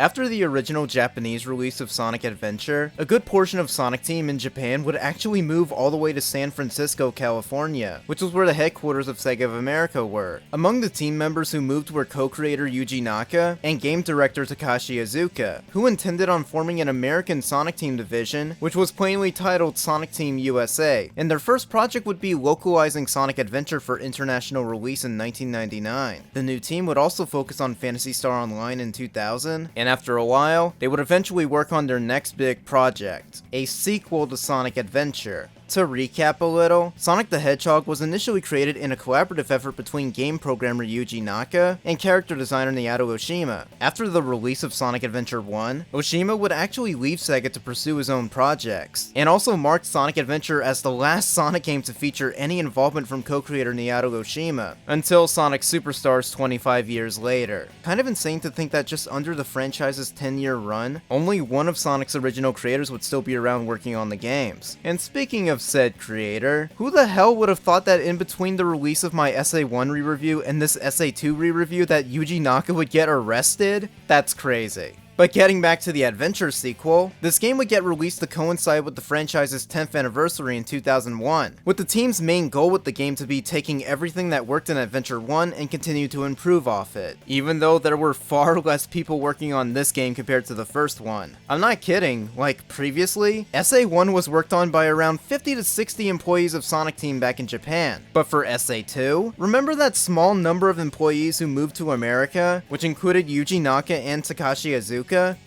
After the original Japanese release of Sonic Adventure, a good portion of Sonic Team in Japan would actually move all the way to San Francisco, California, which was where the headquarters of Sega of America were. Among the team members who moved were co-creator Yuji Naka and game director Takashi Iizuka, who intended on forming an American Sonic Team division, which was plainly titled Sonic Team USA, and their first project would be localizing Sonic Adventure for international release in 1999. The new team would also focus on Phantasy Star Online in 2000, and after a while, they would eventually work on their next big project, a sequel to Sonic Adventure. To recap a little, Sonic the Hedgehog was initially created in a collaborative effort between game programmer Yuji Naka and character designer Naoto Oshima. After the release of Sonic Adventure 1, Oshima would actually leave Sega to pursue his own projects, and also marked Sonic Adventure as the last Sonic game to feature any involvement from co-creator Naoto Oshima, until Sonic Superstars 25 years later. Kind of insane to think that just under the franchise's 10-year run, only one of Sonic's original creators would still be around working on the games. And speaking of said creator, who the hell would have thought that in between the release of my SA1 re-review and this SA2 re-review that Yuji Naka would get arrested? That's crazy. But getting back to the Adventure sequel, this game would get released to coincide with the franchise's 10th anniversary in 2001, with the team's main goal with the game to be taking everything that worked in Adventure 1 and continue to improve off it, even though there were far less people working on this game compared to the first one. I'm not kidding, like previously, SA1 was worked on by around 50 to 60 employees of Sonic Team back in Japan, but for SA2, remember that small number of employees who moved to America, which included Yuji Naka and Takashi Iizuka?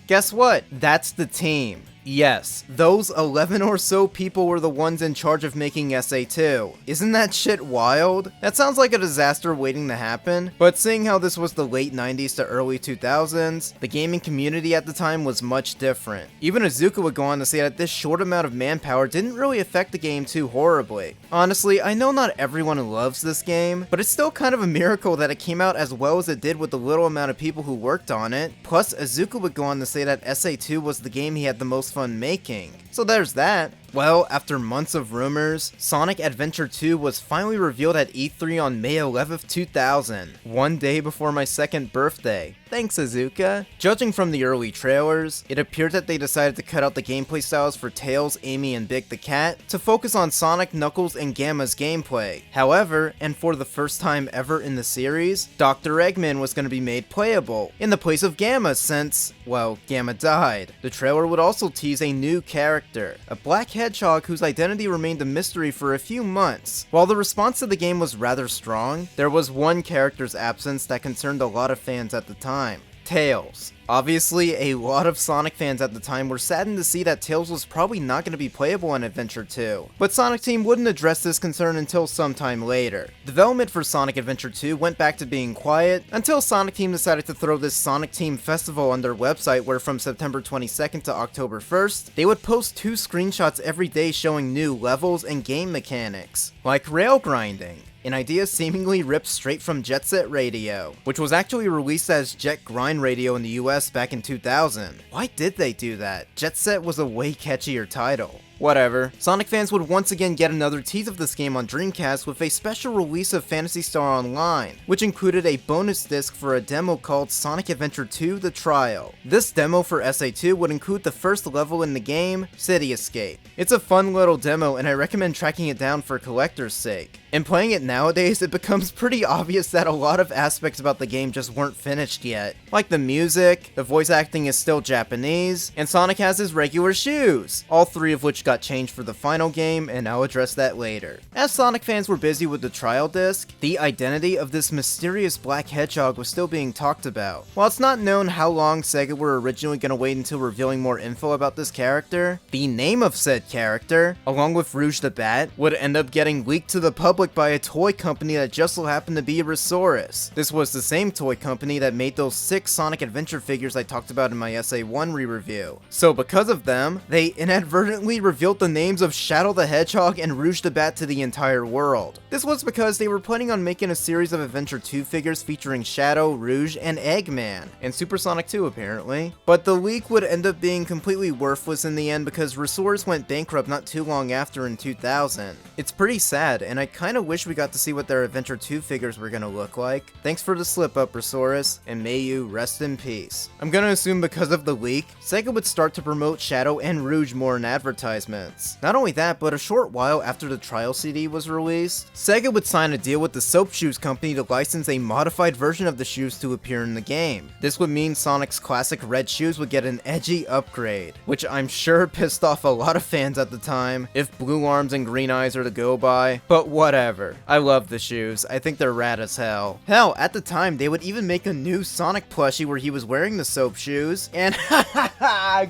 Guess what? That's the team. Yes, those 11 or so people were the ones in charge of making SA2. Isn't that shit wild? That sounds like a disaster waiting to happen, but seeing how this was the late 90s to early 2000s, the gaming community at the time was much different. Even Iizuka would go on to say that this short amount of manpower didn't really affect the game too horribly. Honestly, I know not everyone loves this game, but it's still kind of a miracle that it came out as well as it did with the little amount of people who worked on it. Plus, Iizuka would go on to say that SA2 was the game he had the most fun making. So there's that. Well, after months of rumors, Sonic Adventure 2 was finally revealed at E3 on May 11th, 2000, one day before my second birthday. Thanks, Iizuka. Judging from the early trailers, it appeared that they decided to cut out the gameplay styles for Tails, Amy, and Big the Cat to focus on Sonic, Knuckles, and Gamma's gameplay. However, and for the first time ever in the series, Dr. Eggman was going to be made playable, in the place of Gamma since, well, Gamma died. The trailer would also tease a new character, a black hedgehog whose identity remained a mystery for a few months. While the response to the game was rather strong, there was one character's absence that concerned a lot of fans at the time. Tails. Obviously, a lot of Sonic fans at the time were saddened to see that Tails was probably not going to be playable in Adventure 2, but Sonic Team wouldn't address this concern until sometime later. Development for Sonic Adventure 2 went back to being quiet until Sonic Team decided to throw this Sonic Team Festival on their website where from September 22nd to October 1st, they would post 2 screenshots every day showing new levels and game mechanics, like rail grinding. An idea seemingly ripped straight from Jet Set Radio, which was actually released as Jet Grind Radio in the US back in 2000. Why did they do that? Jet Set was a way catchier title. Whatever. Sonic fans would once again get another tease of this game on Dreamcast with a special release of Phantasy Star Online, which included a bonus disc for a demo called Sonic Adventure 2 The Trial. This demo for SA2 would include the first level in the game, City Escape. It's a fun little demo and I recommend tracking it down for collector's sake. And playing it nowadays, it becomes pretty obvious that a lot of aspects about the game just weren't finished yet. Like the music, the voice acting is still Japanese, and Sonic has his regular shoes, all 3 of which got changed for the final game, and I'll address that later. As Sonic fans were busy with the trial disc, the identity of this mysterious black hedgehog was still being talked about. While it's not known how long Sega were originally going to wait until revealing more info about this character, the name of said character, along with Rouge the Bat, would end up getting leaked to the public by a toy company that just so happened to be Resource. This was the same toy company that made those 6 Sonic Adventure figures I talked about in my SA1 re-review. So because of them, they inadvertently revealed revealed the names of Shadow the Hedgehog and Rouge the Bat to the entire world. This was because they were planning on making a series of Adventure 2 figures featuring Shadow, Rouge, and Eggman, and Supersonic 2 apparently. But the leak would end up being completely worthless in the end because Resource went bankrupt not too long after in 2000. It's pretty sad, and I kinda wish we got to see what their Adventure 2 figures were gonna look like. Thanks for the slip up, Resource, and may you rest in peace. I'm gonna assume because of the leak, Sega would start to promote Shadow and Rouge more in advertisements. Not only that, but a short while after the trial CD was released, Sega would sign a deal with the Soap Shoes company to license a modified version of the shoes to appear in the game. This would mean Sonic's classic red shoes would get an edgy upgrade, which I'm sure pissed off a lot of fans at the time, if blue arms and green eyes are to go by, but whatever. I love the shoes, I think they're rad as hell. Hell, at the time, they would even make a new Sonic plushie where he was wearing the soap shoes, and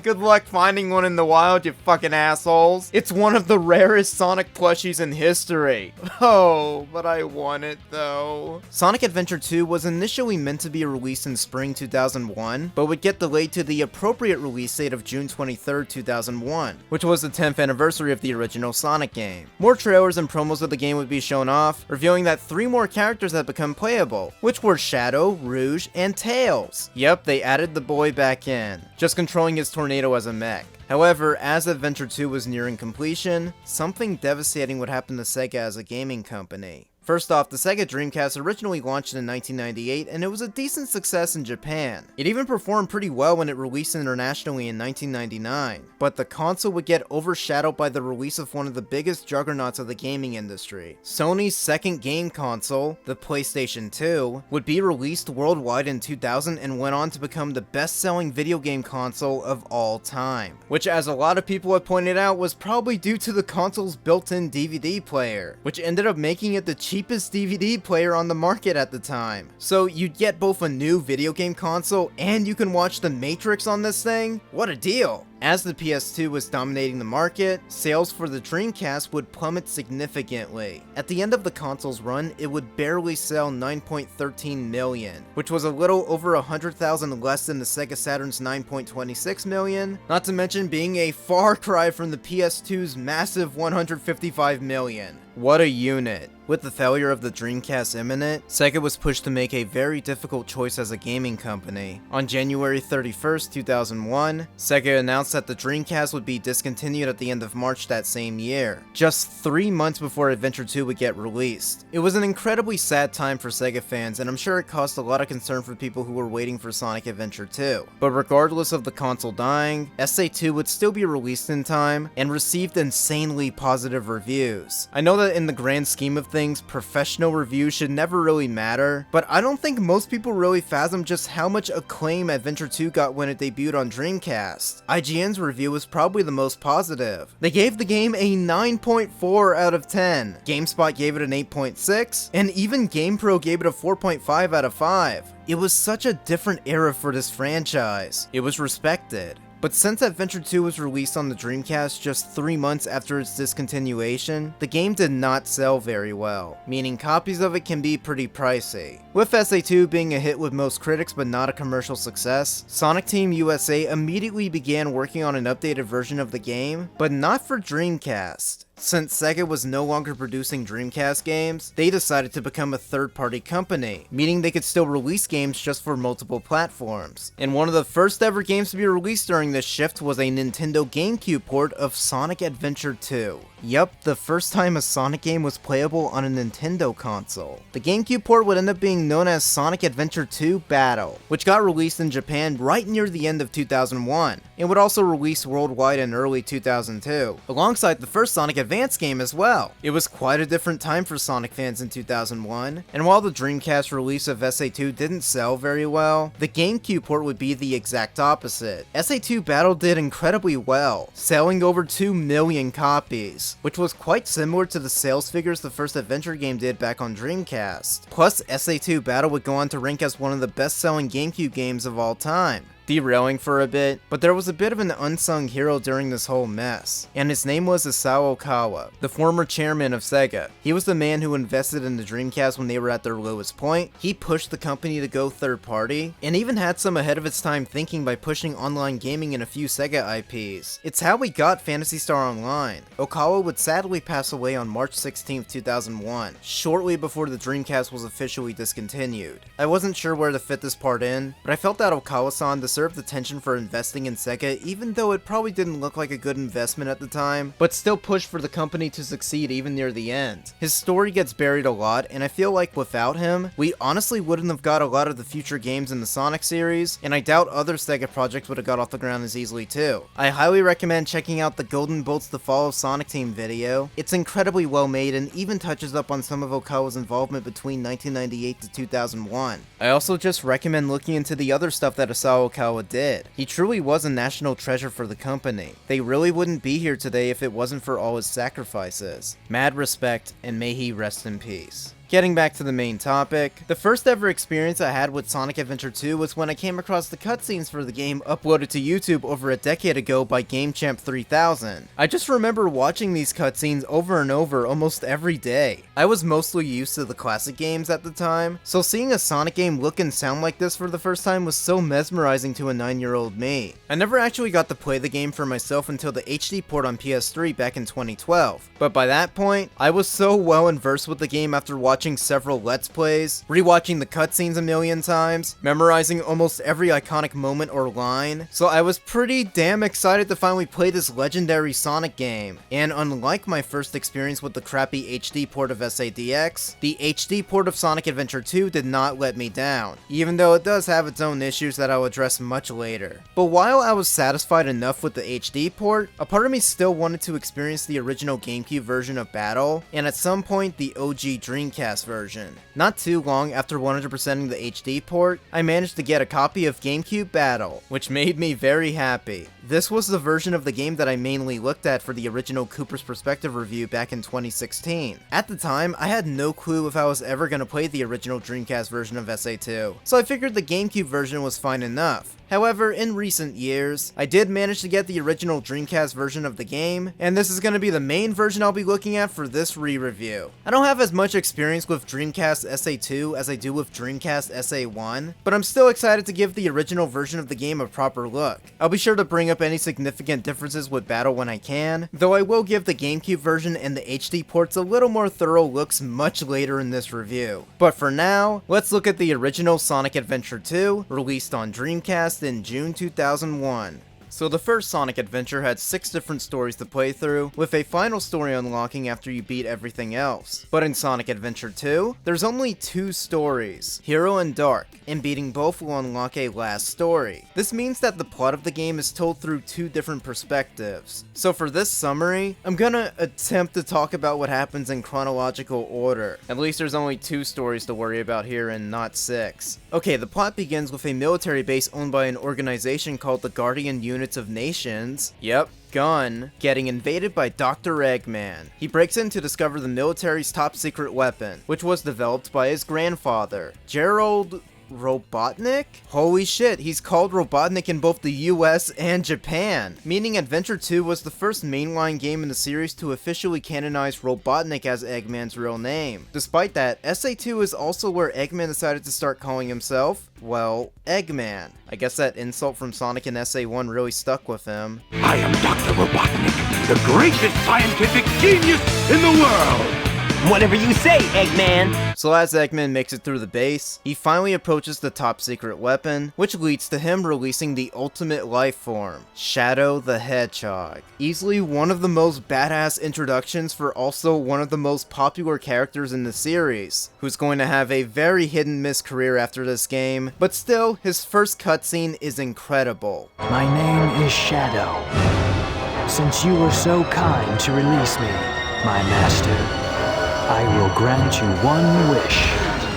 good luck finding one in the wild, you fucking assholes. It's one of the rarest Sonic plushies in history. Oh, but I want it though. Sonic Adventure 2 was initially meant to be released in spring 2001, but would get delayed to the appropriate release date of June 23rd, 2001, which was the 10th anniversary of the original Sonic game. More trailers and promos of the game would be shown off, revealing that 3 more characters had become playable, which were Shadow, Rouge, and Tails. Yep, they added the boy back in, just controlling his tornado as a mech. However, as Adventure 2 was nearing completion, something devastating would happen to Sega as a gaming company. First off, the Sega Dreamcast originally launched in 1998, and it was a decent success in Japan. It even performed pretty well when it released internationally in 1999. But the console would get overshadowed by the release of one of the biggest juggernauts of the gaming industry. Sony's second game console, the PlayStation 2, would be released worldwide in 2000 and went on to become the best-selling video game console of all time. Which, as a lot of people have pointed out, was probably due to the console's built-in DVD player, which ended up making it the cheapest DVD player on the market at the time. So you'd get both a new video game console and you can watch The Matrix on this thing? What a deal! As the PS2 was dominating the market, sales for the Dreamcast would plummet significantly. At the end of the console's run, it would barely sell 9.13 million, which was a little over 100,000 less than the Sega Saturn's 9.26 million, not to mention being a far cry from the PS2's massive 155 million. What a unit. With the failure of the Dreamcast imminent, Sega was pushed to make a very difficult choice as a gaming company. On January 31st, 2001, Sega announced that the Dreamcast would be discontinued at the end of March that same year, just 3 months before Adventure 2 would get released. It was an incredibly sad time for Sega fans, and I'm sure it caused a lot of concern for people who were waiting for Sonic Adventure 2. But regardless of the console dying, SA2 would still be released in time, and received insanely positive reviews. I know that in the grand scheme of things, professional reviews should never really matter, but I don't think most people really fathom just how much acclaim Adventure 2 got when it debuted on Dreamcast. IGN's review was probably the most positive. They gave the game a 9.4 out of 10, GameSpot gave it an 8.6, and even GamePro gave it a 4.5 out of 5. It was such a different era for this franchise. It was respected. But since Adventure 2 was released on the Dreamcast just 3 months after its discontinuation, the game did not sell very well, meaning copies of it can be pretty pricey. With SA2 being a hit with most critics but not a commercial success, Sonic Team USA immediately began working on an updated version of the game, but not for Dreamcast. Since Sega was no longer producing Dreamcast games, they decided to become a third-party company, meaning they could still release games just for multiple platforms. And one of the first ever games to be released during this shift was a Nintendo GameCube port of Sonic Adventure 2. Yup, the first time a Sonic game was playable on a Nintendo console. The GameCube port would end up being known as Sonic Adventure 2 Battle, which got released in Japan right near the end of 2001, and would also release worldwide in early 2002, alongside the first Sonic Advance game as well. It was quite a different time for Sonic fans in 2001, and while the Dreamcast release of SA2 didn't sell very well, the GameCube port would be the exact opposite. SA2 Battle did incredibly well, selling over 2 million copies, which was quite similar to the sales figures the first adventure game did back on Dreamcast. Plus, SA2 Battle would go on to rank as one of the best-selling GameCube games of all time. Derailing for a bit, but there was a bit of an unsung hero during this whole mess, and his name was Isao Okawa, the former chairman of Sega. He was the man who invested in the Dreamcast when they were at their lowest point. He pushed the company to go third party, and even had some ahead of its time thinking by pushing online gaming in a few Sega IPs. It's how we got Phantasy Star Online. Okawa would sadly pass away on March 16, 2001, shortly before the Dreamcast was officially discontinued. I wasn't sure where to fit this part in, but I felt that Okawa-san deserved attention for investing in Sega, even though it probably didn't look like a good investment at the time, but still pushed for the company to succeed even near the end. His story gets buried a lot, and I feel like without him, we honestly wouldn't have got a lot of the future games in the Sonic series, and I doubt other Sega projects would have got off the ground as easily too. I highly recommend checking out the Golden Bolts The Fall of Sonic Team video. It's incredibly well made and even touches up on some of Okawa's involvement between 1998 to 2001. I also just recommend looking into the other stuff that Isao Okawa did. He truly was a national treasure for the company. They really wouldn't be here today if it wasn't for all his sacrifices. Mad respect, and may he rest in peace. Getting back to the main topic, the first ever experience I had with Sonic Adventure 2 was when I came across the cutscenes for the game uploaded to YouTube over a decade ago by GameChamp 3000. I just remember watching these cutscenes over and over almost every day. I was mostly used to the classic games at the time, so seeing a Sonic game look and sound like this for the first time was so mesmerizing to a 9-year-old me. I never actually got to play the game for myself until the HD port on PS3 back in 2012, but by that point, I was so well versed with the game after watching several Let's Plays, rewatching the cutscenes a million times, memorizing almost every iconic moment or line, so I was pretty damn excited to finally play this legendary Sonic game. And unlike my first experience with the crappy HD port of SADX, the HD port of Sonic Adventure 2 did not let me down, even though it does have its own issues that I'll address much later. But while I was satisfied enough with the HD port, a part of me still wanted to experience the original GameCube version of Battle, and at some point the OG Dreamcast version. Not too long after 100%ing the HD port, I managed to get a copy of GameCube Battle, which made me very happy. This was the version of the game that I mainly looked at for the original Cooper's Perspective review back in 2016. At the time, I had no clue if I was ever going to play the original Dreamcast version of SA2, so I figured the GameCube version was fine enough. However, in recent years, I did manage to get the original Dreamcast version of the game, and this is going to be the main version I'll be looking at for this re-review. I don't have as much experience with Dreamcast SA2 as I do with Dreamcast SA1, but I'm still excited to give the original version of the game a proper look. I'll be sure to bring up any significant differences with Battle when I can, though I will give the GameCube version and the HD ports a little more thorough looks much later in this review. But for now, let's look at the original Sonic Adventure 2, released on Dreamcast in June 2001. So the first Sonic Adventure had 6 different stories to play through, with a final story unlocking after you beat everything else. But in Sonic Adventure 2, there's only 2 stories, Hero and Dark, and beating both will unlock a last story. This means that the plot of the game is told through 2 different perspectives. So for this summary, I'm gonna attempt to talk about what happens in chronological order. At least there's only 2 stories to worry about here and not 6. Okay, the plot begins with a military base owned by an organization called the Guardian Units of Nations. Yep. Gun, getting invaded by Dr. Eggman. He breaks in to discover the military's top secret weapon, which was developed by his grandfather, Gerald Robotnik? Holy shit, he's called Robotnik in both the US and Japan, meaning Adventure 2 was the first mainline game in the series to officially canonize Robotnik as Eggman's real name. Despite that, SA2 is also where Eggman decided to start calling himself, well, Eggman. I guess that insult from Sonic and SA1 really stuck with him. I am Dr. Robotnik, the greatest scientific genius in the world! Whatever you say, Eggman! So as Eggman makes it through the base, he finally approaches the top secret weapon, which leads to him releasing the ultimate life form, Shadow the Hedgehog. Easily one of the most badass introductions for also one of the most popular characters in the series, who's going to have a very hit and miss career after this game, but still, his first cutscene is incredible. My name is Shadow. Since you were so kind to release me, my master, I will grant you one wish.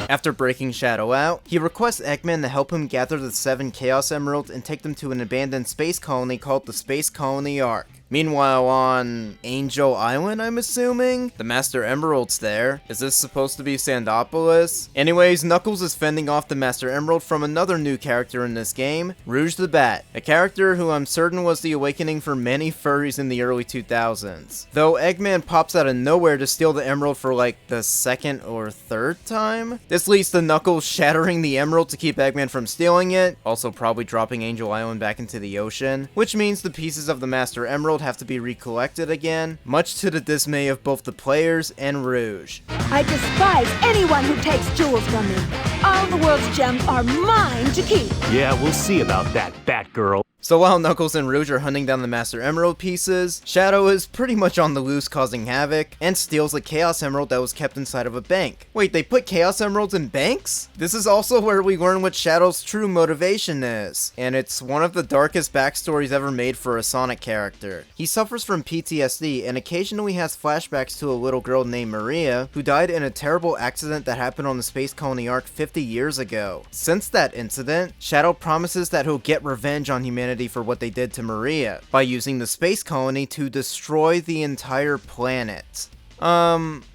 After breaking Shadow out, he requests Eggman to help him gather the 7 Chaos Emeralds and take them to an abandoned space colony called the Space Colony Ark. Meanwhile, on Angel Island, I'm assuming? The Master Emerald's there. Is this supposed to be Sandopolis? Anyways, Knuckles is fending off the Master Emerald from another new character in this game, Rouge the Bat, a character who I'm certain was the awakening for many furries in the early 2000s. Though Eggman pops out of nowhere to steal the emerald for like the second or third time? This leads to Knuckles shattering the emerald to keep Eggman from stealing it, also probably dropping Angel Island back into the ocean, which means the pieces of the Master Emerald have to be recollected again, much to the dismay of both the players and Rouge. I despise anyone who takes jewels from me. All the world's gems are mine to keep. Yeah, we'll see about that, Batgirl. So while Knuckles and Rouge are hunting down the Master Emerald pieces, Shadow is pretty much on the loose causing havoc, and steals a Chaos Emerald that was kept inside of a bank. Wait, they put Chaos Emeralds in banks? This is also where we learn what Shadow's true motivation is, and it's one of the darkest backstories ever made for a Sonic character. He suffers from PTSD and occasionally has flashbacks to a little girl named Maria, who died in a terrible accident that happened on the Space Colony Arc 50 years ago. Since that incident, Shadow promises that he'll get revenge on humanity for what they did to Maria, by using the space colony to destroy the entire planet.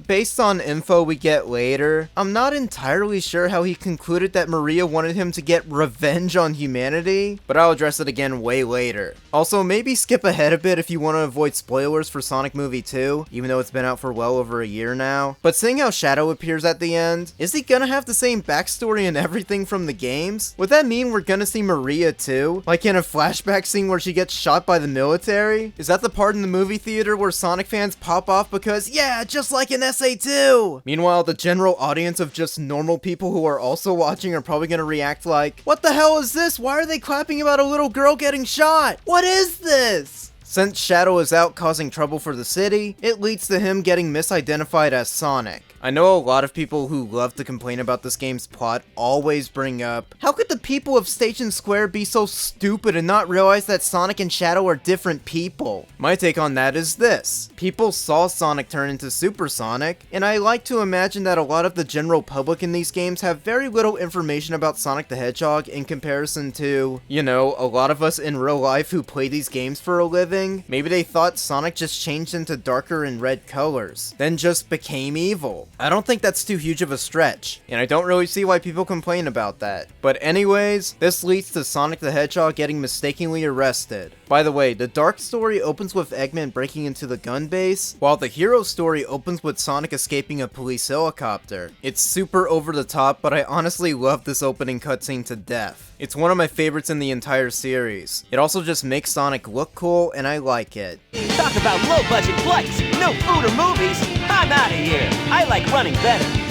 Based on info we get later, I'm not entirely sure how he concluded that Maria wanted him to get revenge on humanity, but I'll address it again way later. Also, maybe skip ahead a bit if you want to avoid spoilers for Sonic Movie 2, even though it's been out for well over a year now. But seeing how Shadow appears at the end, is he gonna have the same backstory and everything from the games? Would that mean we're gonna see Maria too? Like in a flashback scene where she gets shot by the military? Is that the part in the movie theater where Sonic fans pop off because, yeah, just like in SA2! Meanwhile, the general audience of just normal people who are also watching are probably gonna react like, what the hell is this? Why are they clapping about a little girl getting shot? What is this? Since Shadow is out causing trouble for the city, it leads to him getting misidentified as Sonic. I know a lot of people who love to complain about this game's plot always bring up, how could the people of Station Square be so stupid and not realize that Sonic and Shadow are different people? My take on that is this. People saw Sonic turn into Super Sonic, and I like to imagine that a lot of the general public in these games have very little information about Sonic the Hedgehog in comparison to, you know, a lot of us in real life who play these games for a living. Maybe they thought Sonic just changed into darker and red colors, then just became evil. I don't think that's too huge of a stretch, and I don't really see why people complain about that. But anyways, this leads to Sonic the Hedgehog getting mistakenly arrested. By the way, the Dark story opens with Eggman breaking into the gun base, while the Hero story opens with Sonic escaping a police helicopter. It's super over the top, but I honestly love this opening cutscene to death. It's one of my favorites in the entire series. It also just makes Sonic look cool, and I like it. Talk about low-budget flights, no food or movies. I'm out of here. I like running better.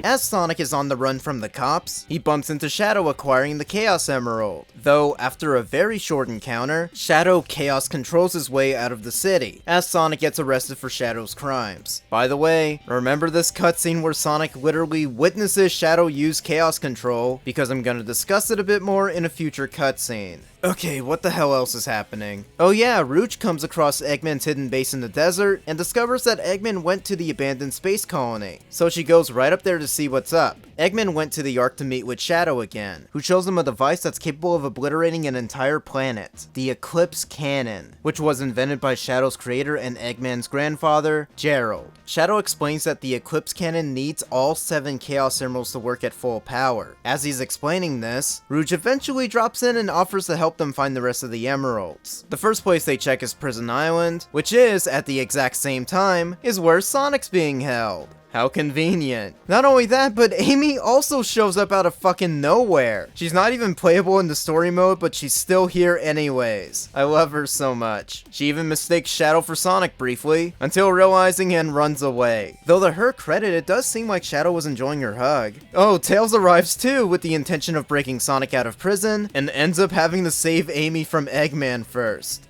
As Sonic is on the run from the cops, he bumps into Shadow acquiring the Chaos Emerald. Though, after a very short encounter, Shadow Chaos controls his way out of the city, as Sonic gets arrested for Shadow's crimes. By the way, remember this cutscene where Sonic literally witnesses Shadow use Chaos Control, because I'm gonna discuss it a bit more in a future cutscene. Okay, what the hell else is happening? Oh yeah, Rouge comes across Eggman's hidden base in the desert, and discovers that Eggman went to the abandoned space colony. So she goes right up there to see what's up. Eggman went to the Ark to meet with Shadow again, who shows him a device that's capable of obliterating an entire planet, the Eclipse Cannon, which was invented by Shadow's creator and Eggman's grandfather, Gerald. Shadow explains that the Eclipse Cannon needs all 7 Chaos Emeralds to work at full power. As he's explaining this, Rouge eventually drops in and offers to help them find the rest of the emeralds. The first place they check is Prison Island, which is, at the exact same time, is where Sonic's being held. How convenient. Not only that, but Amy also shows up out of fucking nowhere. She's not even playable in the story mode, but she's still here anyways. I love her so much. She even mistakes Shadow for Sonic briefly, until realizing and runs away. Though to her credit, it does seem like Shadow was enjoying her hug. Oh, Tails arrives too, with the intention of breaking Sonic out of prison, and ends up having to save Amy from Eggman first.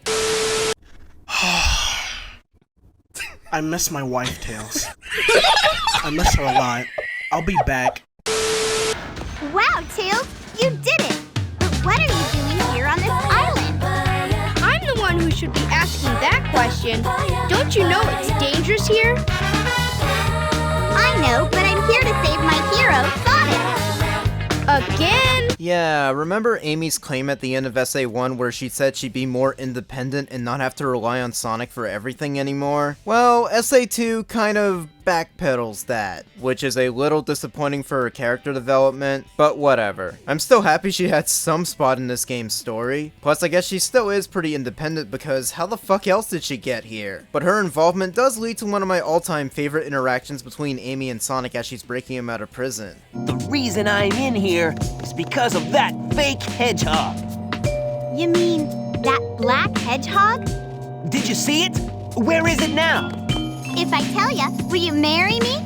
I miss my wife, Tails. I miss her a lot. I'll be back. Wow, Tails, you did it! But what are you doing here on this island? I'm the one who should be asking that question. Don't you know it's dangerous here? I know, but I'm here to save my hero, Sonic. Again? Yeah, remember Amy's claim at the end of SA1 where she said she'd be more independent and not have to rely on Sonic for everything anymore? Well, SA2 kind of backpedals that, which is a little disappointing for her character development, but whatever. I'm still happy she had some spot in this game's story. Plus, I guess she still is pretty independent because how the fuck else did she get here? But her involvement does lead to one of my all-time favorite interactions between Amy and Sonic as she's breaking him out of prison. The reason I'm in here is because of that fake hedgehog. You mean that black hedgehog? Did you see it? Where is it now? If I tell ya, will you marry me?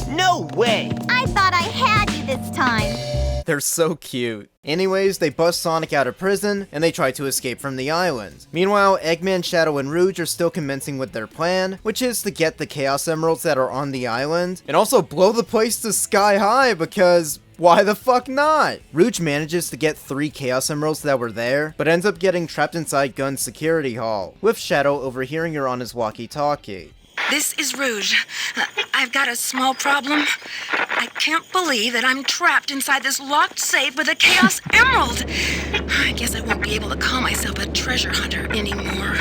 No way! I thought I had you this time. They're so cute. Anyways, they bust Sonic out of prison, and they try to escape from the island. Meanwhile, Eggman, Shadow, and Rouge are still commencing with their plan, which is to get the Chaos Emeralds that are on the island, and also blow the place to sky high because why the fuck not? Rouge manages to get 3 Chaos Emeralds that were there, but ends up getting trapped inside Gun's security hall, with Shadow overhearing her on his walkie-talkie. This is Rouge. I've got a small problem. I can't believe that I'm trapped inside this locked safe with a Chaos Emerald. I guess I won't be able to call myself a treasure hunter anymore.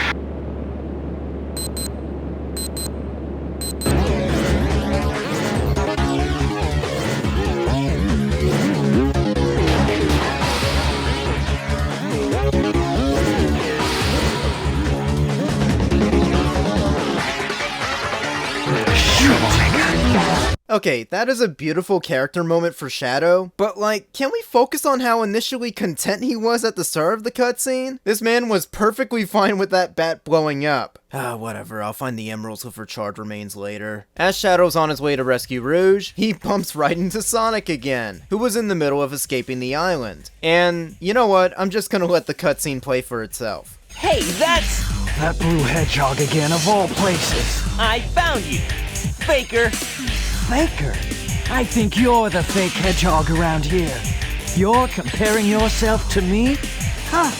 Okay, that is a beautiful character moment for Shadow, but like, can we focus on how initially content he was at the start of the cutscene? This man was perfectly fine with that bat blowing up. Whatever, I'll find the emeralds with her charred remains later. As Shadow's on his way to rescue Rouge, he bumps right into Sonic again, who was in the middle of escaping the island. And, you know what, I'm just gonna let the cutscene play for itself. Hey, that's... That blue hedgehog again, of all places. I found you, Faker. Faker? I think you're the fake hedgehog around here. You're comparing yourself to me? Huh?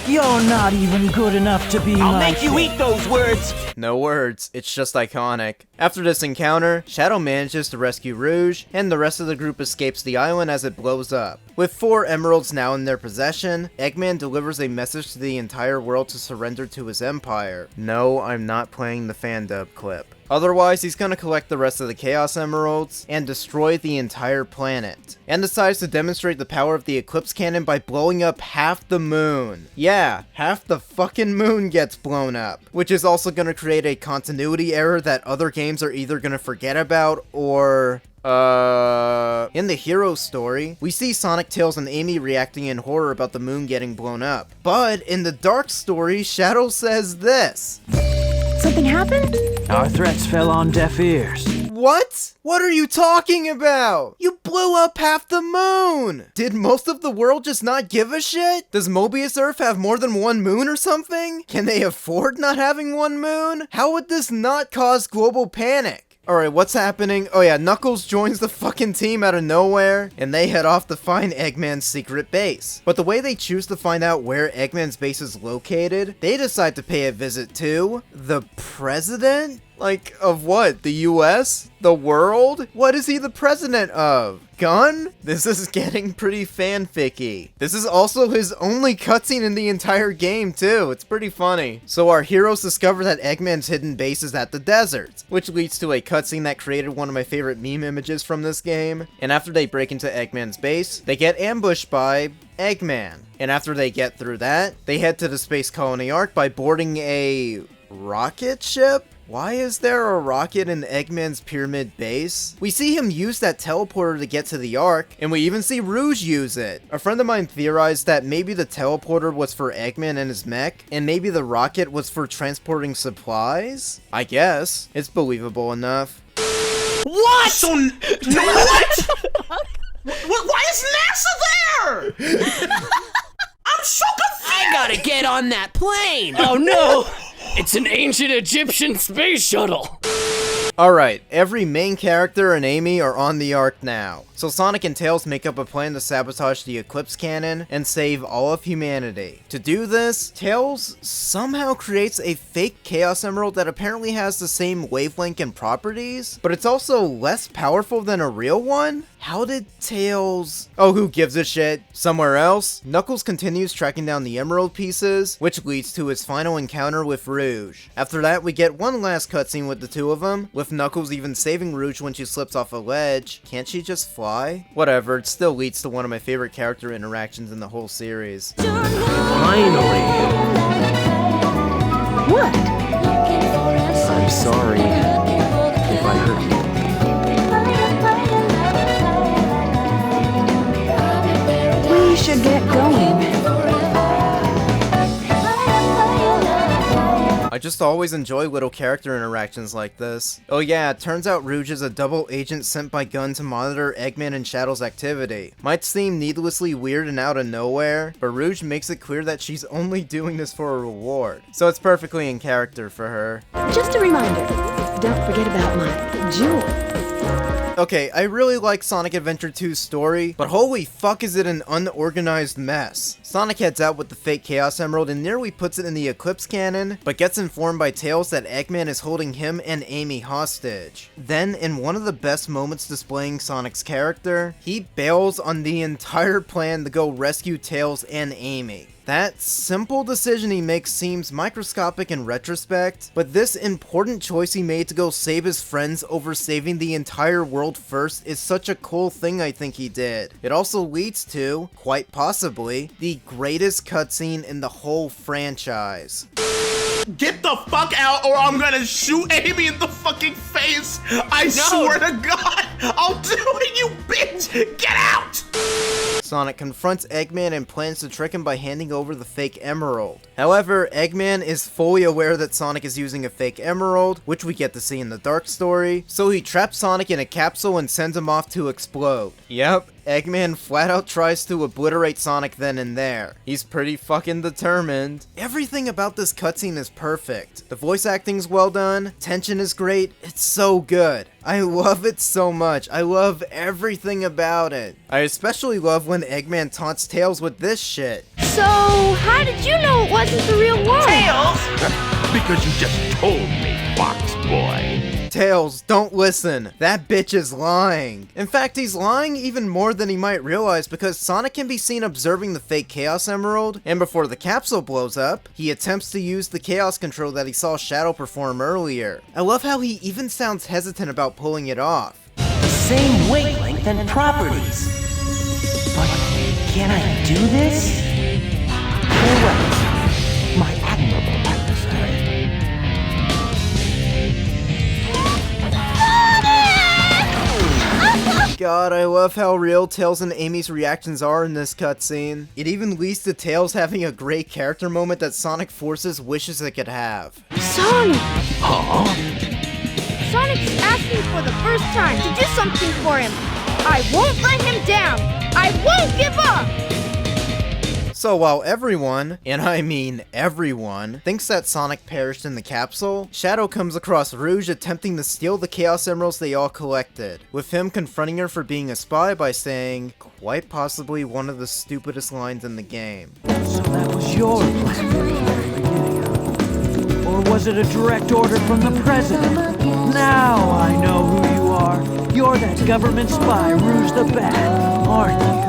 You're not even good enough to be I'll my make you eat those words. No words, it's just iconic. After this encounter, Shadow manages to rescue Rouge, and the rest of the group escapes the island as it blows up. With 4 emeralds now in their possession, Eggman delivers a message to the entire world to surrender to his empire. No, I'm not playing the fan dub clip. Otherwise, he's gonna collect the rest of the Chaos Emeralds and destroy the entire planet. And decides to demonstrate the power of the Eclipse Cannon by blowing up half the moon. Yeah, half the fucking moon gets blown up. Which is also gonna create a continuity error that other games are either gonna forget about or... In the hero story, we see Sonic, Tails, and Amy reacting in horror about the moon getting blown up. But in the Dark story, Shadow says this. Something happened? Our threats fell on deaf ears. What? What are you talking about? You blew up half the moon! Did most of the world just not give a shit? Does Mobius Earth have more than 1 moon or something? Can they afford not having 1 moon? How would this not cause global panic? Alright, what's happening? Oh yeah, Knuckles joins the fucking team out of nowhere, and they head off to find Eggman's secret base. But the way they choose to find out where Eggman's base is located, they decide to pay a visit to... the president? Like, of what? The US? The world? What is he the president of? Gun? This is getting pretty fanficky. This is also his only cutscene in the entire game, too. It's pretty funny. So our heroes discover that Eggman's hidden base is at the desert, which leads to a cutscene that created one of my favorite meme images from this game. And after they break into Eggman's base, they get ambushed by Eggman. And after they get through that, they head to the Space Colony Ark by boarding a... rocket ship? Why is there a rocket in Eggman's pyramid base? We see him use that teleporter to get to the Ark, and we even see Rouge use it. A friend of mine theorized that maybe the teleporter was for Eggman and his mech, and maybe the rocket was for transporting supplies? I guess. It's believable enough. What? So, what? Why is NASA there? I'm so confused. I gotta get on that plane. Oh no! It's an ancient Egyptian space shuttle. Alright, every main character and Amy are on the ark now. So Sonic and Tails make up a plan to sabotage the Eclipse Cannon and save all of humanity. To do this, Tails somehow creates a fake Chaos Emerald that apparently has the same wavelength and properties, but it's also less powerful than a real one? How did Tails... Oh, who gives a shit? Somewhere else, Knuckles continues tracking down the emerald pieces, which leads to his final encounter with Rouge. After that, we get one last cutscene with the two of them, with Knuckles even saving Rouge when she slips off a ledge. Can't she just fly? Whatever, it still leads to one of my favorite character interactions in the whole series. Finally! What? I'm sorry if I hurt you. We should get going. I just always enjoy little character interactions like this. Oh yeah, it turns out Rouge is a double agent sent by Gun to monitor Eggman and Shadow's activity. Might seem needlessly weird and out of nowhere, but Rouge makes it clear that she's only doing this for a reward. So it's perfectly in character for her. Just a reminder, don't forget about my jewel. Okay, I really like Sonic Adventure 2's story, but holy fuck is it an unorganized mess. Sonic heads out with the fake Chaos Emerald and nearly puts it in the Eclipse Cannon, but gets informed by Tails that Eggman is holding him and Amy hostage. Then, in one of the best moments displaying Sonic's character, he bails on the entire plan to go rescue Tails and Amy. That simple decision he makes seems microscopic in retrospect, but this important choice he made to go save his friends over saving the entire world first is such a cool thing I think he did. It also leads to, quite possibly, the greatest cutscene in the whole franchise. Get the fuck out or I'm gonna shoot Amy in the fucking face! I swear to God! I'll do it, you bitch! Get out! Sonic confronts Eggman and plans to trick him by handing over the fake emerald. However, Eggman is fully aware that Sonic is using a fake emerald, which we get to see in the Dark story, so he traps Sonic in a capsule and sends him off to explode. Yep, Eggman flat out tries to obliterate Sonic then and there. He's pretty fucking determined. Everything about this cutscene is perfect. The voice acting's well done, tension is great, it's so good. I love it so much. I love everything about it. I especially love when Eggman taunts Tails with this shit. So, how did you know it wasn't the real one? Because you just told me, Fox Boy. Tails, don't listen. That bitch is lying. In fact, he's lying even more than he might realize because Sonic can be seen observing the fake Chaos Emerald, and before the capsule blows up, he attempts to use the Chaos Control that he saw Shadow perform earlier. I love how he even sounds hesitant about pulling it off. The same wavelength and properties. But can I do this? Correct. My admirable adversary. God, I love how real Tails and Amy's reactions are in this cutscene. It even leads to Tails having a great character moment that Sonic Forces wishes it could have. Sonic! Sonic's asking for the first time to do something for him. I won't let him down. I won't give up! So while everyone, and I mean everyone, thinks that Sonic perished in the capsule, Shadow comes across Rouge attempting to steal the Chaos Emeralds they all collected, with him confronting her for being a spy by saying, quite possibly one of the stupidest lines in the game. So that was your plan from the very beginning, huh? Or was it a direct order from the president? Now I know who you are. You're that government spy, Rouge the Bat, aren't you?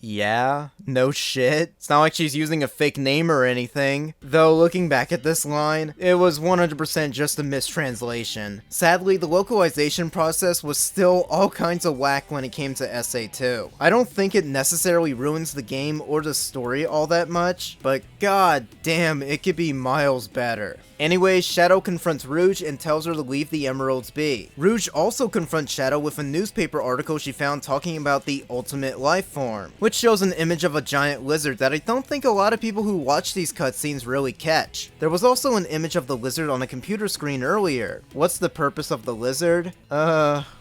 Yeah, no shit. It's not like she's using a fake name or anything. Though, looking back at this line, it was 100% just a mistranslation. Sadly, the localization process was still all kinds of whack when it came to SA2. I don't think it necessarily ruins the game or the story all that much, but god damn, it could be miles better. Anyways, Shadow confronts Rouge and tells her to leave the emeralds be. Rouge also confronts Shadow with a newspaper article she found talking about the ultimate life form, which shows an image of a giant lizard that I don't think a lot of people who watch these cutscenes really catch. There was also an image of the lizard on a computer screen earlier. What's the purpose of the lizard?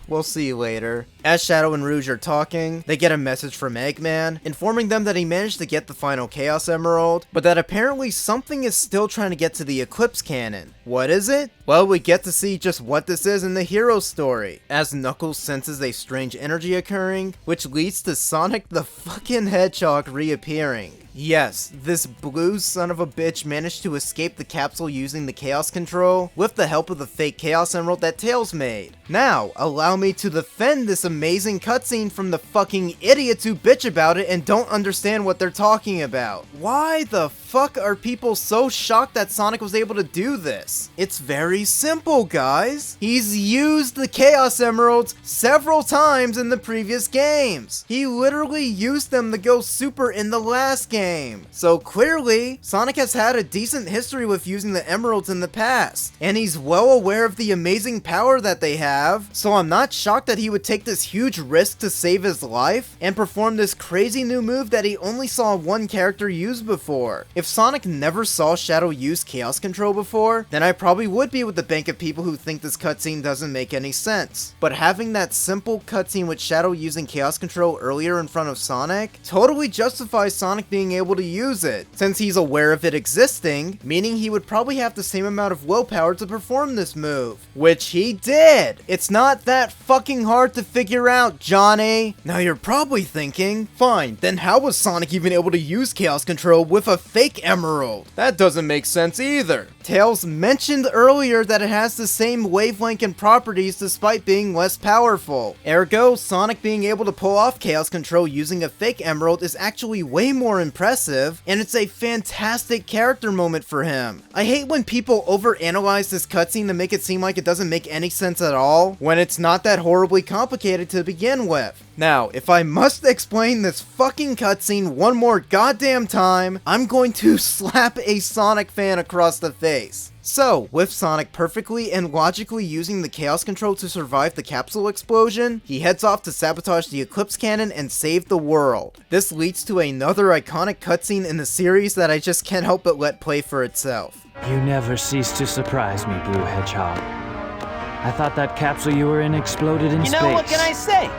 we'll see you later. As Shadow and Rouge are talking, they get a message from Eggman, informing them that he managed to get the final Chaos Emerald, but that apparently something is still trying to get to the Eclipse Cannon. What is it? Well, we get to see just what this is in the hero story, as Knuckles senses a strange energy occurring, which leads to Sonic the fucking Hedgehog reappearing. Yes, this blue son of a bitch managed to escape the capsule using the Chaos Control with the help of the fake Chaos Emerald that Tails made. Now, allow me to defend this amazing cutscene from the fucking idiots who bitch about it and don't understand what they're talking about. Why the fuck are people so shocked that Sonic was able to do this? It's very simple, guys. He's used the Chaos Emeralds several times in the previous games. He literally used them to go super in the last game. So clearly, Sonic has had a decent history with using the emeralds in the past, and he's well aware of the amazing power that they have, so I'm not shocked that he would take this huge risk to save his life, and perform this crazy new move that he only saw one character use before. If Sonic never saw Shadow use Chaos Control before, then I probably would be with the bank of people who think this cutscene doesn't make any sense. But having that simple cutscene with Shadow using Chaos Control earlier in front of Sonic totally justifies Sonic being able to use it, since he's aware of it existing, meaning he would probably have the same amount of willpower to perform this move, which he did. It's not that fucking hard to figure out, Johnny. Now you're probably thinking, fine, then how was Sonic even able to use Chaos Control with a fake emerald? That doesn't make sense either. Tails mentioned earlier that it has the same wavelength and properties despite being less powerful. Ergo, Sonic being able to pull off Chaos Control using a fake emerald is actually way more impressive, and it's a fantastic character moment for him. I hate when people overanalyze this cutscene to make it seem like it doesn't make any sense at all, when it's not that horribly complicated to begin with. Now, if I must explain this fucking cutscene one more goddamn time, I'm going to slap a Sonic fan across the face. So, with Sonic perfectly and logically using the Chaos Control to survive the capsule explosion, he heads off to sabotage the Eclipse Cannon and save the world. This leads to another iconic cutscene in the series that I just can't help but let play for itself. You never cease to surprise me, Blue Hedgehog. I thought that capsule you were in exploded in space. You know, what can I say?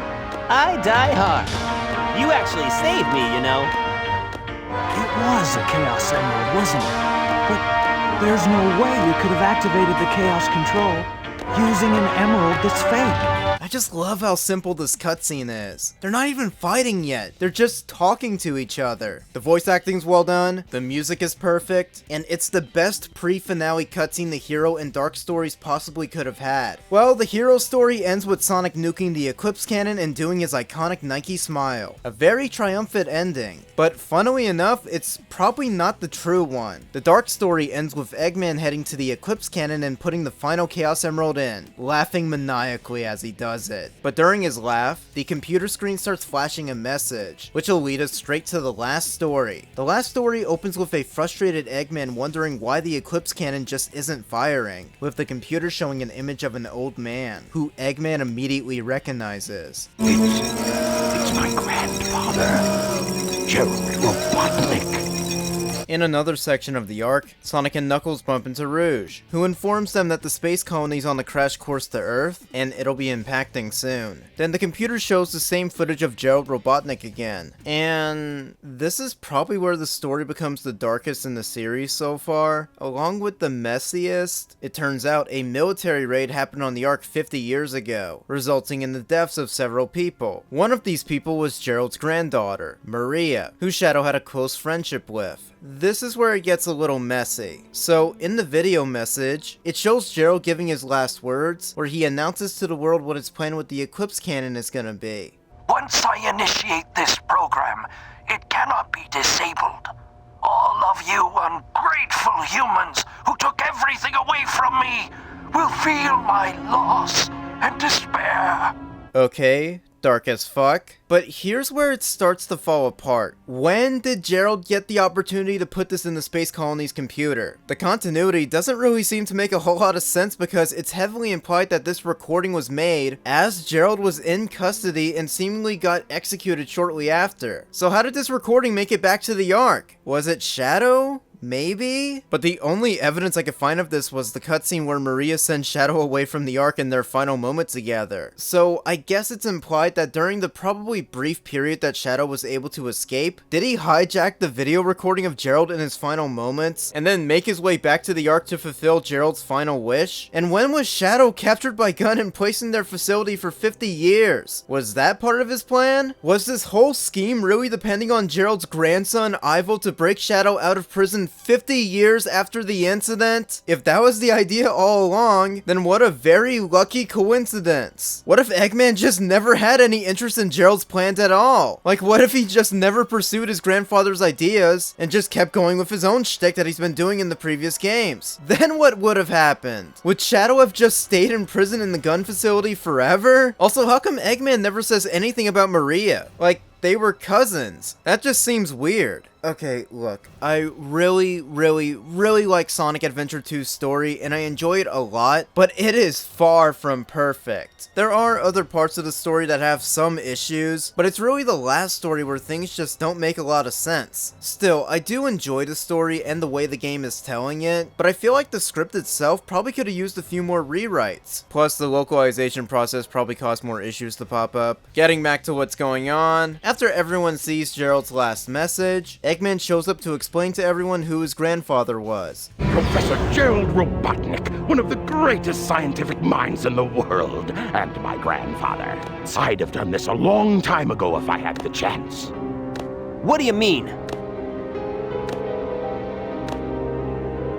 I die hard. You actually saved me, you know. It was a Chaos Emerald, wasn't it? But there's no way you could have activated the Chaos Control using an emerald that's fake. I just love how simple this cutscene is. They're not even fighting yet, they're just talking to each other. The voice acting's well done, the music is perfect, and it's the best pre-finale cutscene the hero and Dark stories possibly could have had. Well, the hero story ends with Sonic nuking the Eclipse Cannon and doing his iconic Nike smile. A very triumphant ending. But funnily enough, it's probably not the true one. The Dark story ends with Eggman heading to the Eclipse Cannon and putting the final Chaos Emerald in, laughing maniacally as he does it. But during his laugh, the computer screen starts flashing a message, which will lead us straight to the last story. The last story opens with a frustrated Eggman wondering why the Eclipse Cannon just isn't firing, with the computer showing an image of an old man, who Eggman immediately recognizes. It's my grandfather, Gerald Robotnik. In another section of the arc, Sonic and Knuckles bump into Rouge, who informs them that the space colony's on the crash course to Earth, and it'll be impacting soon. Then the computer shows the same footage of Gerald Robotnik again, and this is probably where the story becomes the darkest in the series so far, along with the messiest. It turns out a military raid happened on the arc 50 years ago, resulting in the deaths of several people. One of these people was Gerald's granddaughter, Maria, who Shadow had a close friendship with. This is where it gets a little messy. So, in the video message, it shows Gerald giving his last words, where he announces to the world what his plan with the Eclipse Cannon is gonna be. Once I initiate this program, it cannot be disabled. All of you ungrateful humans who took everything away from me will feel my loss and despair. Okay, dark as fuck. But here's where it starts to fall apart. When did Gerald get the opportunity to put this in the space colony's computer? The continuity doesn't really seem to make a whole lot of sense because it's heavily implied that this recording was made as Gerald was in custody and seemingly got executed shortly after. So how did this recording make it back to the Ark? Was it Shadow? maybe? But the only evidence I could find of this was the cutscene where Maria sends Shadow away from the Ark in their final moment together. So I guess it's implied that during the probably brief period that Shadow was able to escape, did he hijack the video recording of Gerald in his final moments, and then make his way back to the Ark to fulfill Gerald's final wish? And when was Shadow captured by Gunn and placed in their facility for 50 years? Was that part of his plan? Was this whole scheme really depending on Gerald's grandson, Ivo, to break Shadow out of prison 50 years after the incident? If that was the idea all along, then what a very lucky coincidence. What if Eggman just never had any interest in Gerald's plans at all? Like, what if he just never pursued his grandfather's ideas and just kept going with his own shtick that he's been doing in the previous games? Then what would have happened? Would Shadow have just stayed in prison in the gun facility forever? Also, how come Eggman never says anything about Maria? Like, they were cousins. That just seems weird. Okay, look, I really like Sonic Adventure 2's story, and I enjoy it a lot, but it is far from perfect. There are other parts of the story that have some issues, but it's really the last story where things just don't make a lot of sense. Still, I do enjoy the story and the way the game is telling it, but I feel like the script itself probably could have used a few more rewrites. Plus, the localization process probably caused more issues to pop up. Getting back to what's going on, after everyone sees Gerald's last message, Eggman shows up to explain to everyone who his grandfather was. Professor Gerald Robotnik, one of the greatest scientific minds in the world, and my grandfather. I'd have done this a long time ago if I had the chance. What do you mean?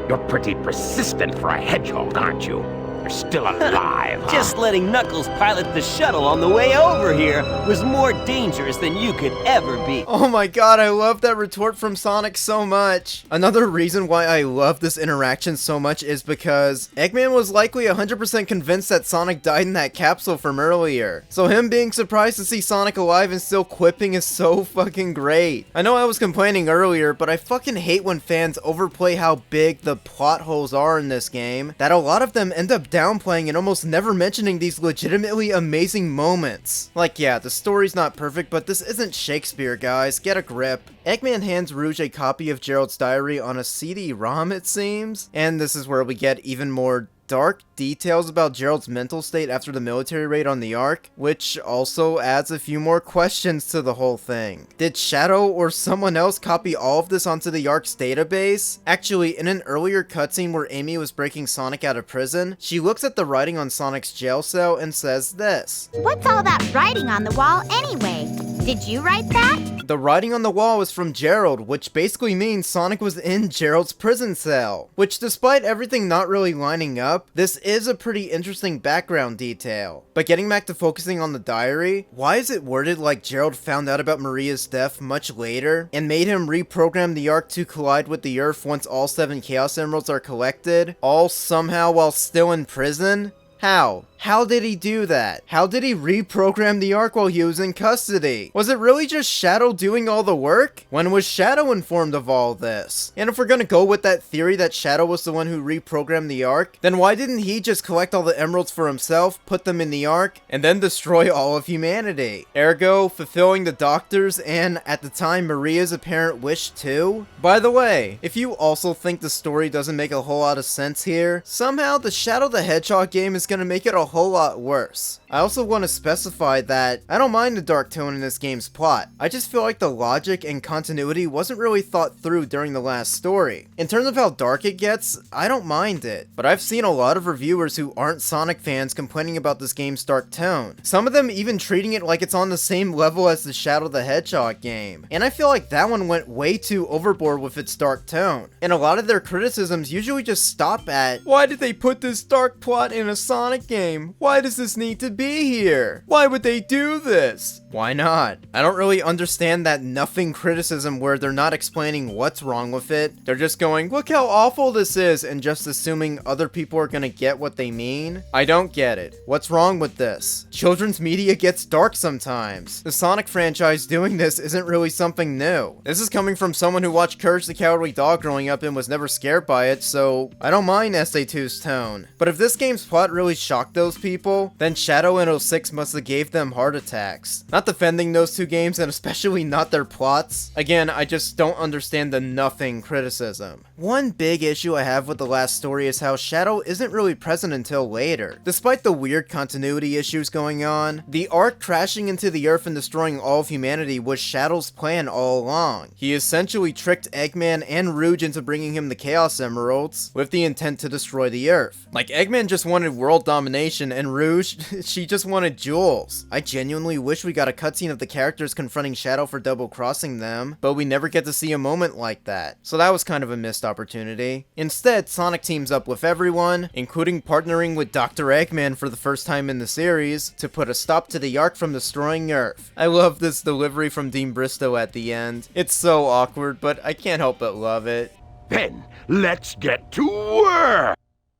You're pretty persistent for a hedgehog, aren't you? You're still alive, huh? Just letting Knuckles pilot the shuttle on the way over here was more dangerous than you could ever be. Oh my god, I love that retort from Sonic so much. Another reason why I love this interaction so much is because Eggman was likely 100% convinced that Sonic died in that capsule from earlier. So him being surprised to see Sonic alive and still quipping is so fucking great. I know I was complaining earlier, but I fucking hate when fans overplay how big the plot holes are in this game, that a lot of them end up downplaying and almost never mentioning these legitimately amazing moments. Like, yeah, the story's not perfect, but this isn't Shakespeare, guys. Get a grip. Eggman hands Rouge a copy of Gerald's diary on a CD-ROM, it seems. And this is where we get even more dark details about Gerald's mental state after the military raid on the Ark, which also adds a few more questions to the whole thing. Did Shadow or someone else copy all of this onto the Ark's database? Actually, in an earlier cutscene where Amy was breaking Sonic out of prison, she looks at the writing on Sonic's jail cell and says this. What's all that writing on the wall anyway? Did you write that? The writing on the wall is from Gerald, which basically means Sonic was in Gerald's prison cell. Which, despite everything not really lining up, this is a pretty interesting background detail. But getting back to focusing on the diary, why is it worded like Gerald found out about Maria's death much later, and made him reprogram the Ark to collide with the Earth once all 7 Chaos Emeralds are collected, all somehow while still in prison? How? How did he do that? How did he reprogram the Ark while he was in custody? Was it really just Shadow doing all the work? When was Shadow informed of all this? And if we're gonna go with that theory that Shadow was the one who reprogrammed the Ark, then why didn't he just collect all the emeralds for himself, put them in the Ark, and then destroy all of humanity? Ergo, fulfilling the Doctor's and, at the time, Maria's apparent wish too? By the way, if you also think the story doesn't make a whole lot of sense here, somehow the Shadow the Hedgehog game is gonna make it a whole lot worse. I also want to specify that I don't mind the dark tone in this game's plot. I just feel like the logic and continuity wasn't really thought through during the last story. In terms of how dark it gets, I don't mind it, but I've seen a lot of reviewers who aren't Sonic fans complaining about this game's dark tone. Some of them even treating it like it's on the same level as the Shadow the Hedgehog game. And I feel like that one went way too overboard with its dark tone. And a lot of their criticisms usually just stop at, why did they put this dark plot in a Sonic game? Why does this need to be here? Why would they do this? Why not? I don't really understand that nothing criticism where they're not explaining what's wrong with it. They're just going, look how awful this is, and just assuming other people are gonna get what they mean. I don't get it. What's wrong with this? Children's media gets dark sometimes. The Sonic franchise doing this isn't really something new. This is coming from someone who watched Courage the Cowardly Dog growing up and was never scared by it, so I don't mind SA2's tone. But if this game's plot really really shocked those people, then Shadow and 06 must have gave them heart attacks. Not defending those two games, and especially not their plots. Again, I just don't understand the nothing criticism. One big issue I have with the last story is how Shadow isn't really present until later. Despite the weird continuity issues going on, the arc crashing into the Earth and destroying all of humanity was Shadow's plan all along. He essentially tricked Eggman and Rouge into bringing him the Chaos Emeralds with the intent to destroy the Earth. Like, Eggman just wanted world domination, and Rouge, she just wanted jewels. I genuinely wish we got a cutscene of the characters confronting Shadow for double-crossing them, but we never get to see a moment like that. So that was kind of a missed opportunity. Instead, Sonic teams up with everyone, including partnering with Dr. Eggman for the first time in the series, to put a stop to the arc from destroying Earth. I love this delivery from Dean Bristow at the end. It's so awkward, but I can't help but love it. Then, let's get to work!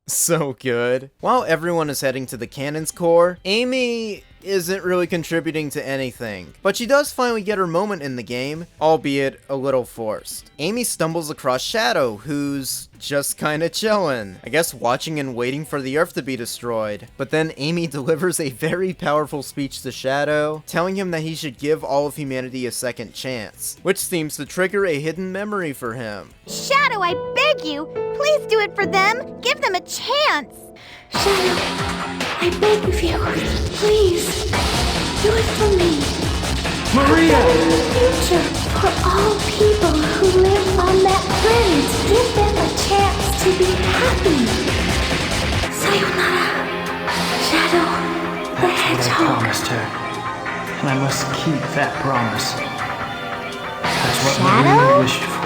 So good. While everyone is heading to the Cannon's Core, Amy isn't really contributing to anything, but she does finally get her moment in the game, albeit a little forced. Amy stumbles across Shadow, who's just kinda chillin', I guess watching and waiting for the Earth to be destroyed. But then Amy delivers a very powerful speech to Shadow, telling him that he should give all of humanity a second chance, which seems to trigger a hidden memory for him. Shadow, I beg you, please do it for them. Give them a chance. Shadow, I beg of you, please, do it for me. Maria! In the future, for all people who live on that planet, give them a chance to be happy. Sayonara, Shadow, the Hedgehog. I promised her, and I must keep that promise. That's what Maria wished for.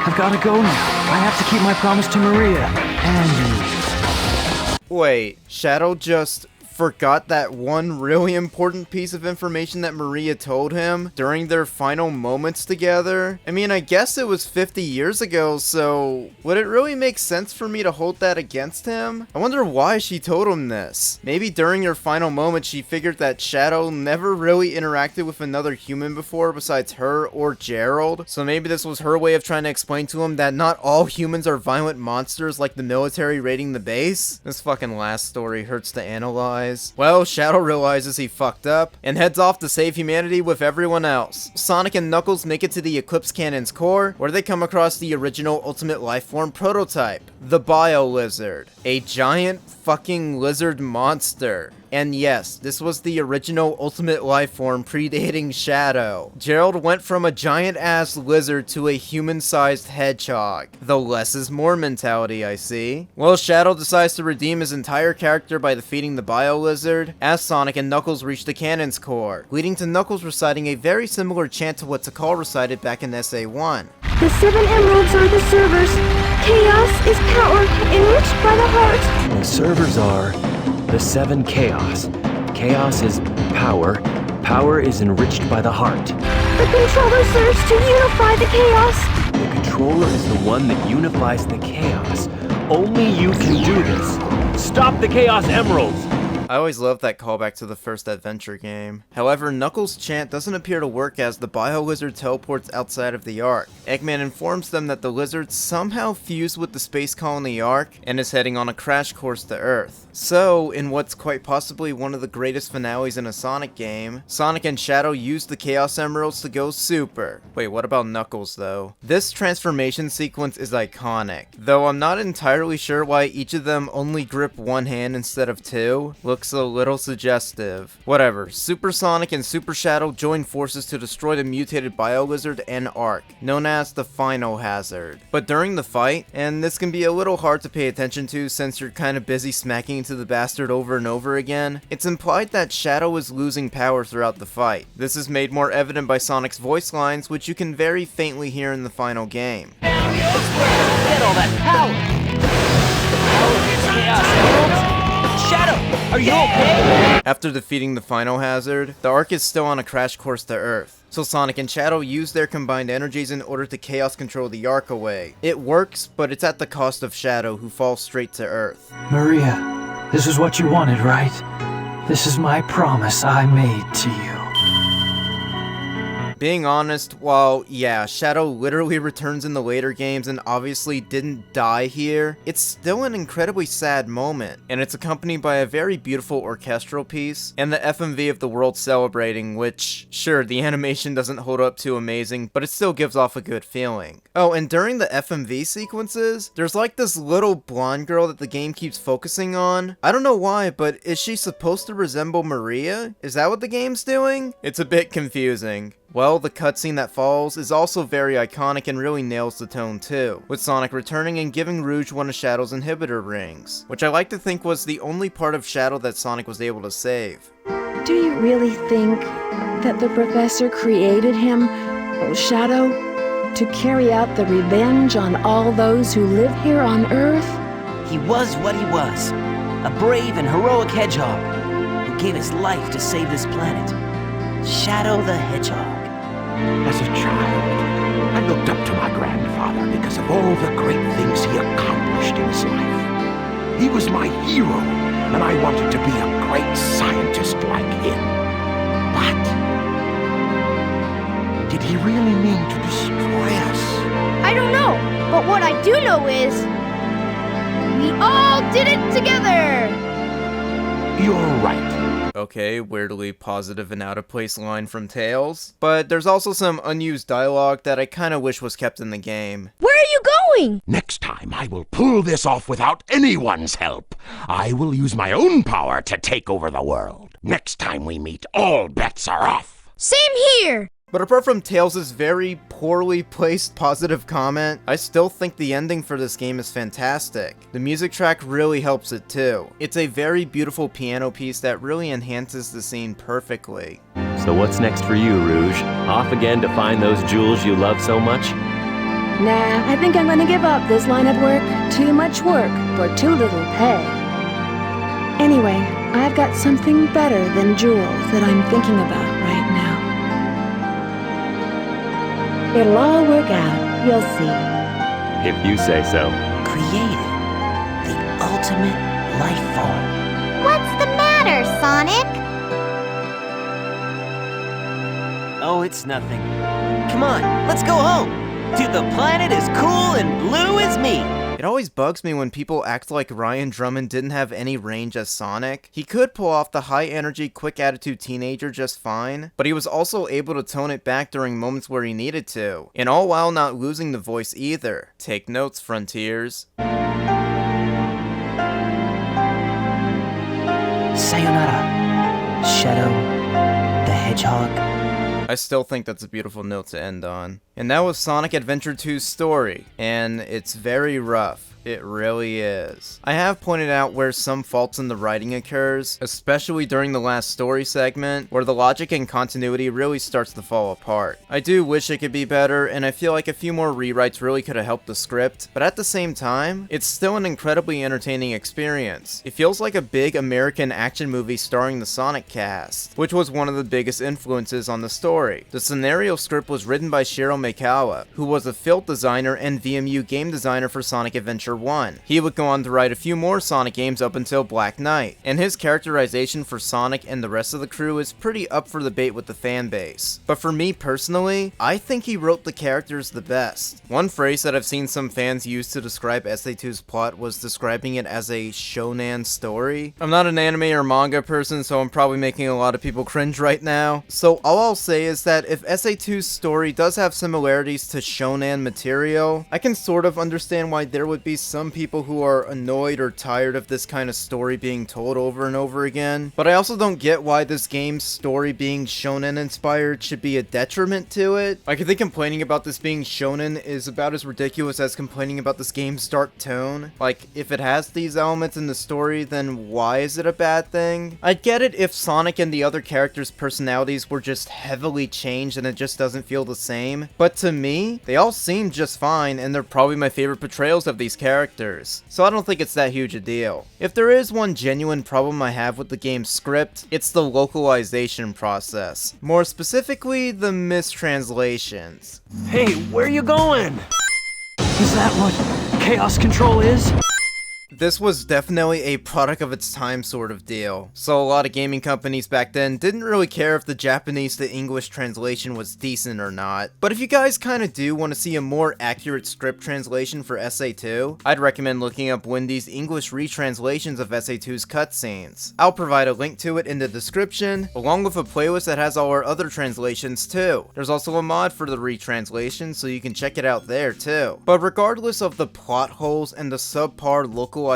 I've got to go now. I have to keep my promise to Maria and you. Wait, Shadow just forgot that one really important piece of information that Maria told him during their final moments together? I mean, I guess it was 50 years ago, so would it really make sense for me to hold that against him? I wonder why she told him this. Maybe during her final moment she figured that Shadow never really interacted with another human before besides her or Gerald, so maybe this was her way of trying to explain to him that not all humans are violent monsters like the military raiding the base? This fucking last story hurts to analyze. Well, Shadow realizes he fucked up and heads off to save humanity with everyone else. Sonic and Knuckles make it to the Eclipse Cannon's core, where they come across the original Ultimate Lifeform prototype, the Bio Lizard, a giant fucking lizard monster. And yes, this was the original Ultimate Lifeform predating Shadow. Gerald went from a giant-ass lizard to a human-sized hedgehog. The less is more mentality, I see. Well, Shadow decides to redeem his entire character by defeating the Bio Lizard, as Sonic and Knuckles reach the Cannon's core, leading to Knuckles reciting a very similar chant to what Takal recited back in SA1. The 7 emeralds are the servers. Chaos is power, enriched by the heart. The servers are the 7 chaos. Chaos is power. Power is enriched by the heart. The controller serves to unify the chaos. The controller is the one that unifies the chaos. Only you can do this. Stop the Chaos Emeralds! I always loved that callback to the first adventure game. However, Knuckles' chant doesn't appear to work as the Bio Lizard teleports outside of the Ark. Eggman informs them that the lizard somehow fused with the space colony Ark and is heading on a crash course to Earth. So, in what's quite possibly one of the greatest finales in a Sonic game, Sonic and Shadow use the Chaos Emeralds to go super. Wait, what about Knuckles though? This transformation sequence is iconic, though I'm not entirely sure why each of them only grip one hand instead of two. Looks a little suggestive. Whatever, Super Sonic and Super Shadow join forces to destroy the mutated Bio Lizard and Ark, known as the Final Hazard. But during the fight, and this can be a little hard to pay attention to since you're kinda busy smacking into the bastard over and over again, it's implied that Shadow is losing power throughout the fight. This is made more evident by Sonic's voice lines, which you can very faintly hear in the final game. Get all that power! Power against Chaos Emeralds? Shadow, are you okay? After defeating the Final Hazard, the Ark is still on a crash course to Earth, so Sonic and Shadow use their combined energies in order to Chaos Control the Ark away. It works, but it's at the cost of Shadow, who falls straight to Earth. Maria, this is what you wanted, right? This is my promise I made to you. Being honest, while yeah, Shadow literally returns in the later games and obviously didn't die here, it's still an incredibly sad moment, and it's accompanied by a very beautiful orchestral piece, and the FMV of the world celebrating, which, sure, the animation doesn't hold up too amazing, but it still gives off a good feeling. Oh, and during the FMV sequences, there's like this little blonde girl that the game keeps focusing on. I don't know why, but is she supposed to resemble Maria? Is that what the game's doing? It's a bit confusing. Well, the cutscene that follows is also very iconic and really nails the tone too, with Sonic returning and giving Rouge one of Shadow's inhibitor rings, which I like to think was the only part of Shadow that Sonic was able to save. Do you really think that the professor created him, Shadow, to carry out the revenge on all those who live here on Earth? He was what he was, a brave and heroic hedgehog who gave his life to save this planet. Shadow the Hedgehog. As a child, I looked up to my grandfather because of all the great things he accomplished in his life. He was my hero, and I wanted to be a great scientist like him. But did he really mean to destroy us? I don't know, but what I do know is we all did it together! You're right. Okay, weirdly positive and out of place line from Tails. But there's also some unused dialogue that I kinda wish was kept in the game. Where are you going? Next time, I will pull this off without anyone's help. I will use my own power to take over the world. Next time we meet, all bets are off. Same here! But apart from Tails' very poorly placed positive comment, I still think the ending for this game is fantastic. The music track really helps it too. It's a very beautiful piano piece that really enhances the scene perfectly. So what's next for you, Rouge? Off again to find those jewels you love so much? Nah, I think I'm gonna give up this line of work. Too much work for too little pay. Anyway, I've got something better than jewels that I'm thinking about right now. It'll all work out, you'll see. If you say so. Created the ultimate life form. What's the matter, Sonic? Oh, it's nothing. Come on, let's go home. To the planet as cool and blue as me. It always bugs me when people act like Ryan Drummond didn't have any range as Sonic. He could pull off the high energy, quick attitude teenager just fine, but he was also able to tone it back during moments where he needed to, and all while not losing the voice either. Take notes, Frontiers. Sayonara, Shadow the Hedgehog. I still think that's a beautiful note to end on. And that was Sonic Adventure 2's story, and it's very rough. It really is. I have pointed out where some faults in the writing occurs, especially during the last story segment, where the logic and continuity really starts to fall apart. I do wish it could be better, and I feel like a few more rewrites really could have helped the script, but at the same time, it's still an incredibly entertaining experience. It feels like a big American action movie starring the Sonic cast, which was one of the biggest influences on the story. The scenario script was written by Shiro Mikawa, who was a field designer and VMU game designer for Sonic Adventure 1. He would go on to write a few more Sonic games up until Black Knight, and his characterization for Sonic and the rest of the crew is pretty up for debate with the fan base. But for me personally, I think he wrote the characters the best. One phrase that I've seen some fans use to describe SA2's plot was describing it as a shonen story. I'm not an anime or manga person, so I'm probably making a lot of people cringe right now. So all I'll say is that if SA2's story does have similarities to shonen material, I can sort of understand why there would be some people who are annoyed or tired of this kind of story being told over and over again, but I also don't get why this game's story being shonen inspired should be a detriment to it. Like, I think complaining about this being shonen is about as ridiculous as complaining about this game's dark tone. Like, if it has these elements in the story, then why is it a bad thing? I'd get it if Sonic and the other characters' personalities were just heavily changed and it just doesn't feel the same, but to me, they all seem just fine and they're probably my favorite portrayals of these characters, so I don't think it's that huge a deal. If there is one genuine problem I have with the game's script, it's the localization process. More specifically, the mistranslations. Hey, where are you going? Is that what Chaos Control is? This was definitely a product of its time sort of deal, so a lot of gaming companies back then didn't really care if the Japanese to English translation was decent or not. But if you guys kinda do want to see a more accurate script translation for SA2, I'd recommend looking up Wendy's English retranslations of SA2's cutscenes. I'll provide a link to it in the description, along with a playlist that has all our other translations too. There's also a mod for the retranslation, so you can check it out there too. But regardless of the plot holes and the subpar localization,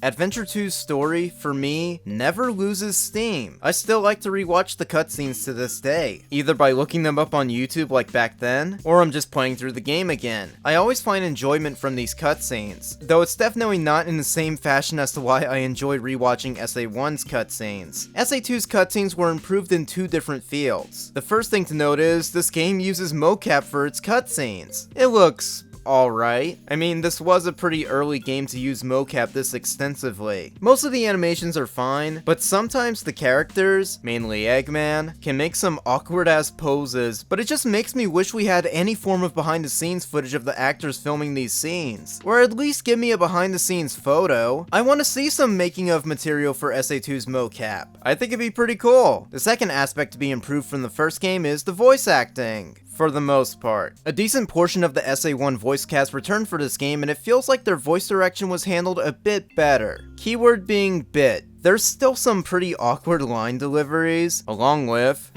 Adventure 2's story, for me, never loses steam. I still like to rewatch the cutscenes to this day, either by looking them up on YouTube like back then, or I'm just playing through the game again. I always find enjoyment from these cutscenes, though it's definitely not in the same fashion as to why I enjoy rewatching SA1's cutscenes. SA2's cutscenes were improved in two different fields. The first thing to note is, this game uses mocap for its cutscenes. It looks alright. I mean, this was a pretty early game to use mocap this extensively. Most of the animations are fine, but sometimes the characters, mainly Eggman, can make some awkward ass poses, but it just makes me wish we had any form of behind the scenes footage of the actors filming these scenes, or at least give me a behind the scenes photo. I want to see some making of material for SA2's mocap. I think it'd be pretty cool. The second aspect to be improved from the first game is the voice acting. For the most part. A decent portion of the SA1 voice cast returned for this game, and it feels like their voice direction was handled a bit better. Keyword being bit. There's still some pretty awkward line deliveries, along with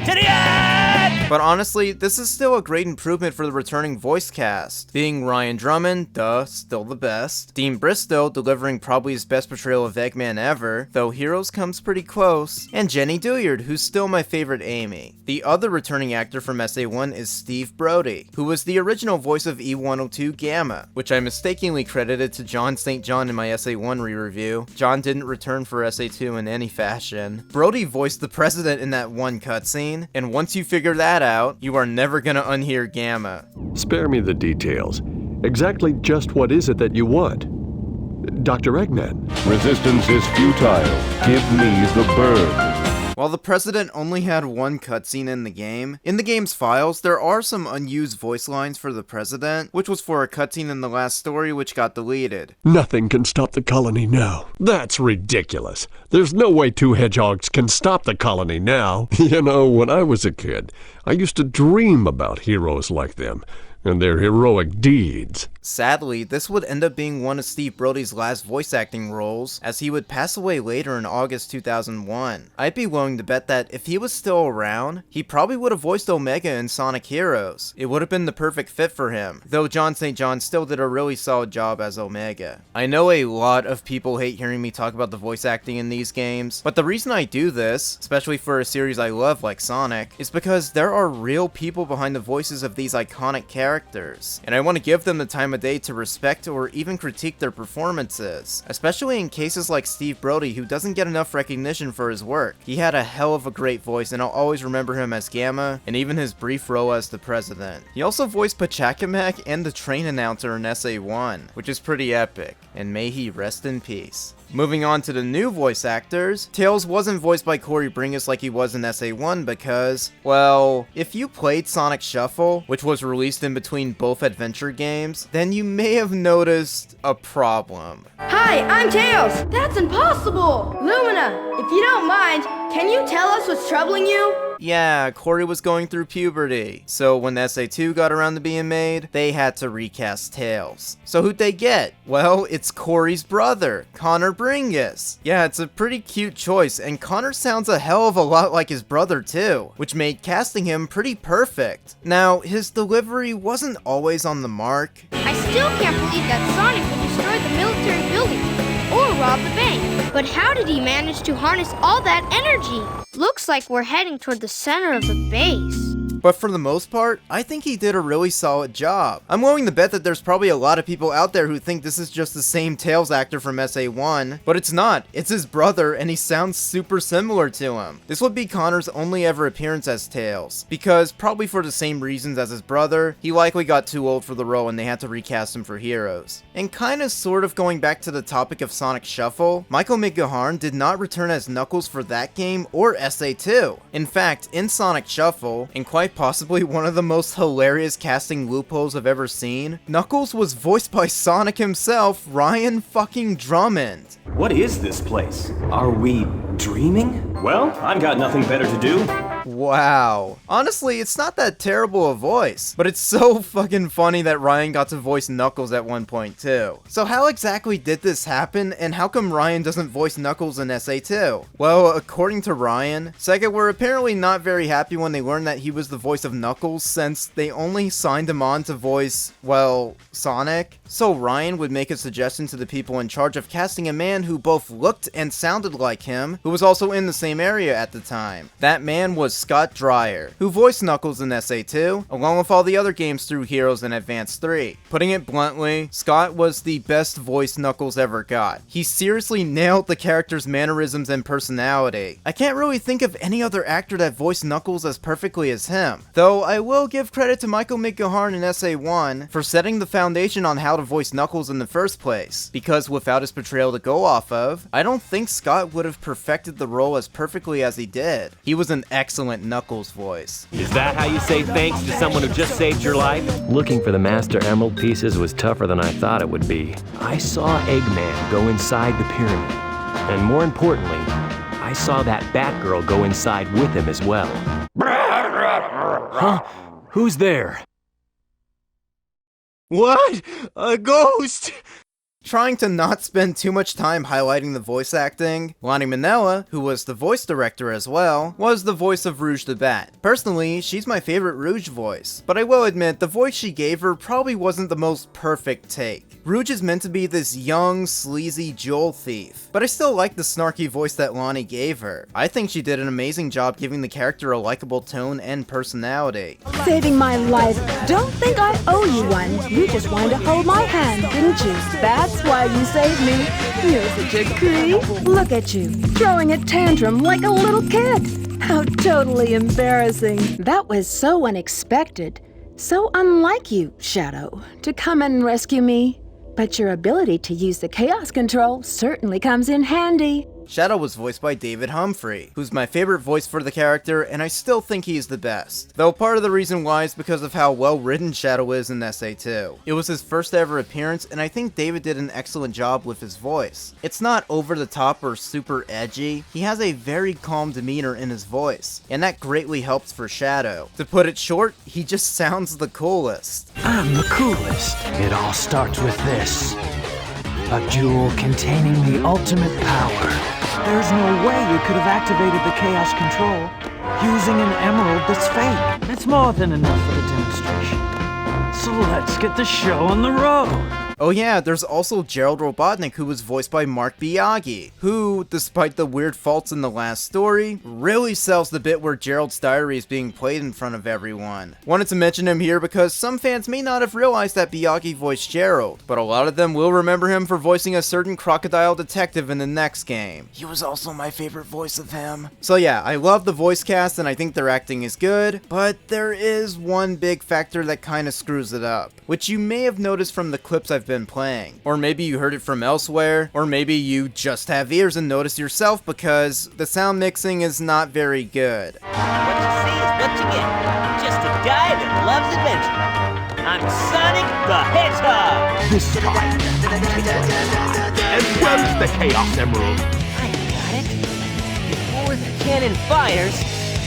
but honestly, this is still a great improvement for the returning voice cast. Being Ryan Drummond, duh, still the best. Dean Bristow delivering probably his best portrayal of Eggman ever, though Heroes comes pretty close. And Jenny Dooyard, who's still my favorite Amy. The other returning actor from SA1 is Steve Brody, who was the original voice of E102 Gamma, which I mistakenly credited to John St. John in my SA1 re-review. John didn't return for SA2 in any fashion. Brody voiced the president in that one cutscene, and once you figure that out, you are never gonna unhear Gamma. Spare me the details. Exactly just what is it that you want? Dr. Eggman. Resistance is futile. Give me the bird. While the president only had one cutscene in the game's files, there are some unused voice lines for the president, which was for a cutscene in the last story which got deleted. Nothing can stop the colony now. That's ridiculous. There's no way two hedgehogs can stop the colony now. You know, when I was a kid, I used to dream about heroes like them and their heroic deeds. Sadly, this would end up being one of Steve Brody's last voice acting roles, as he would pass away later in August 2001. I'd be willing to bet that if he was still around, he probably would have voiced Omega in Sonic Heroes. It would have been the perfect fit for him, though John St. John still did a really solid job as Omega. I know a lot of people hate hearing me talk about the voice acting in these games, but the reason I do this, especially for a series I love like Sonic, is because there are real people behind the voices of these iconic characters, and I want to give them the time of day to respect or even critique their performances, especially in cases like Steve Brody, who doesn't get enough recognition for his work. He had a hell of a great voice, and I'll always remember him as Gamma, and even his brief role as the president. He also voiced Pachacamac and the train announcer in SA1, which is pretty epic, and may he rest in peace. Moving on to the new voice actors, Tails wasn't voiced by Corey Bringus like he was in SA1 because, well, if you played Sonic Shuffle, which was released in between both adventure games, then you may have noticed a problem. Hi, I'm Tails! That's impossible! Lumina, if you don't mind, can you tell us what's troubling you? Yeah, Corey was going through puberty, so when SA2 got around to being made, they had to recast Tails. So who'd they get? Well, it's Corey's brother, Connor Bringus. Yeah, it's a pretty cute choice, and Connor sounds a hell of a lot like his brother too, which made casting him pretty perfect. Now, his delivery wasn't always on the mark. I still can't believe that Sonic would destroy the military building or rob the bank. But how did he manage to harness all that energy? Looks like we're heading toward the center of the base. But for the most part, I think he did a really solid job. I'm willing to bet that there's probably a lot of people out there who think this is just the same Tails actor from SA1, but it's not. It's his brother, and he sounds super similar to him. This would be Connor's only ever appearance as Tails, because probably for the same reasons as his brother, he likely got too old for the role and they had to recast him for Heroes. And kinda sort of going back to the topic of Sonic Shuffle, Michael McGohan did not return as Knuckles for that game or SA2. In fact, in Sonic Shuffle, and quite why possibly one of the most hilarious casting loopholes I've ever seen? Knuckles was voiced by Sonic himself, Ryan fucking Drummond. What is this place? Are we dreaming? Well, I've got nothing better to do. Wow. Honestly, it's not that terrible a voice, but it's so fucking funny that Ryan got to voice Knuckles at one point too. So how exactly did this happen, and how come Ryan doesn't voice Knuckles in SA2? Well, according to Ryan, Sega were apparently not very happy when they learned that he was the voice of Knuckles, since they only signed him on to voice, well, Sonic. So Ryan would make a suggestion to the people in charge of casting a man who both looked and sounded like him, who was also in the same area at the time. That man was Scott Dreyer, who voiced Knuckles in SA2, along with all the other games through Heroes and Advance 3. Putting it bluntly, Scott was the best voice Knuckles ever got. He seriously nailed the character's mannerisms and personality. I can't really think of any other actor that voiced Knuckles as perfectly as him, though I will give credit to Michael McGohan in SA1 for setting the foundation on how to voice Knuckles in the first place, because without his portrayal to go off of, I don't think Scott would have perfected the role as perfectly as he did. He was an excellent Knuckles voice. Is that how you say thanks to someone who just saved your life? Looking for the Master Emerald pieces was tougher than I thought it would be. I saw Eggman go inside the pyramid, and more importantly, I saw that Batgirl go inside with him as well. Huh? Who's there? What? A ghost? Trying to not spend too much time highlighting the voice acting, Lonnie Manella, who was the voice director as well, was the voice of Rouge the Bat. Personally, she's my favorite Rouge voice, but I will admit the voice she gave her probably wasn't the most perfect take. Rouge is meant to be this young, sleazy jewel thief, but I still like the snarky voice that Lonnie gave her. I think she did an amazing job giving the character a likable tone and personality. Saving my life. Don't think I owe you one. You just wanted to hold my hand, didn't you? That's why you saved me. You're such a creep. Look at you, throwing a tantrum like a little kid. How totally embarrassing. That was so unexpected. So unlike you, Shadow, to come and rescue me. But your ability to use the chaos control certainly comes in handy. Shadow was voiced by David Humphrey, who's my favorite voice for the character, and I still think he's the best. Though part of the reason why is because of how well written Shadow is in SA2. It was his first ever appearance, and I think David did an excellent job with his voice. It's not over the top or super edgy, he has a very calm demeanor in his voice, and that greatly helps for Shadow. To put it short, he just sounds the coolest. I'm the coolest. It all starts with this. A jewel containing the ultimate power. There's no way you could have activated the chaos control using an emerald that's fake. It's more than enough for the demonstration. So let's get the show on the road. Oh yeah, there's also Gerald Robotnik, who was voiced by Mark Biaggi, who, despite the weird faults in the last story, really sells the bit where Gerald's diary is being played in front of everyone. Wanted to mention him here because some fans may not have realized that Biaggi voiced Gerald, but a lot of them will remember him for voicing a certain crocodile detective in the next game. He was also my favorite voice of him. So yeah, I love the voice cast and I think their acting is good, but there is one big factor that kinda screws it up, which you may have noticed from the clips I've been playing. Or maybe you heard it from elsewhere, or maybe you just have ears and noticed yourself because the sound mixing is not very good. What you see is what you get. Just a guy that loves adventure. I'm Sonic the Hedgehog. This time, as well as the Chaos Emerald. I got it. Before the cannon fires,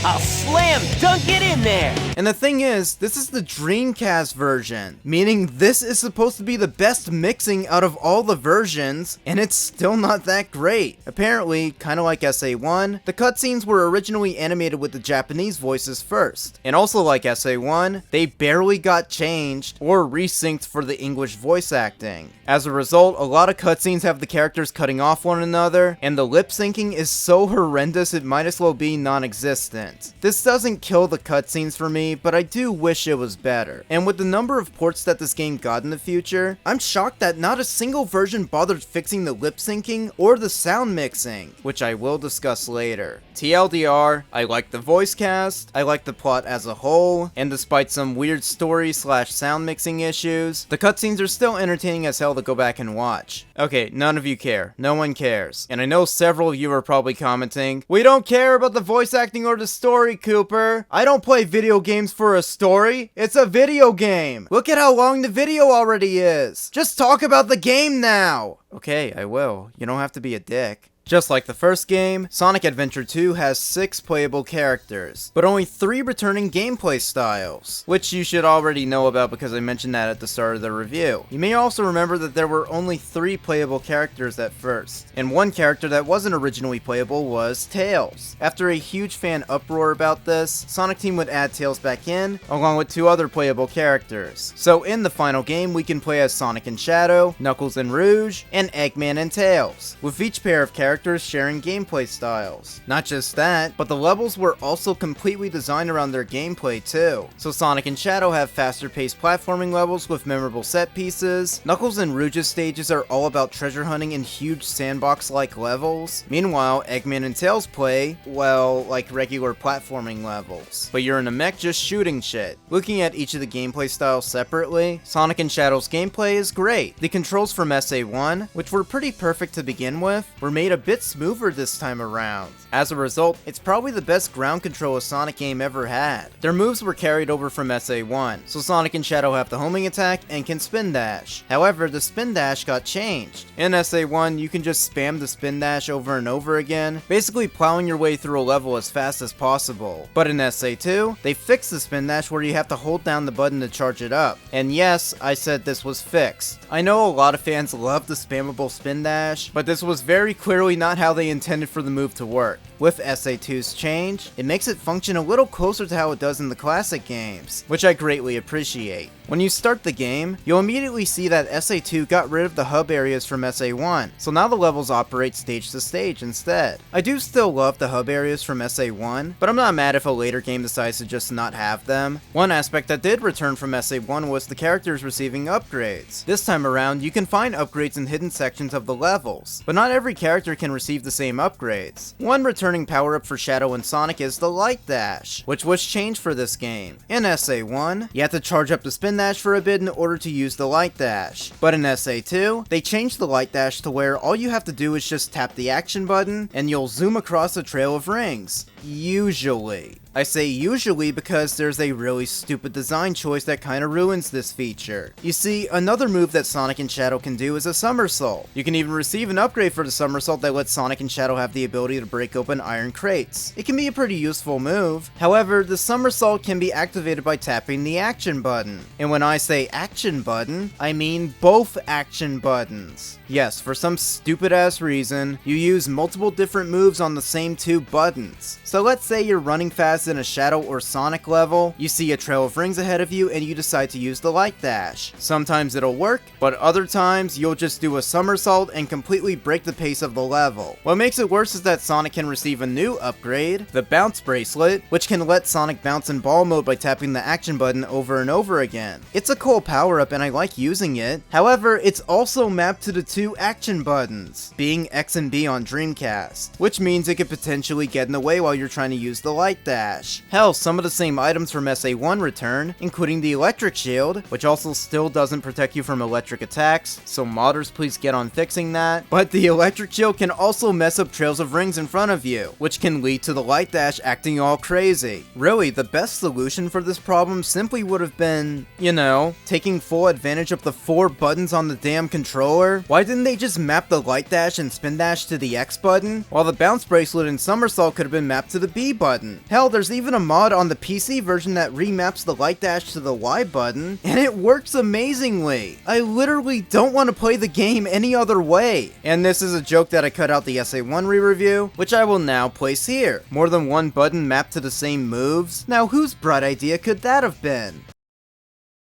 I'll slam dunk it in there! And the thing is, this is the Dreamcast version, meaning this is supposed to be the best mixing out of all the versions, and it's still not that great. Apparently, kinda like SA1, the cutscenes were originally animated with the Japanese voices first, and also like SA1, they barely got changed or resynced for the English voice acting. As a result, a lot of cutscenes have the characters cutting off one another, and the lip syncing is so horrendous it might as well be non-existent. This doesn't kill the cutscenes for me, but I do wish it was better. And with the number of ports that this game got in the future, I'm shocked that not a single version bothered fixing the lip syncing or the sound mixing, which I will discuss later. TLDR, I like the voice cast, I like the plot as a whole, and despite some weird story/sound mixing issues, the cutscenes are still entertaining as hell to go back and watch. Okay, none of you care. No one cares. And I know several of you are probably commenting, "We don't care about the voice acting or the story, Cooper. I don't play video games for a story. It's a video game. Look at how long the video already is. Just talk about the game now." Okay, I will. You don't have to be a dick. Just like the first game, Sonic Adventure 2 has 6 playable characters, but only 3 returning gameplay styles, which you should already know about because I mentioned that at the start of the review. You may also remember that there were only 3 playable characters at first, and one character that wasn't originally playable was Tails. After a huge fan uproar about this, Sonic Team would add Tails back in, along with 2 other playable characters. So in the final game, we can play as Sonic and Shadow, Knuckles and Rouge, and Eggman and Tails, with each pair of characters sharing gameplay styles. Not just that, but the levels were also completely designed around their gameplay too. So Sonic and Shadow have faster paced platforming levels with memorable set pieces. Knuckles and Rouge's stages are all about treasure hunting in huge sandbox-like levels. Meanwhile, Eggman and Tails play, well, like regular platforming levels. But you're in a mech just shooting shit. Looking at each of the gameplay styles separately, Sonic and Shadow's gameplay is great. The controls from SA1, which were pretty perfect to begin with, were made a bit smoother this time around. As a result, it's probably the best ground control a Sonic game ever had. Their moves were carried over from SA1, so Sonic and Shadow have the homing attack and can spin dash. However, the spin dash got changed. In SA1, you can just spam the spin dash over and over again, basically plowing your way through a level as fast as possible. But in SA2, they fixed the spin dash where you have to hold down the button to charge it up. And yes, I said this was fixed. I know a lot of fans love the spammable spin dash, but this was very clearly not how they intended for the move to work. With SA2's change, it makes it function a little closer to how it does in the classic games, which I greatly appreciate. When you start the game, you'll immediately see that SA2 got rid of the hub areas from SA1, so now the levels operate stage to stage instead. I do still love the hub areas from SA1, but I'm not mad if a later game decides to just not have them. One aspect that did return from SA1 was the characters receiving upgrades. This time around, you can find upgrades in hidden sections of the levels, but not every character can receive the same upgrades. One returning power-up for Shadow and Sonic is the Light Dash, which was changed for this game. In SA1, you have to charge up the spin dash for a bit in order to use the Light Dash, but in SA2, they changed the Light Dash to where all you have to do is just tap the action button and you'll zoom across a trail of rings. Usually. I say usually because there's a really stupid design choice that kinda ruins this feature. You see, another move that Sonic and Shadow can do is a somersault. You can even receive an upgrade for the somersault that lets Sonic and Shadow have the ability to break open iron crates. It can be a pretty useful move. However, the somersault can be activated by tapping the action button. And when I say action button, I mean both action buttons. Yes, for some stupid ass reason, you use multiple different moves on the same 2 buttons. So let's say you're running fast in a Shadow or Sonic level, you see a trail of rings ahead of you and you decide to use the Light Dash. Sometimes it'll work, but other times you'll just do a somersault and completely break the pace of the level. What makes it worse is that Sonic can receive a new upgrade, the Bounce Bracelet, which can let Sonic bounce in ball mode by tapping the action button over and over again. It's a cool power-up and I like using it. However, it's also mapped to the 2 action buttons, being X and B on Dreamcast, which means it could potentially get in the way while you're trying to use the Light Dash. Hell, some of the same items from SA1 return, including the Electric Shield, which also still doesn't protect you from electric attacks, so modders please get on fixing that. But the Electric Shield can also mess up trails of rings in front of you, which can lead to the Light Dash acting all crazy. Really, the best solution for this problem simply would have been, you know, taking full advantage of the 4 buttons on the damn controller. Why didn't they just map the Light Dash and Spin Dash to the X button, while the Bounce Bracelet and Somersault could have been mapped to the B button? Hell, there's even a mod on the PC version that remaps the Light Dash to the Y button, and it works amazingly. I literally don't want to play the game any other way. And this is a joke that I cut out the SA1 re-review, which I will now place here. More than one button mapped to the same moves? Now whose bright idea could that have been?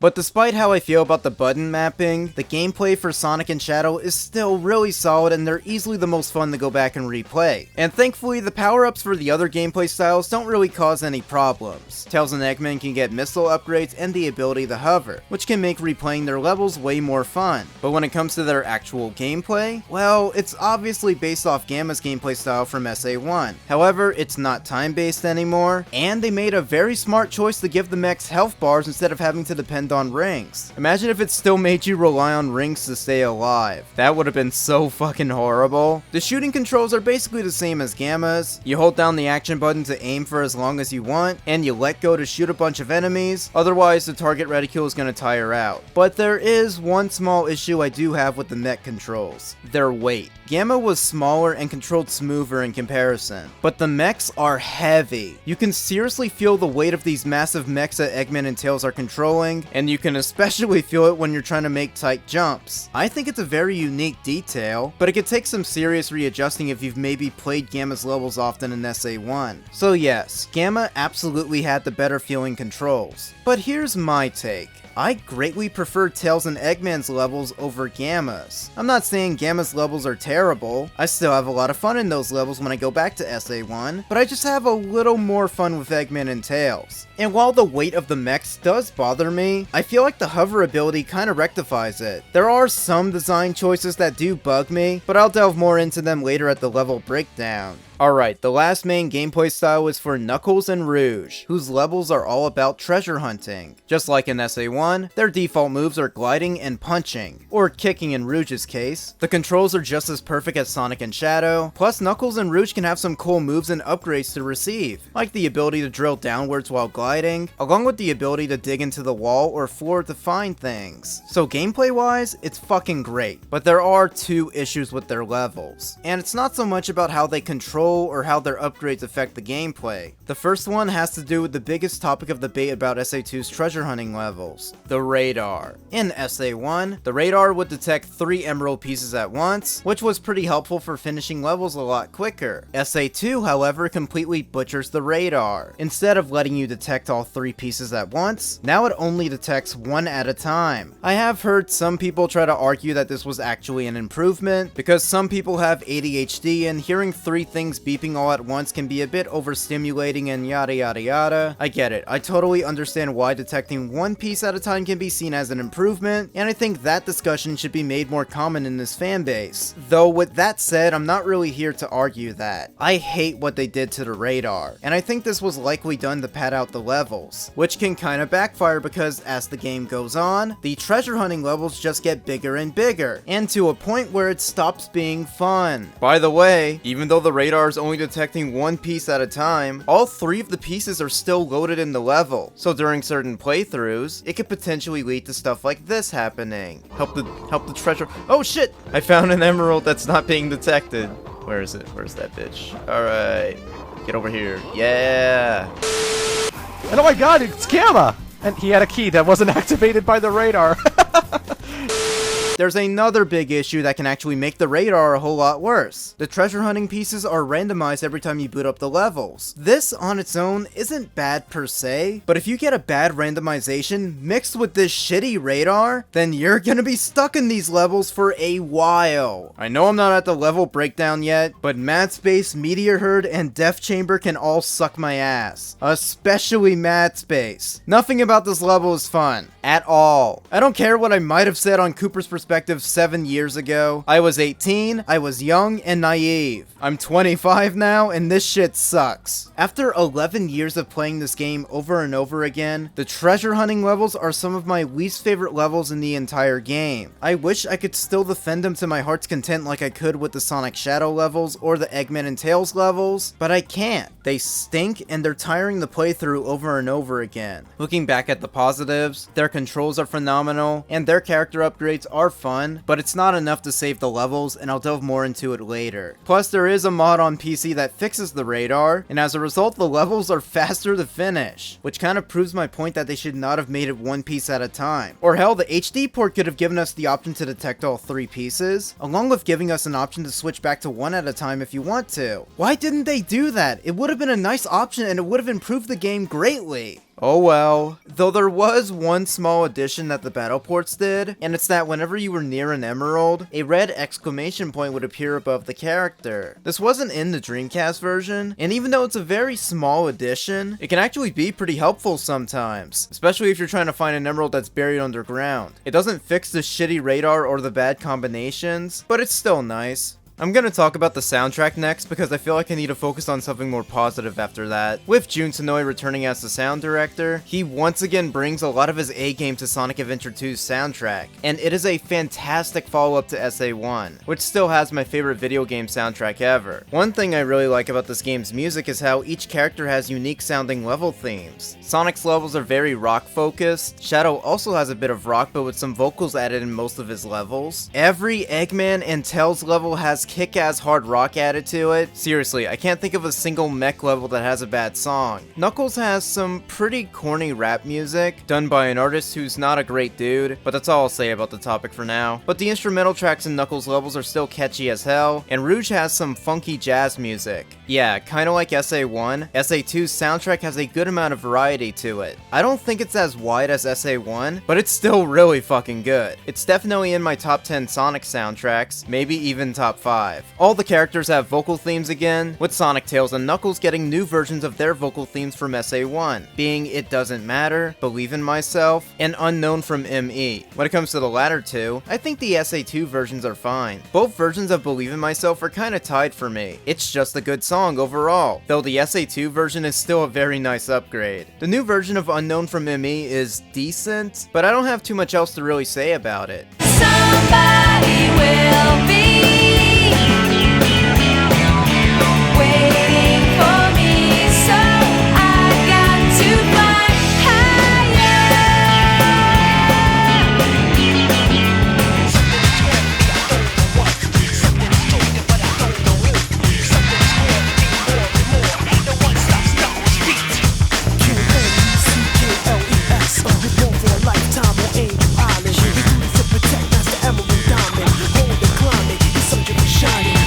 But despite how I feel about the button mapping, the gameplay for Sonic and Shadow is still really solid and they're easily the most fun to go back and replay. And thankfully, the power-ups for the other gameplay styles don't really cause any problems. Tails and Eggman can get missile upgrades and the ability to hover, which can make replaying their levels way more fun. But when it comes to their actual gameplay, well, it's obviously based off Gamma's gameplay style from SA1. However, it's not time-based anymore, and they made a very smart choice to give the mechs health bars instead of having to depend depend on rings. Imagine if it still made you rely on rings to stay alive. That would have been so fucking horrible. The shooting controls are basically the same as Gamma's. You hold down the action button to aim for as long as you want, and you let go to shoot a bunch of enemies, otherwise the target reticule is going to tire out. But there is one small issue I do have with the mech controls. Their weight. Gamma was smaller and controlled smoother in comparison, but the mechs are heavy. You can seriously feel the weight of these massive mechs that Eggman and Tails are controlling, and you can especially feel it when you're trying to make tight jumps. I think it's a very unique detail, but it could take some serious readjusting if you've maybe played Gamma's levels often in SA1. So yes, Gamma absolutely had the better feeling controls. But here's my take. I greatly prefer Tails and Eggman's levels over Gamma's. I'm not saying Gamma's levels are terrible, I still have a lot of fun in those levels when I go back to SA1, but I just have a little more fun with Eggman and Tails. And while the weight of the mechs does bother me, I feel like the hover ability kinda rectifies it. There are some design choices that do bug me, but I'll delve more into them later at the level breakdown. Alright, the last main gameplay style is for Knuckles and Rouge, whose levels are all about treasure hunting. Just like in SA1, their default moves are gliding and punching, or kicking in Rouge's case. The controls are just as perfect as Sonic and Shadow, plus Knuckles and Rouge can have some cool moves and upgrades to receive, like the ability to drill downwards while gliding, along with the ability to dig into the wall or floor to find things. So gameplay wise, it's fucking great, but there are two issues with their levels, and it's not so much about how they control or how their upgrades affect the gameplay. The first one has to do with the biggest topic of debate about SA2's treasure hunting levels, the radar. In SA1, the radar would detect 3 emerald pieces at once, which was pretty helpful for finishing levels a lot quicker. SA2, however, completely butchers the radar. Instead of letting you detect all 3 pieces at once, now it only detects 1 at a time. I have heard some people try to argue that this was actually an improvement, because some people have ADHD and hearing 3 things beeping all at once can be a bit overstimulating and yada yada yada. I get it. I totally understand why detecting 1 piece at a time can be seen as an improvement, and I think that discussion should be made more common in this fanbase. Though with that said, I'm not really here to argue that. I hate what they did to the radar, and I think this was likely done to pad out the levels, which can kinda backfire because as the game goes on, the treasure hunting levels just get bigger and bigger, and to a point where it stops being fun. By the way, even though the radar is only detecting 1 piece at a time, all 3 of the pieces are still loaded in the level, so during certain playthroughs, it could potentially lead to stuff like this happening. Help the treasure— oh shit! I found an emerald that's not being detected. Where is it? Where's that bitch? Alright, get over here. Yeah! And oh my god, it's Gamma! And he had a key that wasn't activated by the radar. There's another big issue that can actually make the radar a whole lot worse. The treasure hunting pieces are randomized every time you boot up the levels. This on its own isn't bad per se, but if you get a bad randomization mixed with this shitty radar, then you're gonna be stuck in these levels for a while. I know I'm not at the level breakdown yet, but Mad Space, Meteor Herd, and Death Chamber can all suck my ass. Especially Mad Space. Nothing about this level is fun. At all. I don't care what I might have said on Cooper's Perspective 7 years ago. I was 18, I was young and naive. I'm 25 now, and this shit sucks. After 11 years of playing this game over and over again, the treasure hunting levels are some of my least favorite levels in the entire game. I wish I could still defend them to my heart's content like I could with the Sonic Shadow levels or the Eggman and Tails levels, but I can't. They stink and they're tiring the playthrough over and over again. Looking back at the positives, their controls are phenomenal, and their character upgrades are fun, but it's not enough to save the levels, and I'll delve more into it later. Plus, there is a mod on PC that fixes the radar, and as a result, the levels are faster to finish, which kind of proves my point that they should not have made it 1 piece at a time. Or hell, the HD port could have given us the option to detect all 3 pieces, along with giving us an option to switch back to 1 at a time if you want to. Why didn't they do that? It would have been a nice option and it would have improved the game greatly. Oh well. Though there was one small addition that the battle ports did, and it's that whenever you were near an emerald, a red exclamation point would appear above the character. This wasn't in the Dreamcast version, and even though it's a very small addition, it can actually be pretty helpful sometimes, especially if you're trying to find an emerald that's buried underground. It doesn't fix the shitty radar or the bad combinations, but it's still nice. I'm gonna talk about the soundtrack next because I feel like I need to focus on something more positive after that. With Jun Sonoe returning as the sound director, he once again brings a lot of his A-game to Sonic Adventure 2's soundtrack, and it is a fantastic follow-up to SA1, which still has my favorite video game soundtrack ever. One thing I really like about this game's music is how each character has unique sounding level themes. Sonic's levels are very rock focused, Shadow also has a bit of rock but with some vocals added in most of his levels. Every Eggman and Tails level has kick-ass hard rock added to it. Seriously, I can't think of a single mech level that has a bad song. Knuckles has some pretty corny rap music, done by an artist who's not a great dude, but that's all I'll say about the topic for now. But the instrumental tracks in Knuckles levels are still catchy as hell, and Rouge has some funky jazz music. Yeah, kinda like SA1, SA2's soundtrack has a good amount of variety to it. I don't think it's as wide as SA1, but it's still really fucking good. It's definitely in my top 10 Sonic soundtracks, maybe even top 5. All the characters have vocal themes again, with Sonic, Tails, and Knuckles getting new versions of their vocal themes from SA1, being It Doesn't Matter, Believe in Myself, and Unknown from ME. When it comes to the latter two, I think the SA2 versions are fine. Both versions of Believe in Myself are kinda tied for me. It's just a good song overall, though the SA2 version is still a very nice upgrade. The new version of Unknown from ME is decent, but I don't have too much else to really say about it. Somebody will be waiting for me, so I got to fly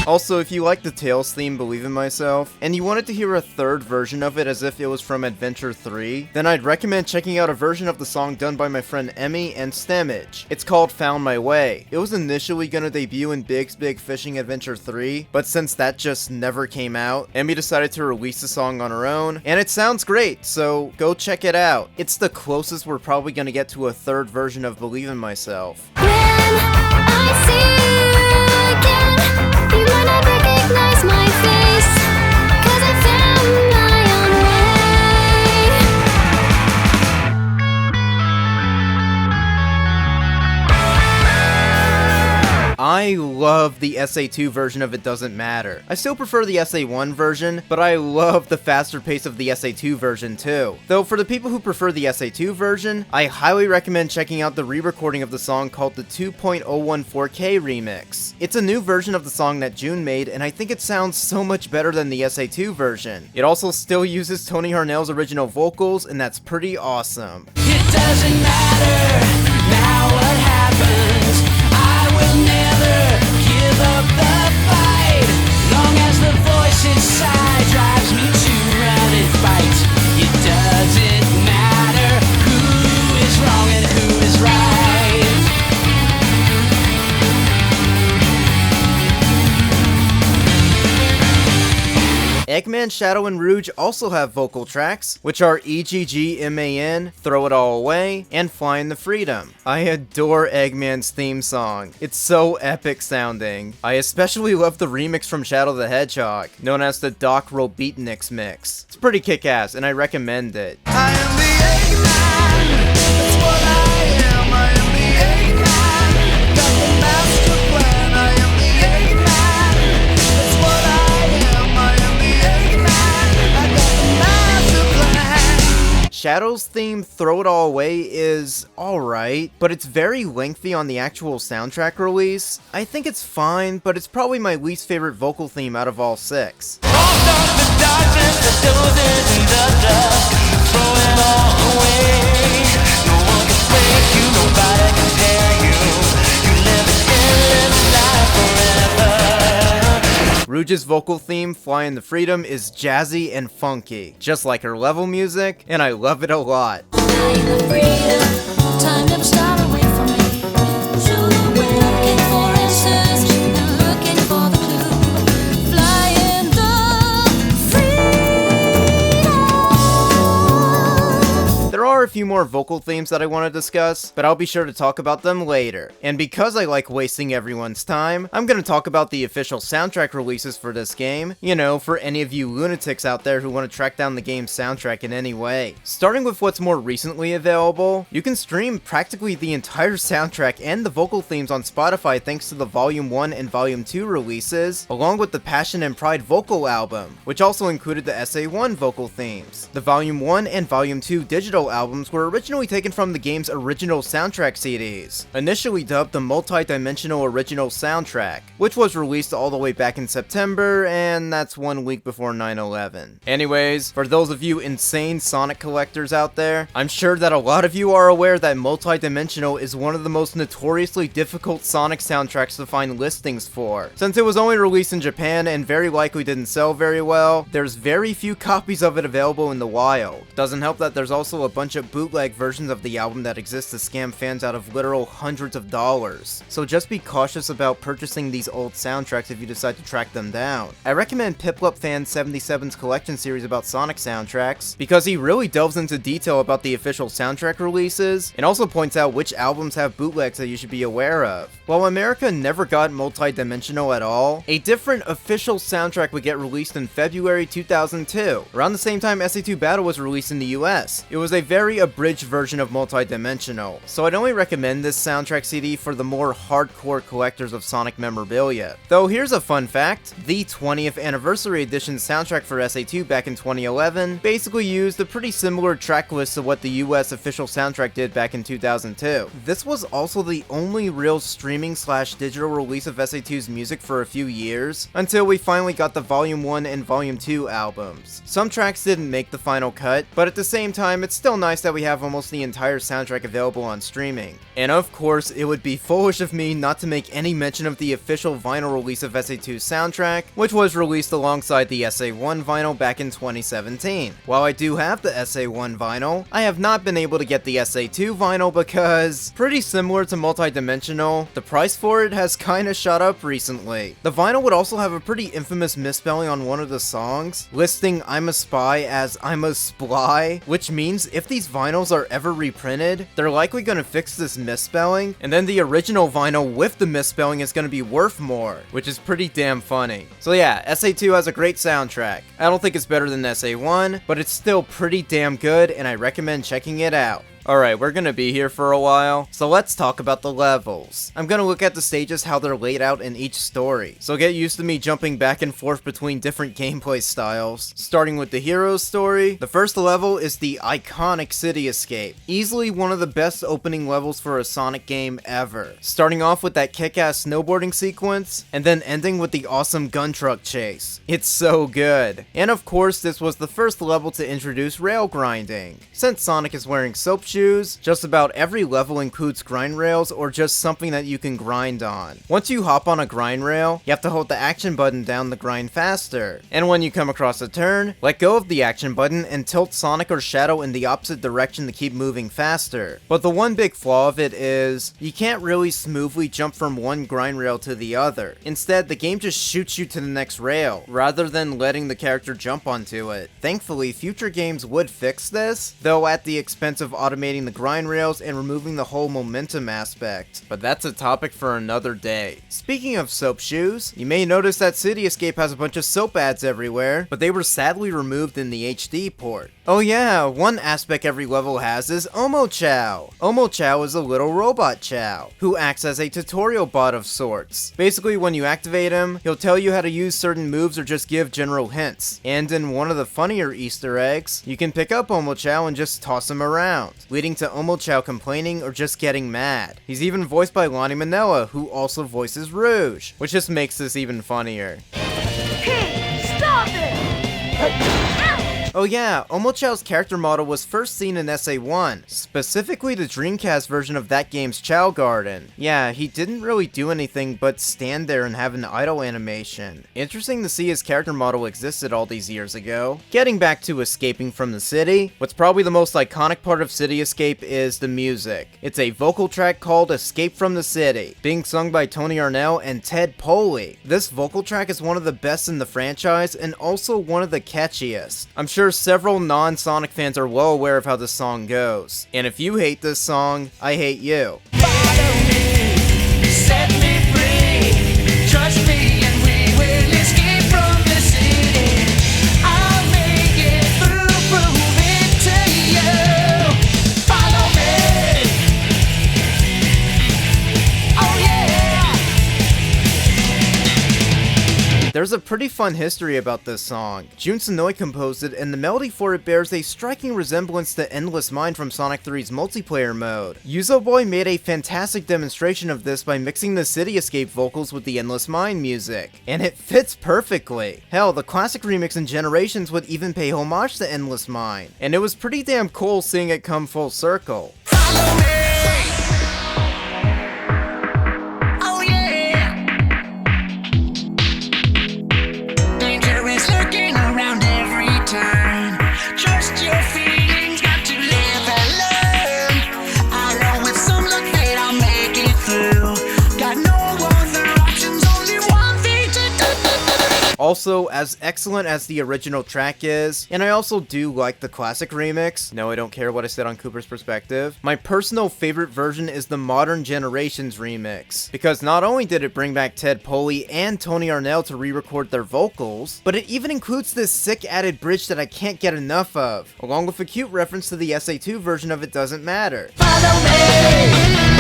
Also, if you like the Tails theme, Believe in Myself, and you wanted to hear a third version of it as if it was from Adventure 3, then I'd recommend checking out a version of the song done by my friend Emmy and Stemage. It's called Found My Way. It was initially gonna debut in Big's Big Fishing Adventure 3, but since that just never came out, Emmy decided to release the song on her own, and it sounds great, so go check it out. It's the closest we're probably gonna get to a third version of Believe in Myself. I see you again. You might not recognize my face, 'cause I found my own I love the SA2 version of It Doesn't Matter. I still prefer the SA1 version, but I love the faster pace of the SA2 version too. Though for the people who prefer the SA2 version, I highly recommend checking out the re-recording of the song called the 2.014K remix. It's a new version of the song that Jun made, and I think it sounds so much better than the SA2 version. It also still uses Tony Harnell's original vocals, and that's pretty awesome. It doesn't matter now what happens. I will never give up the fight. Long as the voice inside drives me to run and fight. It doesn't matter who is wrong and who is right. Eggman, Shadow, and Rouge also have vocal tracks, which are EGGMAN, Throw It All Away, and Flying the Freedom. I adore Eggman's theme song. It's so epic sounding. I especially love the remix from Shadow the Hedgehog, known as the Doc Robotnik's mix. It's pretty kick-ass, and I recommend it. I am the Eggman, that's what I am. I am the Eggman, got the master plan. I am the Eggman, that's what I am. I am the Eggman, I got the master plan. Shadow's theme, Throw It All Away, is alright, but it's very lengthy on the actual soundtrack release. I think it's fine, but it's probably my least favorite vocal theme out of all 6. Rouge's vocal theme, Flying the Freedom, is jazzy and funky, just like her level music, and I love it a lot. Time never start away from me. We're looking for answers, looking for the clue. Flying the freedom. There are a few more vocal themes that I want to discuss, but I'll be sure to talk about them later. And because I like wasting everyone's time, I'm gonna talk about the official soundtrack releases for this game, you know, for any of you lunatics out there who want to track down the game's soundtrack in any way. Starting with what's more recently available, you can stream practically the entire soundtrack and the vocal themes on Spotify thanks to the Volume 1 and Volume 2 releases, along with the Passion and Pride vocal album, which also included the SA1 vocal themes. The Volume 1 and Volume 2 digital albums were originally taken from the game's original soundtrack CDs, initially dubbed the Multi-Dimensional Original Soundtrack, which was released all the way back in September, and that's 1 week before 9/11. Anyways, for those of you insane Sonic collectors out there, I'm sure that a lot of you are aware that Multi-Dimensional is one of the most notoriously difficult Sonic soundtracks to find listings for. Since it was only released in Japan and very likely didn't sell very well, there's very few copies of it available in the wild. Doesn't help that there's also a bunch of bootleg versions of the album that exist to scam fans out of literal hundreds of dollars. So just be cautious about purchasing these old soundtracks if you decide to track them down. I recommend Piplup Fan 77's collection series about Sonic soundtracks, because he really delves into detail about the official soundtrack releases, and also points out which albums have bootlegs that you should be aware of. While America never got multi-dimensional at all, a different official soundtrack would get released in February 2002, around the same time SA2 Battle was released in the US. It was a very abridged version of multi-dimensional, so I'd only recommend this soundtrack CD for the more hardcore collectors of Sonic memorabilia. Though here's a fun fact, the 20th anniversary edition soundtrack for SA2 back in 2011 basically used a pretty similar track list to what the US official soundtrack did back in 2002. This was also the only real streaming/digital release of SA2's music for a few years, until we finally got the Volume 1 and Volume 2 albums. Some tracks didn't make the final cut, but at the same time, it's still nice that we have almost the entire soundtrack available on streaming. And of course, it would be foolish of me not to make any mention of the official vinyl release of SA2's soundtrack, which was released alongside the SA1 vinyl back in 2017. While I do have the SA1 vinyl, I have not been able to get the SA2 vinyl because, pretty similar to Multi-Dimensional, the price for it has kinda shot up recently. The vinyl would also have a pretty infamous misspelling on one of the songs, listing I'm a Spy as I'm a Sply, which means if these vinyls are ever reprinted, they're likely gonna fix this misspelling, and then the original vinyl with the misspelling is gonna be worth more, which is pretty damn funny. So yeah, SA2 has a great soundtrack. I don't think it's better than SA1, but it's still pretty damn good, and I recommend checking it out. Alright, we're gonna be here for a while, so let's talk about the levels. I'm gonna look at the stages, how they're laid out in each story, so get used to me jumping back and forth between different gameplay styles. Starting with the hero's story, the first level is the iconic City Escape, easily one of the best opening levels for a Sonic game ever. Starting off with that kick-ass snowboarding sequence, and then ending with the awesome gun truck chase. It's so good. And of course, this was the first level to introduce rail grinding. Since Sonic is wearing soap shoes, just about every level includes grind rails or just something that you can grind on. Once you hop on a grind rail, you have to hold the action button down to grind faster. And when you come across a turn, let go of the action button and tilt Sonic or Shadow in the opposite direction to keep moving faster. But the one big flaw of it is, you can't really smoothly jump from one grind rail to the other. Instead, the game just shoots you to the next rail, rather than letting the character jump onto it. Thankfully, future games would fix this, though at the expense of automating the grind rails and removing the whole momentum aspect. But that's a topic for another day. Speaking of soap shoes, you may notice that City Escape has a bunch of soap ads everywhere, but they were sadly removed in the HD port. Oh yeah, one aspect every level has is Omo Chao. Omo Chao is a little robot Chao, who acts as a tutorial bot of sorts. Basically, when you activate him, he'll tell you how to use certain moves or just give general hints. And in one of the funnier Easter eggs, you can pick up Omo Chao and just toss him around, leading to Omo Chao complaining or just getting mad. He's even voiced by Lonnie Manella, who also voices Rouge, which just makes this even funnier. Hey, stop it! Oh yeah, Omo Chao's character model was first seen in SA1, specifically the Dreamcast version of that game's Chao Garden. Yeah, he didn't really do anything but stand there and have an idle animation. Interesting to see his character model existed all these years ago. Getting back to escaping from the city, what's probably the most iconic part of City Escape is the music. It's a vocal track called Escape from the City, being sung by Tony Arnell and Ted Poley. This vocal track is one of the best in the franchise and also one of the catchiest. I'm sure sure several non-Sonic fans are well aware of how this song goes. And if you hate this song, I hate you. Set me free, trust me, and we will escape from the city. I'll make it through, prove it to you. Follow me. Oh yeah. There's a pretty fun history about this song. Jun Sonoy composed it, and the melody for it bears a striking resemblance to Endless Mine from Sonic 3's multiplayer mode. Yuzo Boy made a fantastic demonstration of this by mixing the City Escape vocals with the Endless Mine music, and it fits perfectly. Hell, the classic remix in Generations would even pay homage to Endless Mine, and it was pretty damn cool seeing it come full circle. Trust your feelings, got to live and learn. I know with some luck that I'll make it through. Got no other options, only one thing to do. Also, as excellent as the original track is, and I also do like the classic remix, no I don't care what I said on Cooper's Perspective, my personal favorite version is the Modern Generations remix, because not only did it bring back Ted Poley and Tony Arnell to re-record their vocals, but it even includes this sick added bridge that I can't get enough of, along with a cute reference to the SA2 version of It Doesn't Matter. Follow me.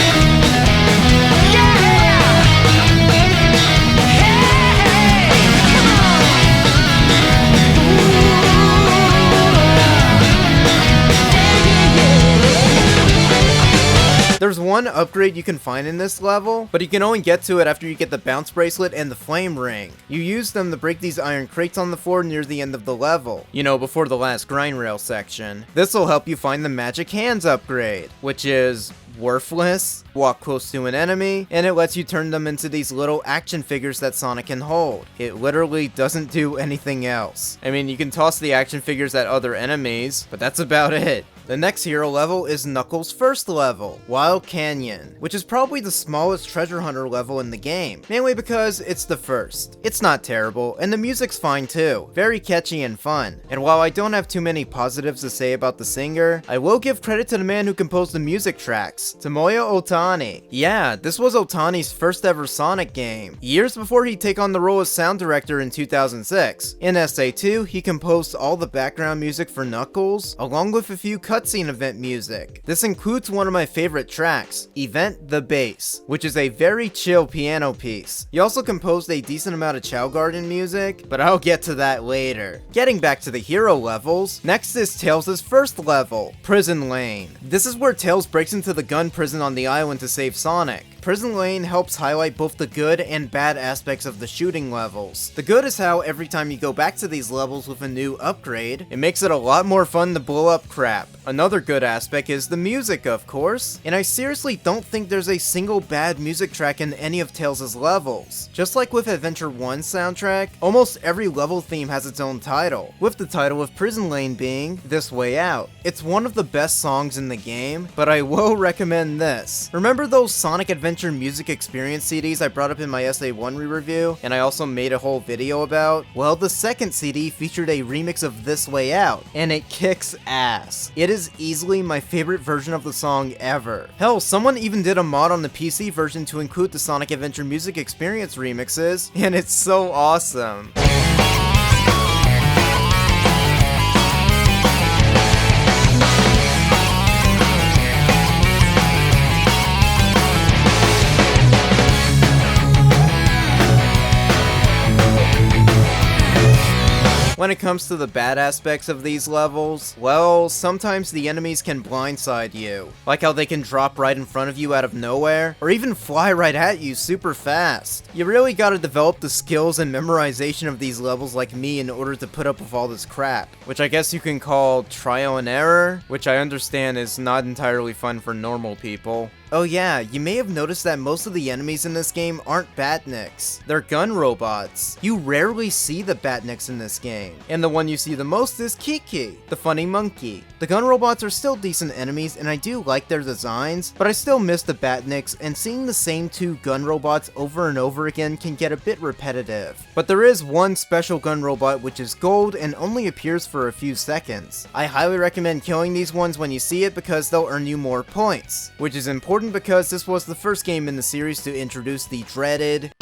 There's one upgrade you can find in this level, but you can only get to it after you get the bounce bracelet and the flame ring. You use them to break these iron crates on the floor near the end of the level. You know, before the last grind rail section. This will help you find the magic hands upgrade, which is worthless, walk close to an enemy, and it lets you turn them into these little action figures that Sonic can hold. It literally doesn't do anything else. I mean, you can toss the action figures at other enemies, but that's about it. The next hero level is Knuckles' first level, Wild Canyon, which is probably the smallest treasure hunter level in the game, mainly because it's the first. It's not terrible, and the music's fine too, very catchy and fun. And while I don't have too many positives to say about the singer, I will give credit to the man who composed the music tracks, Tomoya Otani. Yeah, this was Otani's first ever Sonic game, years before he'd take on the role as sound director in 2006. In SA2, he composed all the background music for Knuckles, along with a few cutscene event music. This includes one of my favorite tracks, Event the Bass, which is a very chill piano piece. He also composed a decent amount of Chao Garden music, but I'll get to that later. Getting back to the hero levels, next is Tails' first level, Prison Lane. This is where Tails breaks into the gun prison on the island to save Sonic. Prison Lane helps highlight both the good and bad aspects of the shooting levels. The good is how every time you go back to these levels with a new upgrade, it makes it a lot more fun to blow up crap. Another good aspect is the music, of course, and I seriously don't think there's a single bad music track in any of Tails' levels. Just like with Adventure 1's soundtrack, almost every level theme has its own title, with the title of Prison Lane being This Way Out. It's one of the best songs in the game, but I will recommend this. Remember those Sonic Adventure music experience CDs I brought up in my SA1 re-review, and I also made a whole video about? Well, the second CD featured a remix of This Way Out, and it kicks ass. It is easily my favorite version of the song ever. Hell, someone even did a mod on the PC version to include the Sonic Adventure music experience remixes, and it's so awesome. When it comes to the bad aspects of these levels, well, sometimes the enemies can blindside you. Like how they can drop right in front of you out of nowhere, or even fly right at you super fast. You really gotta develop the skills and memorization of these levels like me in order to put up with all this crap, which I guess you can call trial and error, which I understand is not entirely fun for normal people. Oh yeah, you may have noticed that most of the enemies in this game aren't Batniks. They're gun robots. You rarely see the Batniks in this game. And the one you see the most is Kiki, the funny monkey. The gun robots are still decent enemies and I do like their designs, but I still miss the Batniks, and seeing the same two gun robots over and over again can get a bit repetitive. But there is one special gun robot which is gold and only appears for a few seconds. I highly recommend killing these ones when you see it because they'll earn you more points, which is important because this was the first game in the series to introduce the dreaded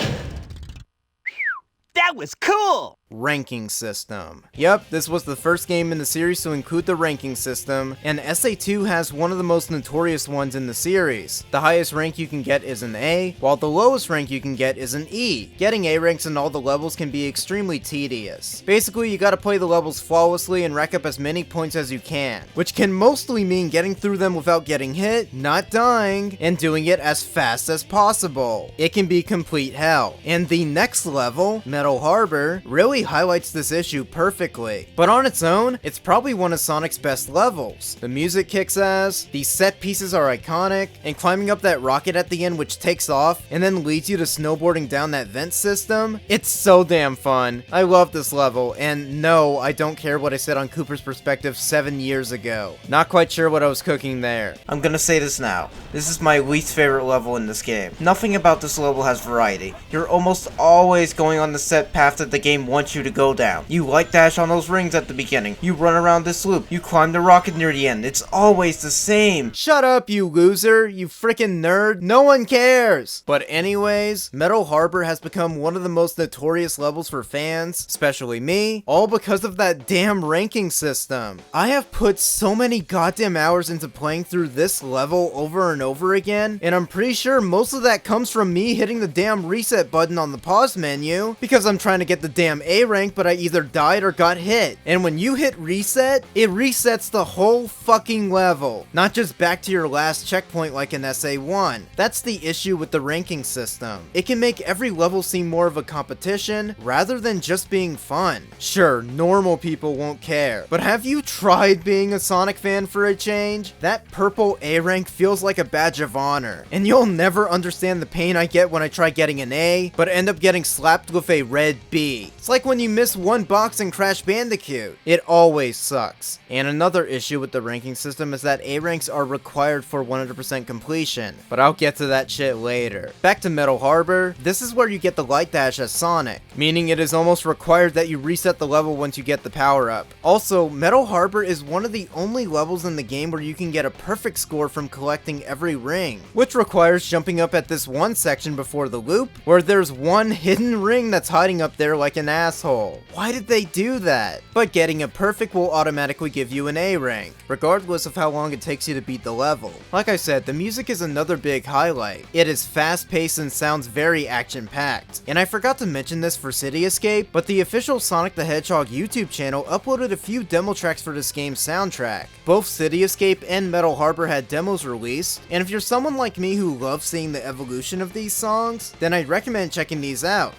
That was cool! ranking system. Yep, this was the first game in the series to include the ranking system, and SA2 has one of the most notorious ones in the series. The highest rank you can get is an A, while the lowest rank you can get is an E. Getting A ranks in all the levels can be extremely tedious. Basically, you gotta play the levels flawlessly and rack up as many points as you can, which can mostly mean getting through them without getting hit, not dying, and doing it as fast as possible. It can be complete hell. And the next level, Metal Harbor, really highlights this issue perfectly. But on its own, it's probably one of Sonic's best levels. The music kicks ass, the set pieces are iconic, and climbing up that rocket at the end which takes off and then leads you to snowboarding down that vent system, it's so damn fun. I love this level, and no, I don't care what I said on Cooper's Perspective 7 years ago. Not quite sure what I was cooking there. I'm gonna say this now. This is my least favorite level in this game. Nothing about this level has variety. You're almost always going on the set path that the game wants you to go down. You light dash on those rings at the beginning. You run around this loop. You climb the rocket near the end. It's always the same. Shut up, you loser. You freaking nerd. No one cares. But anyways, Metal Harbor has become one of the most notorious levels for fans, especially me, all because of that damn ranking system. I have put so many goddamn hours into playing through this level over and over again, and I'm pretty sure most of that comes from me hitting the damn reset button on the pause menu, because I'm trying to get the damn A rank, but I either died or got hit. And when you hit reset, it resets the whole fucking level, not just back to your last checkpoint like in SA1. That's the issue with the ranking system. It can make every level seem more of a competition rather than just being fun. Sure, normal people won't care, but have you tried being a Sonic fan for a change? That purple A rank feels like a badge of honor, and you'll never understand the pain I get when I try getting an A, but end up getting slapped with a red B. It's like when you miss one box in Crash Bandicoot. It always sucks. And another issue with the ranking system is that A ranks are required for 100% completion, but I'll get to that shit later. Back to Metal Harbor, this is where you get the light dash as Sonic, meaning it is almost required that you reset the level once you get the power up. Also, Metal Harbor is one of the only levels in the game where you can get a perfect score from collecting every ring, which requires jumping up at this one section before the loop, where there's one hidden ring that's hiding up there like an asshole. Why did they do that? But getting a perfect will automatically give you an A rank, regardless of how long it takes you to beat the level. Like I said, the music is another big highlight. It is fast-paced and sounds very action-packed. And I forgot to mention this for City Escape, but the official Sonic the Hedgehog YouTube channel uploaded a few demo tracks for this game's soundtrack. Both City Escape and Metal Harbor had demos released, and if you're someone like me who loves seeing the evolution of these songs, then I'd recommend checking these out.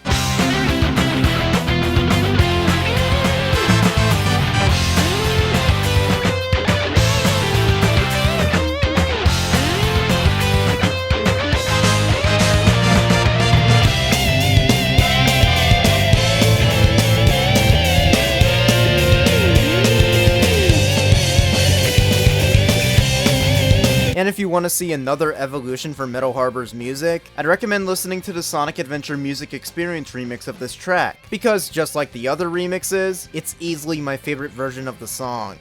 And if you want to see another evolution for Metal Harbor's music, I'd recommend listening to the Sonic Adventure Music Experience remix of this track, because just like the other remixes, it's easily my favorite version of the song.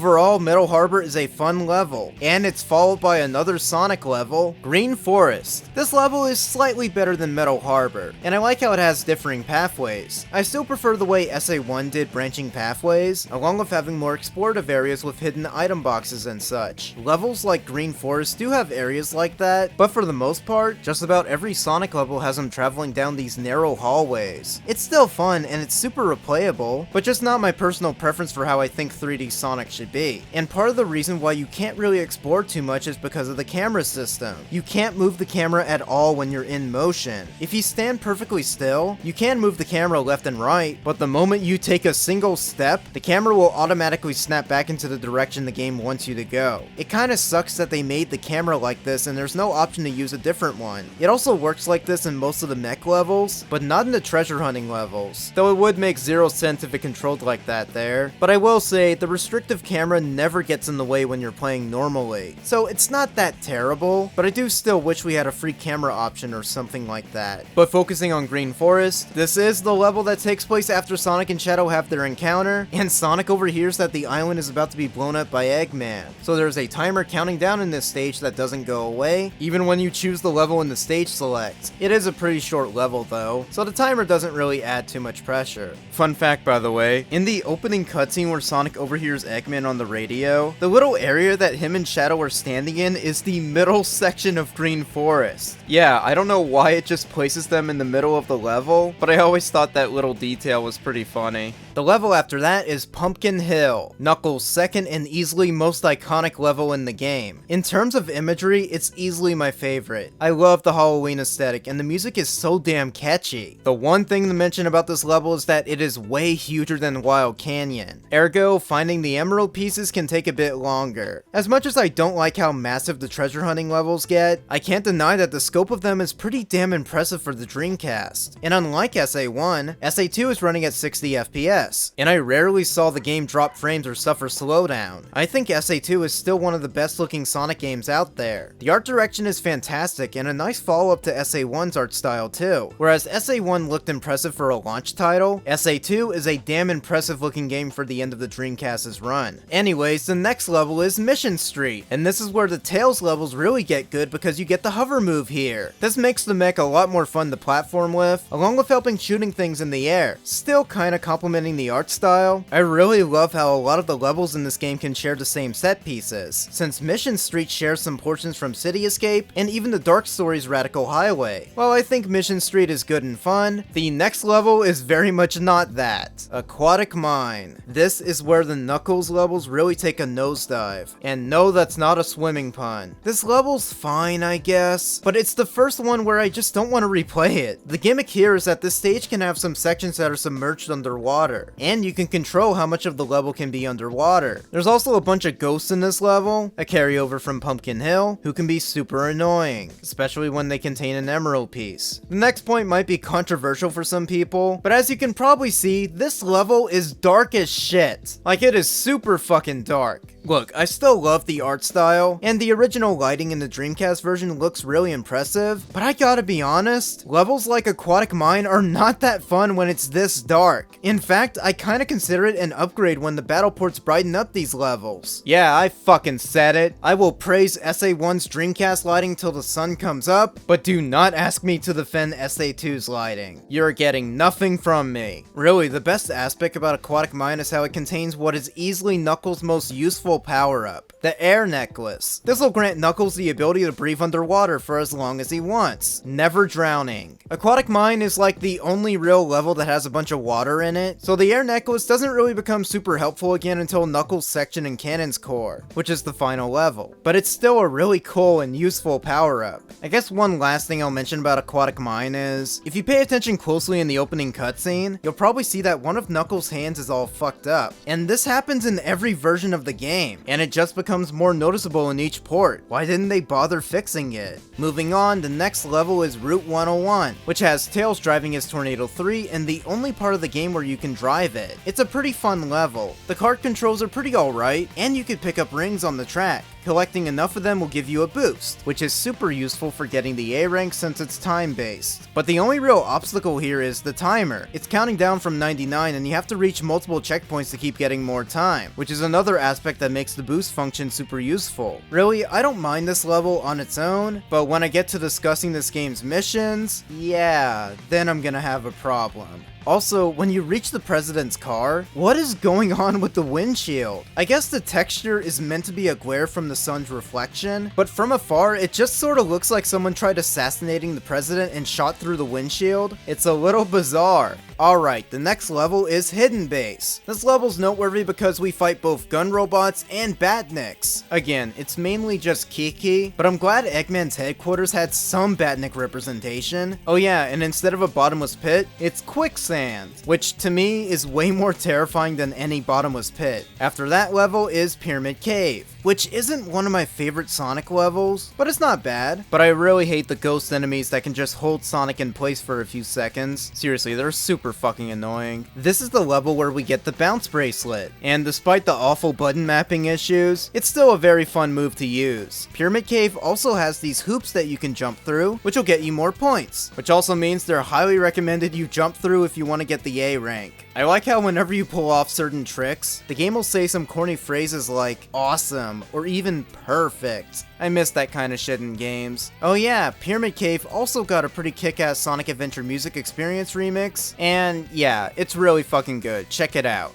Overall, Metal Harbor is a fun level, and it's followed by another Sonic level, Green Forest. This level is slightly better than Metal Harbor, and I like how it has differing pathways. I still prefer the way SA1 did branching pathways, along with having more explorative areas with hidden item boxes and such. Levels like Green Forest do have areas like that, but for the most part, just about every Sonic level has them traveling down these narrow hallways. It's still fun, and it's super replayable, but just not my personal preference for how I think 3D Sonic should be. And part of the reason why you can't really explore too much is because of the camera system. You can't move the camera at all when you're in motion. If you stand perfectly still, you can move the camera left and right, but the moment you take a single step, the camera will automatically snap back into the direction the game wants you to go. It kinda sucks that they made the camera like this and there's no option to use a different one. It also works like this in most of the mech levels, but not in the treasure hunting levels, though it would make zero sense if it controlled like that there. But I will say, the restrictive camera never gets in the way when you're playing normally, so it's not that terrible, but I do still wish we had a free camera option or something like that. But focusing on Green Forest, this is the level that takes place after Sonic and Shadow have their encounter, and Sonic overhears that the island is about to be blown up by Eggman. So there's a timer counting down in this stage that doesn't go away, even when you choose the level in the stage select. It is a pretty short level though, so the timer doesn't really add too much pressure. Fun fact by the way, in the opening cutscene where Sonic overhears Eggman on the radio, the little area that him and Shadow are standing in is the middle section of Green Forest. Yeah, I don't know why it just places them in the middle of the level, but I always thought that little detail was pretty funny. The level after that is Pumpkin Hill, Knuckles' second and easily most iconic level in the game. In terms of imagery, it's easily my favorite. I love the Halloween aesthetic and the music is so damn catchy. The one thing to mention about this level is that it is way huger than Wild Canyon. Ergo, finding the emerald pieces can take a bit longer. As much as I don't like how massive the treasure hunting levels get, I can't deny that the scope of them is pretty damn impressive for the Dreamcast. And unlike SA1, SA2 is running at 60 FPS. And I rarely saw the game drop frames or suffer slowdown. I think SA2 is still one of the best looking Sonic games out there. The art direction is fantastic and a nice follow-up to SA1's art style too. Whereas SA1 looked impressive for a launch title, SA2 is a damn impressive looking game for the end of the Dreamcast's run. Anyways, the next level is Mission Street, and this is where the Tails levels really get good because you get the hover move here. This makes the mech a lot more fun to platform with, along with helping shooting things in the air, still kinda complementing the art style. I really love how a lot of the levels in this game can share the same set pieces, since Mission Street shares some portions from City Escape and even the Dark Stories Radical Highway. While I think Mission Street is good and fun, the next level is very much not that. Aquatic Mine. This is where the Knuckles levels really take a nosedive. And no, that's not a swimming pun. This level's fine, I guess, but it's the first one where I just don't want to replay it. The gimmick here is that this stage can have some sections that are submerged underwater, and you can control how much of the level can be underwater. There's also a bunch of ghosts in this level, a carryover from Pumpkin Hill, who can be super annoying, especially when they contain an emerald piece. The next point might be controversial for some people, but as you can probably see, this level is dark as shit. Like, it is super fucking dark. Look, I still love the art style, and the original lighting in the Dreamcast version looks really impressive, but I gotta be honest, levels like Aquatic Mine are not that fun when it's this dark. In fact, I kinda consider it an upgrade when the battle ports brighten up these levels. Yeah, I fucking said it. I will praise SA1's Dreamcast lighting till the sun comes up, but do not ask me to defend SA2's lighting. You're getting nothing from me. Really, the best aspect about Aquatic Mine is how it contains what is easily Knuckles' most useful power-up, the Air Necklace. This will grant Knuckles the ability to breathe underwater for as long as he wants, never drowning. Aquatic Mine is like the only real level that has a bunch of water in it, so the Air Necklace doesn't really become super helpful again until Knuckles' section in Cannon's Core, which is the final level. But it's still a really cool and useful power-up. I guess one last thing I'll mention about Aquatic Mine is, if you pay attention closely in the opening cutscene, you'll probably see that one of Knuckles' hands is all fucked up. And this happens in every version of the game, and it just becomes more noticeable in each port. Why didn't they bother fixing it? Moving on, the next level is Route 101, which has Tails driving his Tornado 3 and the only part of the game where you can drive it. It's a pretty fun level. The kart controls are pretty alright, and you could pick up rings on the track. Collecting enough of them will give you a boost, which is super useful for getting the A rank since it's time-based. But the only real obstacle here is the timer. It's counting down from 99 and you have to reach multiple checkpoints to keep getting more time, which is another aspect that makes the boost function super useful. Really, I don't mind this level on its own, but when I get to discussing this game's missions, yeah, then I'm gonna have a problem. Also, when you reach the president's car, what is going on with the windshield? I guess the texture is meant to be a glare from the sun's reflection, but from afar, it just sort of looks like someone tried assassinating the president and shot through the windshield. It's a little bizarre. Alright, the next level is Hidden Base. This level's noteworthy because we fight both gun robots and batniks. Again, it's mainly just Kiki, but I'm glad Eggman's headquarters had some batnik representation. Oh yeah, and instead of a bottomless pit, it's quicksand, which to me is way more terrifying than any bottomless pit. After that level is Pyramid Cave, which isn't one of my favorite Sonic levels, but it's not bad. But I really hate the ghost enemies that can just hold Sonic in place for a few seconds. Seriously, they're super fucking annoying. This is the level where we get the bounce bracelet, and despite the awful button mapping issues, it's still a very fun move to use. Pyramid Cave also has these hoops that you can jump through, which will get you more points, which also means they're highly recommended you jump through if you want to get the A rank. I like how whenever you pull off certain tricks, the game will say some corny phrases like awesome or even perfect. I miss that kind of shit in games. Oh yeah, Pyramid Cave also got a pretty kick-ass Sonic Adventure music experience remix, and yeah, it's really fucking good. Check it out.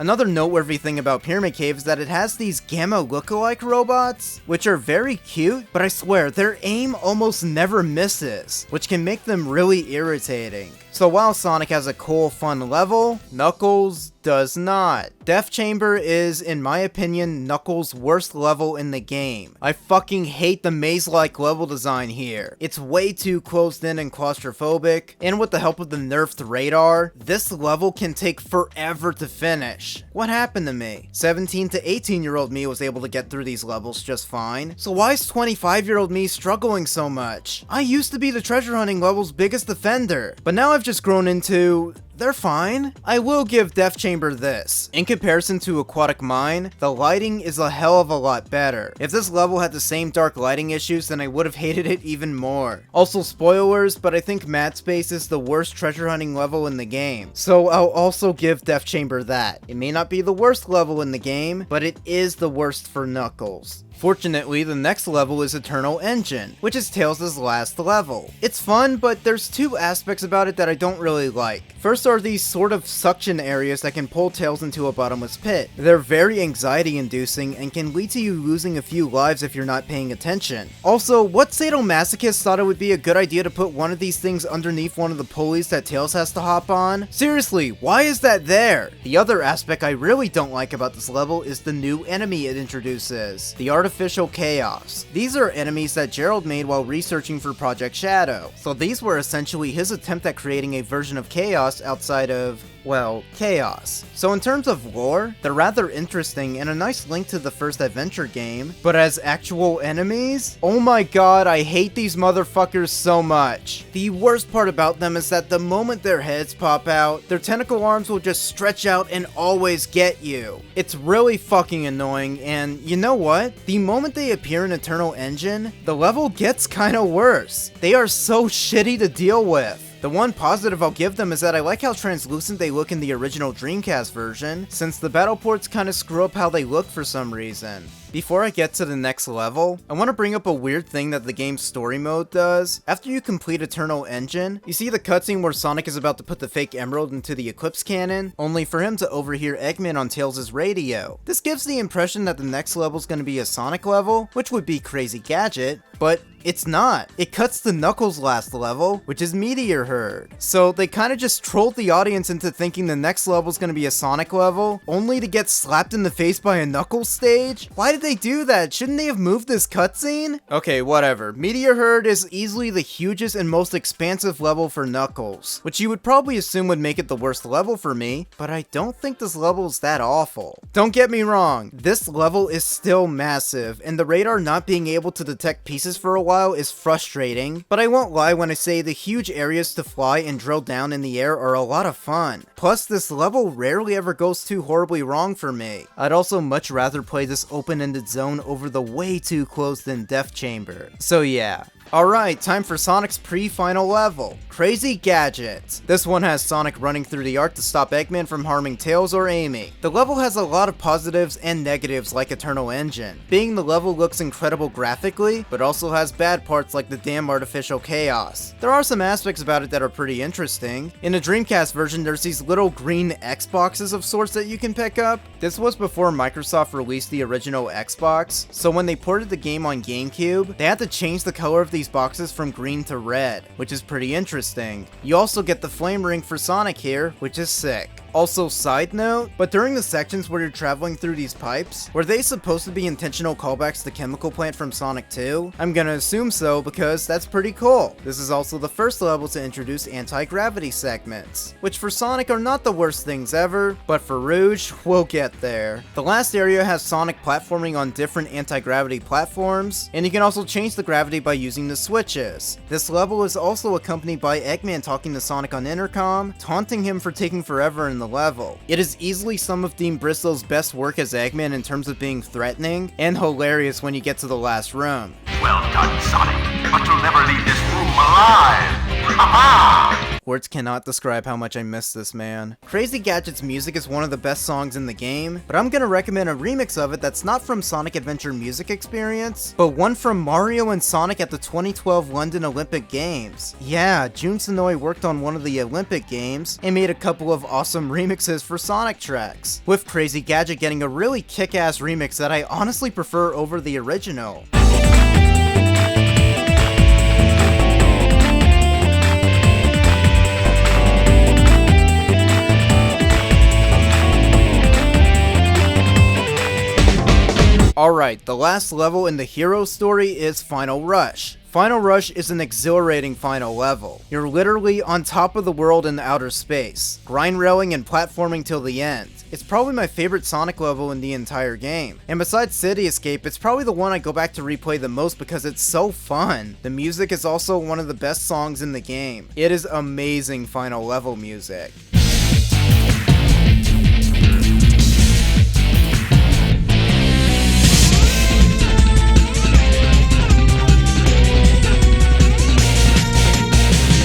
Another noteworthy thing about Pyramid Cave is that it has these Gamma lookalike robots, which are very cute, but I swear, their aim almost never misses, which can make them really irritating. So while Sonic has a cool, fun level, Knuckles does not. Death Chamber is, in my opinion, Knuckles' worst level in the game. I fucking hate the maze-like level design here. It's way too closed in and claustrophobic, and with the help of the nerfed radar, this level can take forever to finish. What happened to me? 17 to 18-year-old me was able to get through these levels just fine, so why is 25-year-old me struggling so much? I used to be the treasure hunting level's biggest defender, but now I've just grown into... they're fine. I will give Death Chamber this. In comparison to Aquatic Mine, the lighting is a hell of a lot better. If this level had the same dark lighting issues, then I would have hated it even more. Also spoilers, but I think Mad Space is the worst treasure hunting level in the game. So I'll also give Death Chamber that. It may not be the worst level in the game, but it is the worst for Knuckles. Fortunately, the next level is Eternal Engine, which is Tails' last level. It's fun, but there's two aspects about it that I don't really like. First are these sort of suction areas that can pull Tails into a bottomless pit. They're very anxiety-inducing and can lead to you losing a few lives if you're not paying attention. Also, what sadomasochist thought it would be a good idea to put one of these things underneath one of the pulleys that Tails has to hop on? Seriously, why is that there? The other aspect I really don't like about this level is the new enemy it introduces, the Artificial Chaos. These are enemies that Gerald made while researching for Project Shadow, so these were essentially his attempt at creating a version of Chaos outside of, well, Chaos. So in terms of lore, they're rather interesting and a nice link to the first adventure game, but as actual enemies? Oh my god, I hate these motherfuckers so much. The worst part about them is that the moment their heads pop out, their tentacle arms will just stretch out and always get you. It's really fucking annoying, and you know what? The moment they appear in Eternal Engine, the level gets kinda worse. They are so shitty to deal with. The one positive I'll give them is that I like how translucent they look in the original Dreamcast version, since the battle ports kinda screw up how they look for some reason. Before I get to the next level, I want to bring up a weird thing that the game's story mode does. After you complete Eternal Engine, you see the cutscene where Sonic is about to put the fake emerald into the Eclipse cannon, only for him to overhear Eggman on Tails' radio. This gives the impression that the next level's gonna be a Sonic level, which would be Crazy Gadget, but it's not. It cuts to Knuckles' last level, which is Meteor Herd. So they kinda just trolled the audience into thinking the next level's gonna be a Sonic level, only to get slapped in the face by a Knuckles stage? Why did they do that? Shouldn't they have moved this cutscene? Okay, whatever. Meteor Herd is easily the hugest and most expansive level for Knuckles, which you would probably assume would make it the worst level for me, but I don't think this level is that awful. Don't get me wrong, this level is still massive, and the radar not being able to detect pieces for a while is frustrating, but I won't lie when I say the huge areas to fly and drill down in the air are a lot of fun. Plus, this level rarely ever goes too horribly wrong for me. I'd also much rather play this open-ended zone over the way too closed-in Death Chamber. So yeah, Alright, time for Sonic's pre-final level, Crazy Gadget. This one has Sonic running through the arc to stop Eggman from harming Tails or Amy. The level has a lot of positives and negatives like Eternal Engine, being the level looks incredible graphically, but also has bad parts like the damn artificial chaos. There are some aspects about it that are pretty interesting. In the Dreamcast version, there's these little green Xboxes of sorts that you can pick up. This was before Microsoft released the original Xbox, so when they ported the game on GameCube, they had to change the color of these boxes from green to red, which is pretty interesting. You also get the flame ring for Sonic here, which is sick. Also, side note, but during the sections where you're traveling through these pipes, were they supposed to be intentional callbacks to Chemical Plant from Sonic 2? I'm gonna assume so because that's pretty cool. This is also the first level to introduce anti-gravity segments, which for Sonic are not the worst things ever, but for Rouge, we'll get there. The last area has Sonic platforming on different anti-gravity platforms, and you can also change the gravity by using the switches. This level is also accompanied by Eggman talking to Sonic on intercom, taunting him for taking forever in the level. It is easily some of Dean Bristol's best work as Eggman in terms of being threatening, and hilarious when you get to the last room. Well done, Sonic, but you'll never leave this room alive. Ha-ha! Words cannot describe how much I miss this man. Crazy Gadget's music is one of the best songs in the game, but I'm gonna recommend a remix of it that's not from Sonic Adventure Music Experience, but one from Mario and Sonic at the 2012 London Olympic Games. Yeah, Jun Sonoy worked on one of the Olympic Games and made a couple of awesome remixes for Sonic tracks, with Crazy Gadget getting a really kick-ass remix that I honestly prefer over the original. Alright, the last level in the hero story is Final Rush. Final Rush is an exhilarating final level. You're literally on top of the world in outer space, grind railing and platforming till the end. It's probably my favorite Sonic level in the entire game. And besides City Escape, it's probably the one I go back to replay the most because it's so fun. The music is also one of the best songs in the game. It is amazing final level music.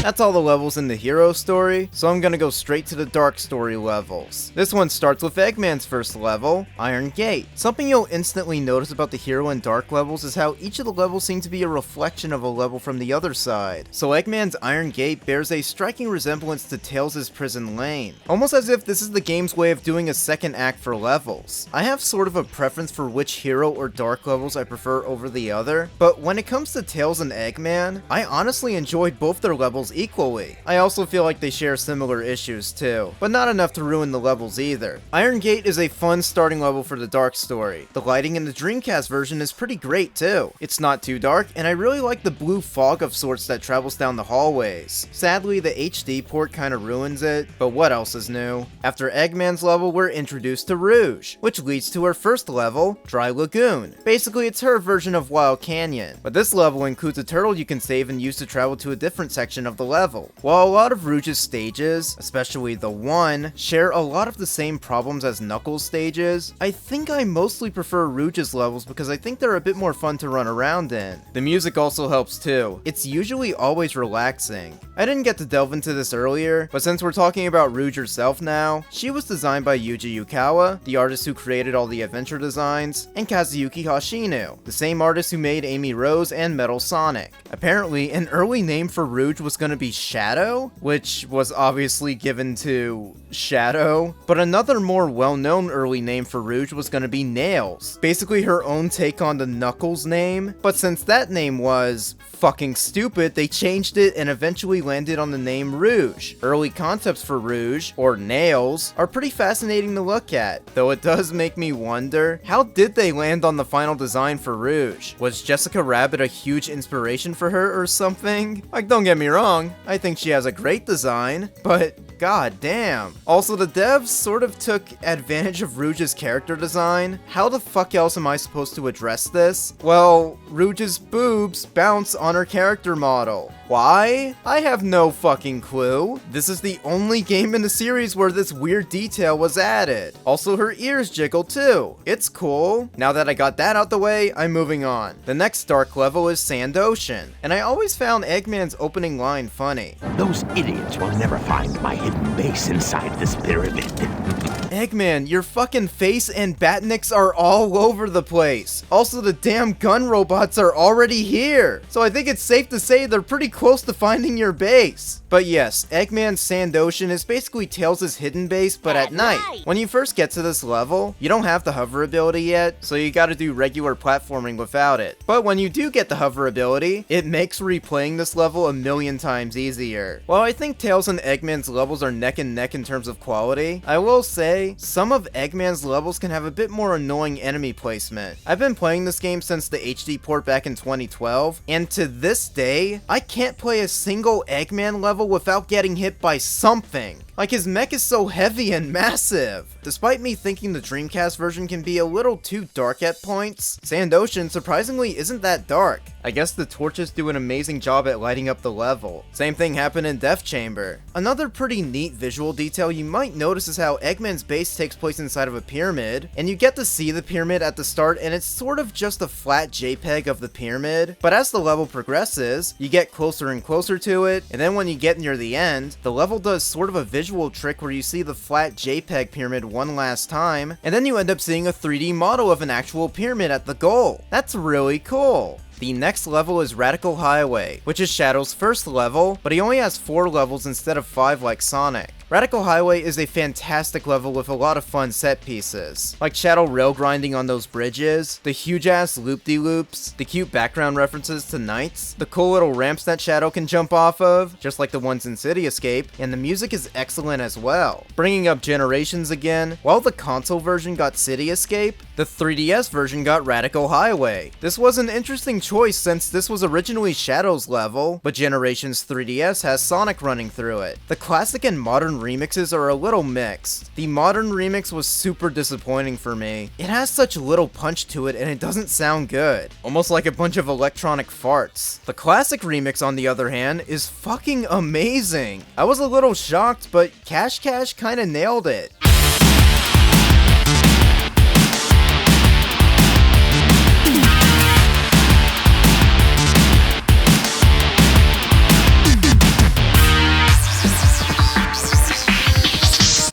That's all the levels in the hero story, so I'm gonna go straight to the dark story levels. This one starts with Eggman's first level, Iron Gate. Something you'll instantly notice about the hero and dark levels is how each of the levels seem to be a reflection of a level from the other side. So Eggman's Iron Gate bears a striking resemblance to Tails' Prison Lane, almost as if this is the game's way of doing a second act for levels. I have sort of a preference for which hero or dark levels I prefer over the other, but when it comes to Tails and Eggman, I honestly enjoyed both their levels equally. I also feel like they share similar issues too, but not enough to ruin the levels either. Iron Gate is a fun starting level for the dark story. The lighting in the Dreamcast version is pretty great too. It's not too dark, and I really like the blue fog of sorts that travels down the hallways. Sadly, the HD port kinda ruins it, but what else is new? After Eggman's level, we're introduced to Rouge, which leads to her first level, Dry Lagoon. Basically, it's her version of Wild Canyon, but this level includes a turtle you can save and use to travel to a different section of the level. While a lot of Rouge's stages, especially the one, share a lot of the same problems as Knuckles' stages, I think I mostly prefer Rouge's levels because I think they're a bit more fun to run around in. The music also helps too. It's usually always relaxing. I didn't get to delve into this earlier, but since we're talking about Rouge herself now, she was designed by Yuji Yukawa, the artist who created all the adventure designs, and Kazuyuki Hoshino, the same artist who made Amy Rose and Metal Sonic. Apparently, an early name for Rouge was gonna be Shadow, which was obviously given to Shadow, but another more well-known early name for Rouge was gonna be Nails, basically her own take on the Knuckles name, but since that name was fucking stupid, they changed it and eventually landed on the name Rouge. Early concepts for Rouge, or Nails, are pretty fascinating to look at, though it does make me wonder, how did they land on the final design for Rouge? Was Jessica Rabbit a huge inspiration for her or something? Like, don't get me wrong, I think she has a great design, but god damn. Also, the devs sort of took advantage of Rouge's character design. How the fuck else am I supposed to address this? Well, Rouge's boobs bounce on her character model. Why? I have no fucking clue. This is the only game in the series where this weird detail was added. Also, her ears jiggle too. It's cool. Now that I got that out the way, I'm moving on. The next dark level is Sand Ocean, and I always found Eggman's opening line funny. Those idiots will never find my hidden base inside this pyramid. Eggman, your fucking face and Batniks are all over the place. Also, the damn gun robots are already here. So I think it's safe to say they're pretty close to finding your base. But yes, Eggman's Sand Ocean is basically Tails' hidden base, but at night. When you first get to this level, you don't have the hover ability yet, so you gotta do regular platforming without it. But when you do get the hover ability, it makes replaying this level a million times easier. While I think Tails and Eggman's levels are neck and neck in terms of quality, I will say, some of Eggman's levels can have a bit more annoying enemy placement. I've been playing this game since the HD port back in 2012, and to this day, I can't play a single Eggman level without getting hit by something. Like, his mech is so heavy and massive. Despite me thinking the Dreamcast version can be a little too dark at points, Sand Ocean surprisingly isn't that dark. I guess the torches do an amazing job at lighting up the level. Same thing happened in Death Chamber. Another pretty neat visual detail you might notice is how Eggman's base takes place inside of a pyramid, and you get to see the pyramid at the start, and it's sort of just a flat JPEG of the pyramid, but as the level progresses, you get closer and closer to it, and then when you get near the end, the level does sort of a visual trick where you see the flat JPEG pyramid one last time, and then you end up seeing a 3D model of an actual pyramid at the goal. That's really cool. The next level is Radical Highway, which is Shadow's first level, but he only has 4 levels instead of 5 like Sonic. Radical Highway is a fantastic level with a lot of fun set pieces, like Shadow rail grinding on those bridges, the huge ass loop-de-loops, the cute background references to knights, the cool little ramps that Shadow can jump off of, just like the ones in City Escape, and the music is excellent as well. Bringing up Generations again, while the console version got City Escape, the 3DS version got Radical Highway. This was an interesting choice since this was originally Shadow's level, but Generations 3DS has Sonic running through it. The classic and modern remixes are a little mixed. The modern remix was super disappointing for me. It has such little punch to it and it doesn't sound good. Almost like a bunch of electronic farts. The classic remix, on the other hand, is fucking amazing. I was a little shocked, but Cash Cash kinda nailed it.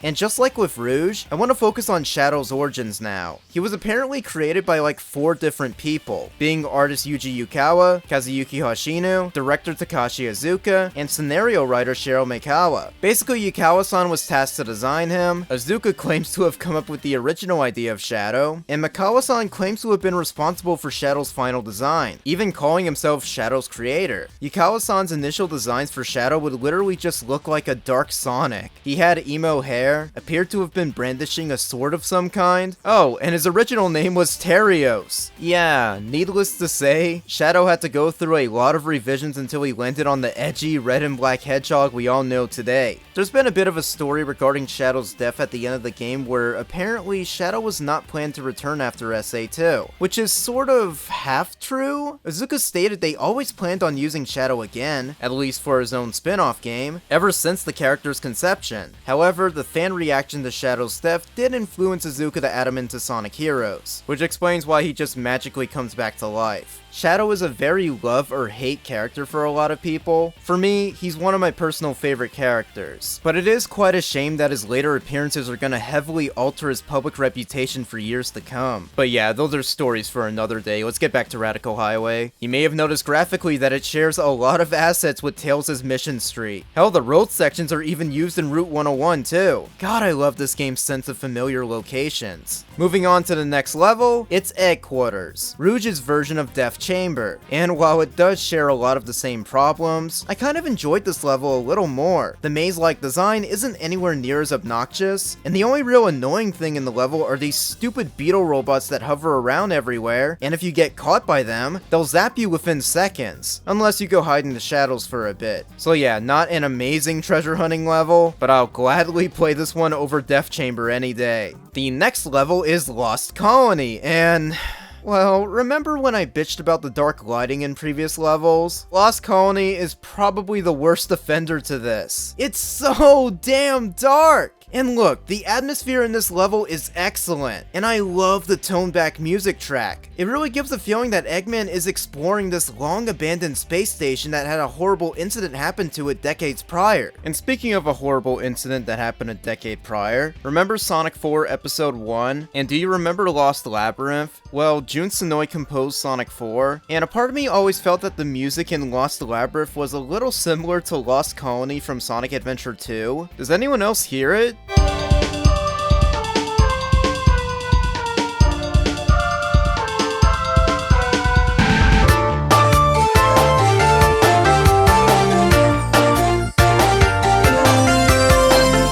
And just like with Rouge, I want to focus on Shadow's origins now. He was apparently created by like 4 different people, being artist Yuji Yukawa, Kazuyuki Hoshino, director Takashi Iizuka, and scenario writer Shiro Meikawa. Basically, Yukawa-san was tasked to design him, Iizuka claims to have come up with the original idea of Shadow, and Meikawa-san claims to have been responsible for Shadow's final design, even calling himself Shadow's creator. Yukawa-san's initial designs for Shadow would literally just look like a dark Sonic. He had emo hair, appeared to have been brandishing a sword of some kind. Oh, and his original name was Terios. Yeah, needless to say, Shadow had to go through a lot of revisions until he landed on the edgy red and black hedgehog we all know today. There's been a bit of a story regarding Shadow's death at the end of the game where apparently Shadow was not planned to return after SA2, which is sort of half true. Iizuka stated they always planned on using Shadow again, at least for his own spin-off game, ever since the character's conception. However, the fan reaction to Shadow's death did influence Iizuka to add him into Sonic Heroes, which explains why he just magically comes back to life. Shadow is a very love or hate character for a lot of people. For me, he's one of my personal favorite characters, but it is quite a shame that his later appearances are gonna heavily alter his public reputation for years to come. But yeah, those are stories for another day. Let's get back to Radical Highway. You may have noticed graphically that it shares a lot of assets with Tails' Mission Street. Hell, the road sections are even used in Route 101 too. God, I love this game's sense of familiar locations. Moving on to the next level, it's Egg Quarters, Rouge's version of Death Chamber. And while it does share a lot of the same problems, I kind of enjoyed this level a little more. The maze-like design isn't anywhere near as obnoxious, and the only real annoying thing in the level are these stupid beetle robots that hover around everywhere, and if you get caught by them, they'll zap you within seconds, unless you go hide in the shadows for a bit. So yeah, not an amazing treasure hunting level, but I'll gladly play this one over Death Chamber any day. The next level is Lost Colony, and Well, remember when I bitched about the dark lighting in previous levels? Lost Colony is probably the worst offender to this. It's so damn dark! And look, the atmosphere in this level is excellent, and I love the toned back music track. It really gives the feeling that Eggman is exploring this long abandoned space station that had a horrible incident happen to it decades prior. And speaking of a horrible incident that happened a decade prior, remember Sonic 4 Episode 1? And do you remember Lost Labyrinth? Well, Jun Sonoy composed Sonic 4, and a part of me always felt that the music in Lost Labyrinth was a little similar to Lost Colony from Sonic Adventure 2. Does anyone else hear it?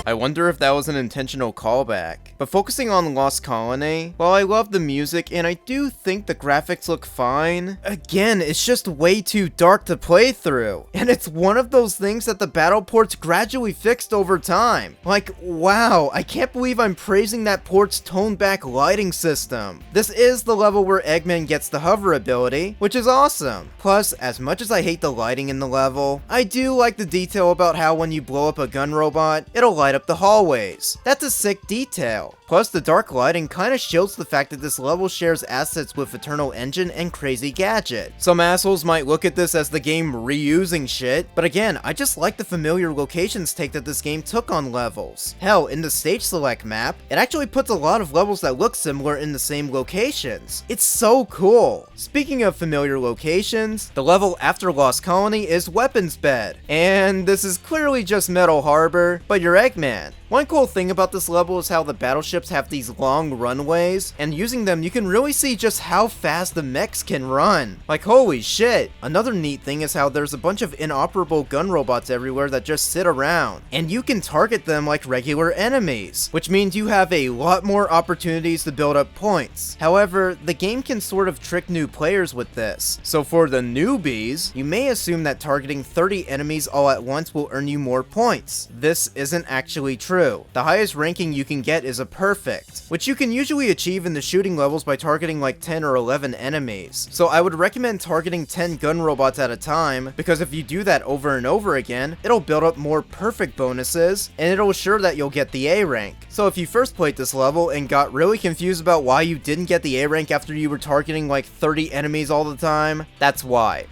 I wonder if that was an intentional callback. But focusing on Lost Colony, while I love the music and I do think the graphics look fine, again, it's just way too dark to play through. And it's one of those things that the battle ports gradually fixed over time. Like, wow, I can't believe I'm praising that port's toned back lighting system. This is the level where Eggman gets the hover ability, which is awesome. Plus, as much as I hate the lighting in the level, I do like the detail about how when you blow up a gun robot, it'll light up the hallways. That's a sick detail. Plus, the dark lighting kinda shows the fact that this level shares assets with Eternal Engine and Crazy Gadget. Some assholes might look at this as the game reusing shit, but again, I just like the familiar locations take that this game took on levels. Hell, in the stage select map, it actually puts a lot of levels that look similar in the same locations. It's so cool. Speaking of familiar locations, the level after Lost Colony is Weapons Bed. And this is clearly just Metal Harbor, but you're Eggman. One cool thing about this level is how the battleships have these long runways, and using them you can really see just how fast the mechs can run. Like, holy shit. Another neat thing is how there's a bunch of inoperable gun robots everywhere that just sit around, and you can target them like regular enemies, which means you have a lot more opportunities to build up points. However, the game can sort of trick new players with this. So for the newbies, you may assume that targeting 30 enemies all at once will earn you more points. This isn't actually true. The highest ranking you can get is a perfect, which you can usually achieve in the shooting levels by targeting like 10 or 11 enemies. So I would recommend targeting 10 gun robots at a time, because if you do that over and over again, it'll build up more perfect bonuses, and it'll assure that you'll get the A rank. So if you first played this level and got really confused about why you didn't get the A rank after you were targeting like 30 enemies all the time, that's why.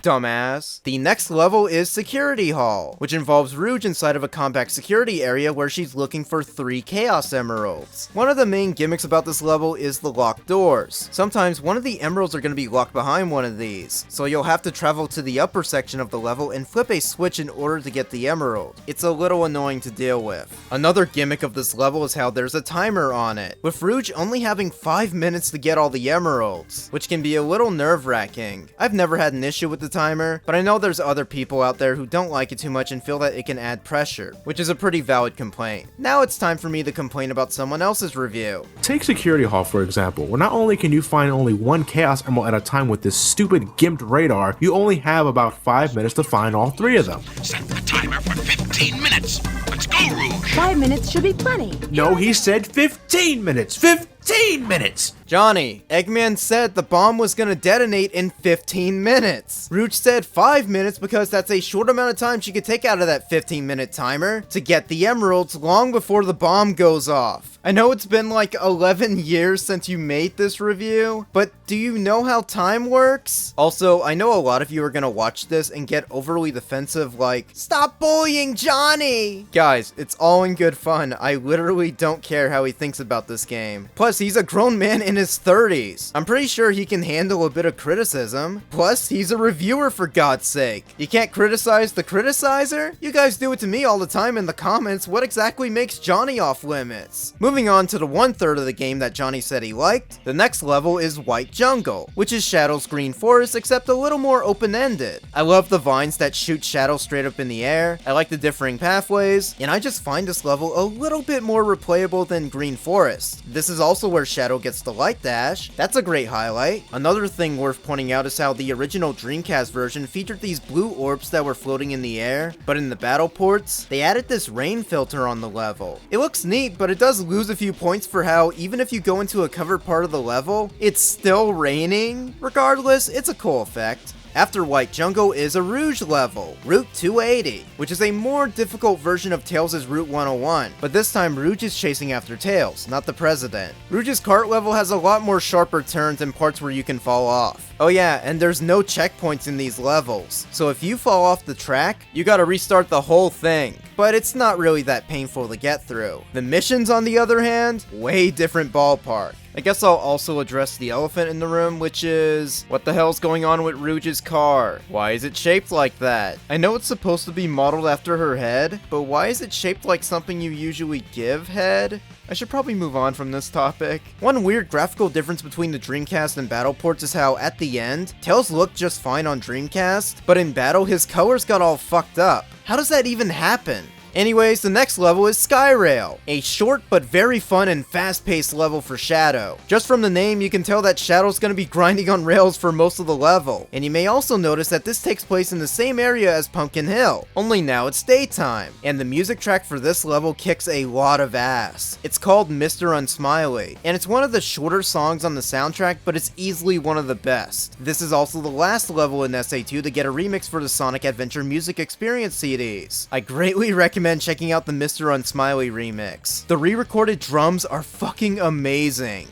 Dumbass. The next level is Security Hall, which involves Rouge inside of a compact security area where she's looking for 3 Chaos Emeralds. One of the main gimmicks about this level is the locked doors. Sometimes one of the emeralds are going to be locked behind one of these, so you'll have to travel to the upper section of the level and flip a switch in order to get the emerald. It's a little annoying to deal with. Another gimmick of this level is how there's a timer on it, with Rouge only having 5 minutes to get all the emeralds, which can be a little nerve-wracking. I've never had an issue with the timer, but I know there's other people out there who don't like it too much and feel that it can add pressure, which is a pretty valid complaint. Now it's time for me to complain about someone else's review. Take Security Hall for example, where not only can you find only 1 Chaos Emerald at a time with this stupid gimped radar, you only have about 5 minutes to find all 3 of them. Set the timer for 15 minutes. Let's go, Rouge. 5 minutes should be plenty. No, he said 15 minutes. 15 minutes! Johnny, Eggman said the bomb was gonna detonate in 15 minutes. Rouge said 5 minutes because that's a short amount of time she could take out of that 15-minute timer to get the emeralds long before the bomb goes off. I know it's been like 11 years since you made this review, but do you know how time works? Also, I know a lot of you are gonna watch this and get overly defensive like, "Stop bullying Johnny!" Guys, it's all in good fun. I literally don't care how he thinks about this game. Plus, he's a grown man in his 30s. I'm pretty sure he can handle a bit of criticism. Plus, he's a reviewer for God's sake. You can't criticize the criticizer? You guys do it to me all the time in the comments. What exactly makes Johnny off limits? Moving on to the 1/3 of the game that Johnny said he liked, the next level is White Jungle, which is Shadow's Green Forest except a little more open-ended. I love the vines that shoot Shadow straight up in the air, I like the differing pathways, and I just find this level a little bit more replayable than Green Forest. This is also where Shadow gets the Light Dash. That's a great highlight. Another thing worth pointing out is how the original Dreamcast version featured these blue orbs that were floating in the air, but in the battle ports, they added this rain filter on the level. It looks neat, but it does lose a few points for how even if you go into a covered part of the level, it's still raining. Regardless, it's a cool effect. After White Jungle is a Rouge level, Route 280, which is a more difficult version of Tails' Route 101, but this time Rouge is chasing after Tails, not the president. Rouge's kart level has a lot more sharper turns and parts where you can fall off. Oh yeah, and there's no checkpoints in these levels, so if you fall off the track, you gotta restart the whole thing. But it's not really that painful to get through. The missions, on the other hand, way different ballpark. I guess I'll also address the elephant in the room, which is, what the hell's going on with Rouge's car? Why is it shaped like that? I know it's supposed to be modeled after her head, but why is it shaped like something you usually give head? I should probably move on from this topic. One weird graphical difference between the Dreamcast and battle ports is how, at the end, Tails looked just fine on Dreamcast, but in battle his colors got all fucked up. How does that even happen? Anyways, the next level is Skyrail, a short but very fun and fast-paced level for Shadow. Just from the name, you can tell that Shadow's gonna be grinding on rails for most of the level, and you may also notice that this takes place in the same area as Pumpkin Hill, only now it's daytime, and the music track for this level kicks a lot of ass. It's called Mr. Unsmiley, and it's one of the shorter songs on the soundtrack, but it's easily one of the best. This is also the last level in SA2 to get a remix for the Sonic Adventure Music Experience CDs. I greatly recommend checking out the Mr. Unsmiley remix. The re-recorded drums are fucking amazing.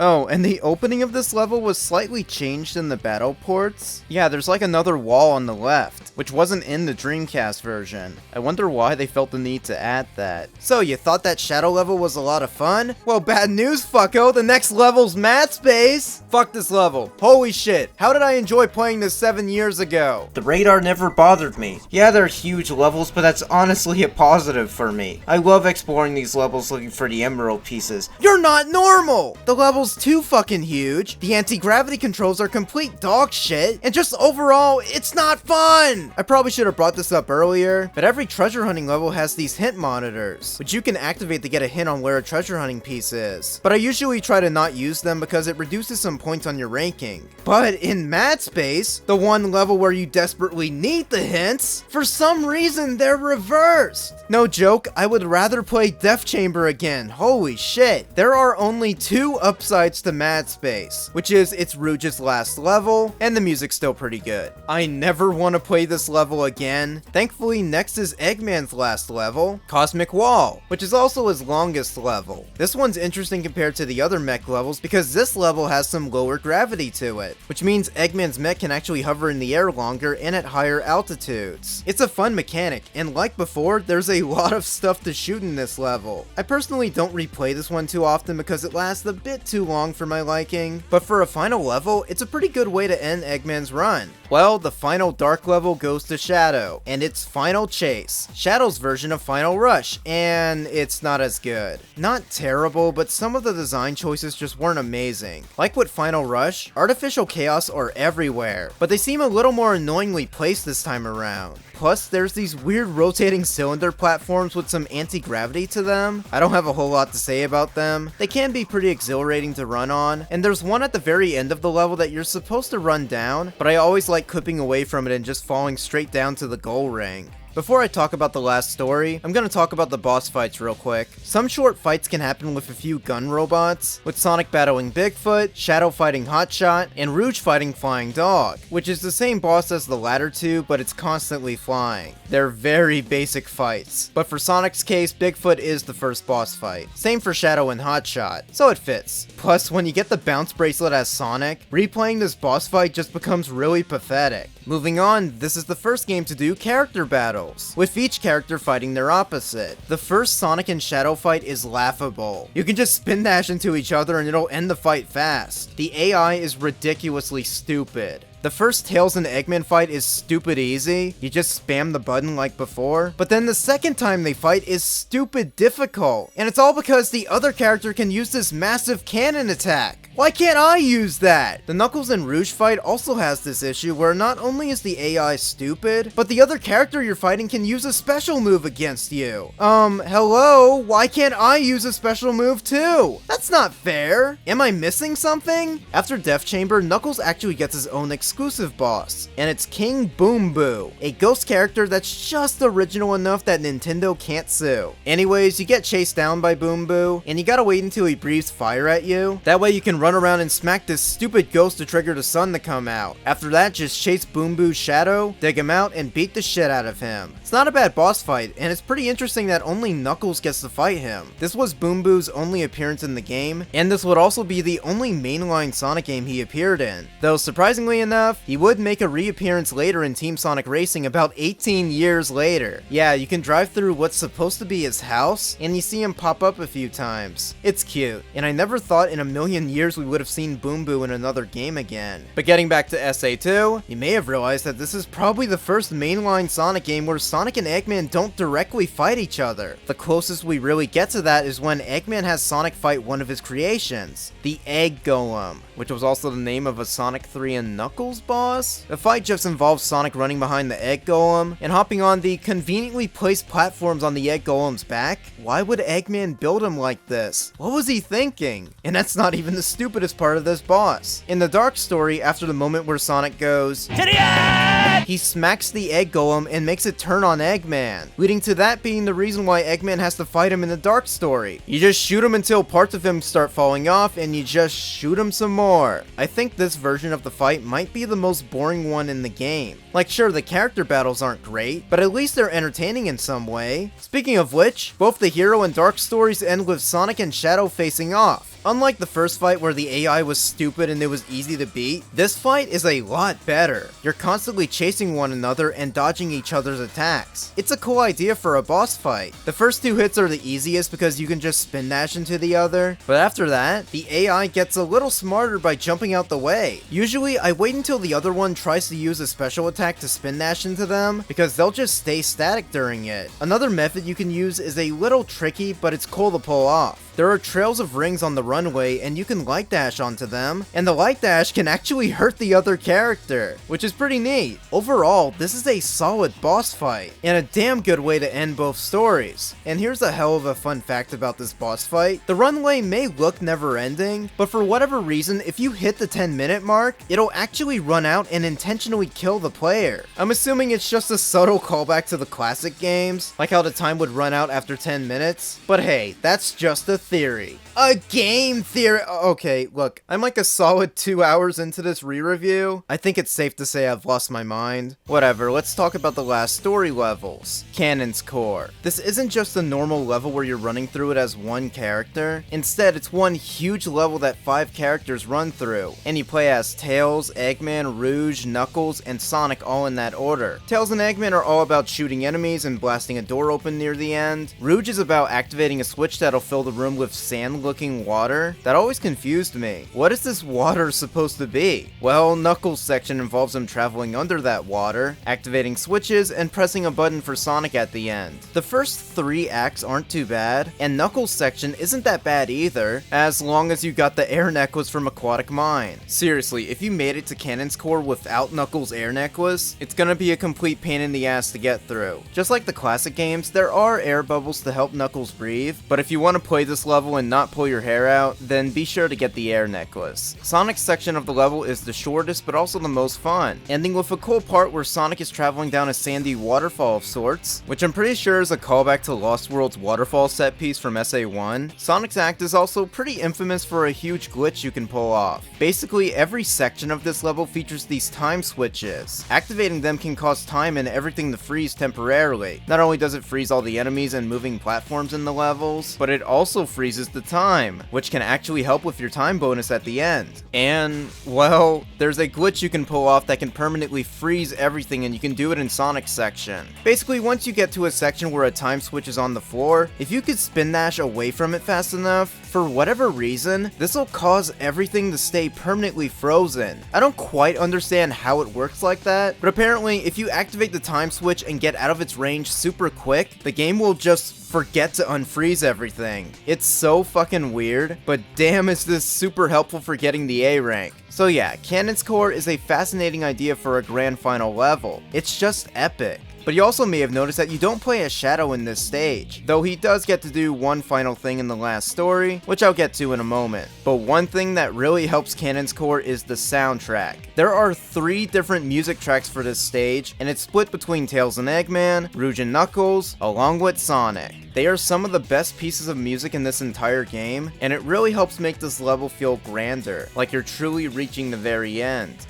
Oh, and the opening of this level was slightly changed in the battle ports. Yeah, there's like another wall on the left, which wasn't in the Dreamcast version. I wonder why they felt the need to add that. So, you thought that Shadow level was a lot of fun? Well, bad news, fucko, the next level's Mad Space! Fuck this level. Holy shit, how did I enjoy playing this 7 years ago? The radar never bothered me. Yeah, they're huge levels, but that's honestly a positive for me. I love exploring these levels looking for the emerald pieces. You're not normal! The level's too fucking huge, the anti-gravity controls are complete dog shit, and just overall, it's not fun! I probably should have brought this up earlier, but every treasure hunting level has these hint monitors, which you can activate to get a hint on where a treasure hunting piece is. But I usually try to not use them because it reduces some points on your ranking. But in Mad Space, the one level where you desperately need the hints, for some reason they're reversed. No joke, I would rather play Death Chamber again, holy shit. There are only 2 upsides to Mad Space, which is it's Rouge's last level, and the music's still pretty good. I never want to play this level again. Thankfully, next is Eggman's last level, Cosmic Wall, which is also his longest level. This one's interesting compared to the other mech levels because this level has some lower gravity to it, which means Eggman's mech can actually hover in the air longer and at higher altitudes. It's a fun mechanic, and like before, there's a lot of stuff to shoot in this level. I personally don't replay this one too often because it lasts a bit too long for my liking, but for a final level, it's a pretty good way to end Eggman's run. Well, the final dark level goes to Shadow, and it's Final Chase, Shadow's version of Final Rush, and it's not as good. Not terrible, but some of the design choices just weren't amazing. Like with Final Rush, artificial chaos are everywhere, but they seem a little more annoyingly placed this time around. Plus, there's these weird rotating cylinder platforms with some anti-gravity to them. I don't have a whole lot to say about them. They can be pretty exhilarating to run on, and there's one at the very end of the level that you're supposed to run down, but I always like clipping away from it and just falling straight down to the goal ring. Before I talk about the last story, I'm gonna talk about the boss fights real quick. Some short fights can happen with a few gun robots, with Sonic battling Bigfoot, Shadow fighting Hotshot, and Rouge fighting Flying Dog, which is the same boss as the latter two, but it's constantly flying. They're very basic fights, but for Sonic's case, Bigfoot is the first boss fight. Same for Shadow and Hotshot, so it fits. Plus, when you get the bounce bracelet as Sonic, replaying this boss fight just becomes really pathetic. Moving on, this is the first game to do character battles, with each character fighting their opposite. The first Sonic and Shadow fight is laughable. You can just spin dash into each other and it'll end the fight fast. The AI is ridiculously stupid. The first Tails and Eggman fight is stupid easy, you just spam the button like before, but then the second time they fight is stupid difficult, and it's all because the other character can use this massive cannon attack. Why can't I use that? The Knuckles and Rouge fight also has this issue where not only is the AI stupid, but the other character you're fighting can use a special move against you. Hello? Why can't I use a special move too? That's not fair. Am I missing something? After Death Chamber, Knuckles actually gets his own exclusive boss, and it's King Boom Boo, a ghost character that's just original enough that Nintendo can't sue. Anyways, you get chased down by Boom Boo, and you gotta wait until he breathes fire at you. That way you can run around and smack this stupid ghost to trigger the sun to come out. After that, just chase Boom Boo's shadow, dig him out, and beat the shit out of him. It's not a bad boss fight, and it's pretty interesting that only Knuckles gets to fight him. This was Boom Boo's only appearance in the game, and this would also be the only mainline Sonic game he appeared in. Though surprisingly enough, he would make a reappearance later in Team Sonic Racing about 18 years later. Yeah, you can drive through what's supposed to be his house, and you see him pop up a few times. It's cute, and I never thought in a million years we would have seen Boom Boo in another game again. But getting back to SA2, you may have realized that this is probably the first mainline Sonic game where Sonic and Eggman don't directly fight each other. The closest we really get to that is when Eggman has Sonic fight one of his creations, the Egg Golem, which was also the name of a Sonic 3 and Knuckles boss. The fight just involves Sonic running behind the Egg Golem and hopping on the conveniently placed platforms on the Egg Golem's back. Why would Eggman build him like this? What was he thinking? And that's not even the stupidest part of this boss. In the Dark story, after the moment where Sonic goes, he smacks the Egg Golem and makes it turn on Eggman, leading to that being the reason why Eggman has to fight him in the Dark story. You just shoot him until parts of him start falling off, and you just shoot him some more. I think this version of the fight might be the most boring one in the game. Like, sure, the character battles aren't great, but at least they're entertaining in some way. Speaking of which, both the Hero and Dark stories end with Sonic and Shadow facing off. Unlike the first fight where the AI was stupid and it was easy to beat, this fight is a lot better. You're constantly chasing one another and dodging each other's attacks. It's a cool idea for a boss fight. The first two hits are the easiest because you can just spin dash into the other, but after that, the AI gets a little smarter by jumping out the way. Usually, I wait until the other one tries to use a special attack to spin dash into them, because they'll just stay static during it. Another method you can use is a little tricky, but it's cool to pull off. There are trails of rings on the runway, and you can light dash onto them, and the light dash can actually hurt the other character, which is pretty neat. Overall, this is a solid boss fight, and a damn good way to end both stories. And here's a hell of a fun fact about this boss fight. The runway may look never-ending, but for whatever reason, if you hit the 10-minute mark, it'll actually run out and intentionally kill the player. I'm assuming it's just a subtle callback to the classic games, like how the time would run out after 10 minutes, but hey, that's just a theory. A game theory! Okay, look, I'm like a solid 2 hours into this re-review. I think it's safe to say I've lost my mind. Whatever, let's talk about the last story levels. Cannon's Core. This isn't just a normal level where you're running through it as one character. Instead, it's one huge level that 5 characters run through, and you play as Tails, Eggman, Rouge, Knuckles, and Sonic all in that order. Tails and Eggman are all about shooting enemies and blasting a door open near the end. Rouge is about activating a switch that'll fill the room with sand-looking water. That always confused me. What is this water supposed to be? Well, Knuckles' section involves him traveling under that water, activating switches, and pressing a button for Sonic at the end. The first 3 acts aren't too bad, and Knuckles' section isn't that bad either, as long as you got the air necklace from Aquatic Mine. Seriously, if you made it to Cannon's Core without Knuckles' air necklace, it's gonna be a complete pain in the ass to get through. Just like the classic games, there are air bubbles to help Knuckles breathe, but if you want to play this level and not pull your hair out, then be sure to get the air necklace. Sonic's section of the level is the shortest but also the most fun, ending with a cool part where Sonic is traveling down a sandy waterfall of sorts, which I'm pretty sure is a callback to Lost World's waterfall set piece from SA1. Sonic's act is also pretty infamous for a huge glitch you can pull off. Basically, every section of this level features these time switches. Activating them can cause time and everything to freeze temporarily. Not only does it freeze all the enemies and moving platforms in the levels, but it also freezes the time, which can actually help with your time bonus at the end. And, well, there's a glitch you can pull off that can permanently freeze everything, and you can do it in Sonic's section. Basically, once you get to a section where a time switch is on the floor, if you could spin dash away from it fast enough, For whatever reason, this will cause everything to stay permanently frozen. I don't quite understand how it works like that, but apparently if you activate the time switch and get out of its range super quick, the game will just forget to unfreeze everything. It's so fucking weird, but damn is this super helpful for getting the A rank. So yeah, Cannon's Core is a fascinating idea for a grand final level. It's just epic. But you also may have noticed that you don't play as Shadow in this stage, though he does get to do one final thing in the last story, which I'll get to in a moment. But one thing that really helps Cannon's Core is the soundtrack. There are 3 different music tracks for this stage, and it's split between Tails and Eggman, Rouge and Knuckles, along with Sonic. They are some of the best pieces of music in this entire game, and it really helps make this level feel grander, like you're truly reaching the very end.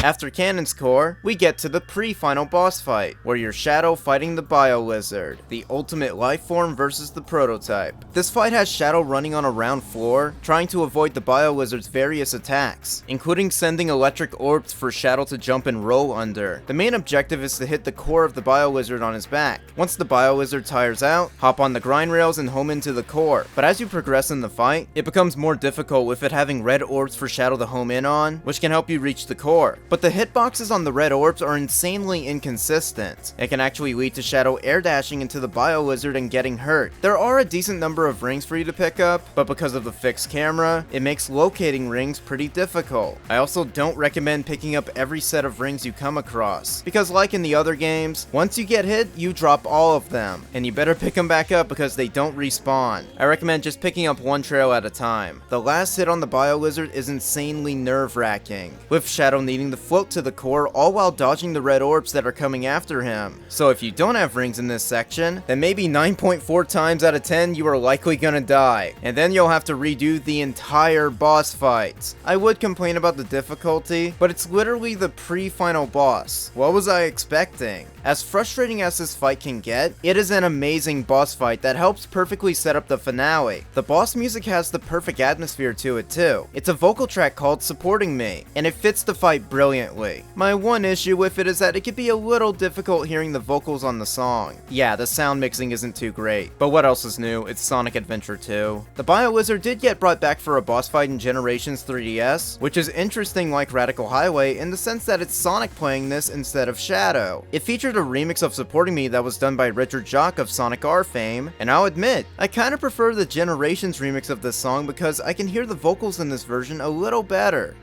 After Cannon's Core, we get to the pre-final boss fight, where you're Shadow fighting the Bio-Lizard, the ultimate life form versus the prototype. This fight has Shadow running on a round floor, trying to avoid the Bio-Lizard's various attacks, including sending electric orbs for Shadow to jump and roll under. The main objective is to hit the core of the Bio-Lizard on his back. Once the Bio-Lizard tires out, hop on the grind rails and home into the core. But as you progress in the fight, it becomes more difficult with it having red orbs for Shadow to home in on, which can help you reach the core. But the hitboxes on the red orbs are insanely inconsistent. It can actually lead to Shadow air dashing into the Bio-Lizard and getting hurt. There are a decent number of rings for you to pick up, but because of the fixed camera, it makes locating rings pretty difficult. I also don't recommend picking up every set of rings you come across, because like in the other games, once you get hit, you drop all of them, and you better pick them back up because they don't respawn. I recommend just picking up one trail at a time. The last hit on the Bio-Lizard is insanely nerve-wracking, with Shadow needing to float to the core all while dodging the red orbs that are coming after him. So if you don't have rings in this section, then maybe 9.4 times out of 10 you are likely gonna die, and then you'll have to redo the entire boss fight. I would complain about the difficulty, but it's literally the pre-final boss. What was I expecting? As frustrating as this fight can get, it is an amazing boss fight that helps perfectly set up the finale. The boss music has the perfect atmosphere to it too. It's a vocal track called Supporting Me, and it fits the fight brilliantly. My one issue with it is that it can be a little difficult hearing the vocals on the song. Yeah, the sound mixing isn't too great, but what else is new? It's Sonic Adventure 2. The Bio-Lizard did get brought back for a boss fight in Generations 3DS, which is interesting like Radical Highway in the sense that it's Sonic playing this instead of Shadow. It featured a remix of Supporting Me that was done by Richard Jock of Sonic R fame, and I'll admit, I kinda prefer the Generations remix of this song because I can hear the vocals in this version a little better.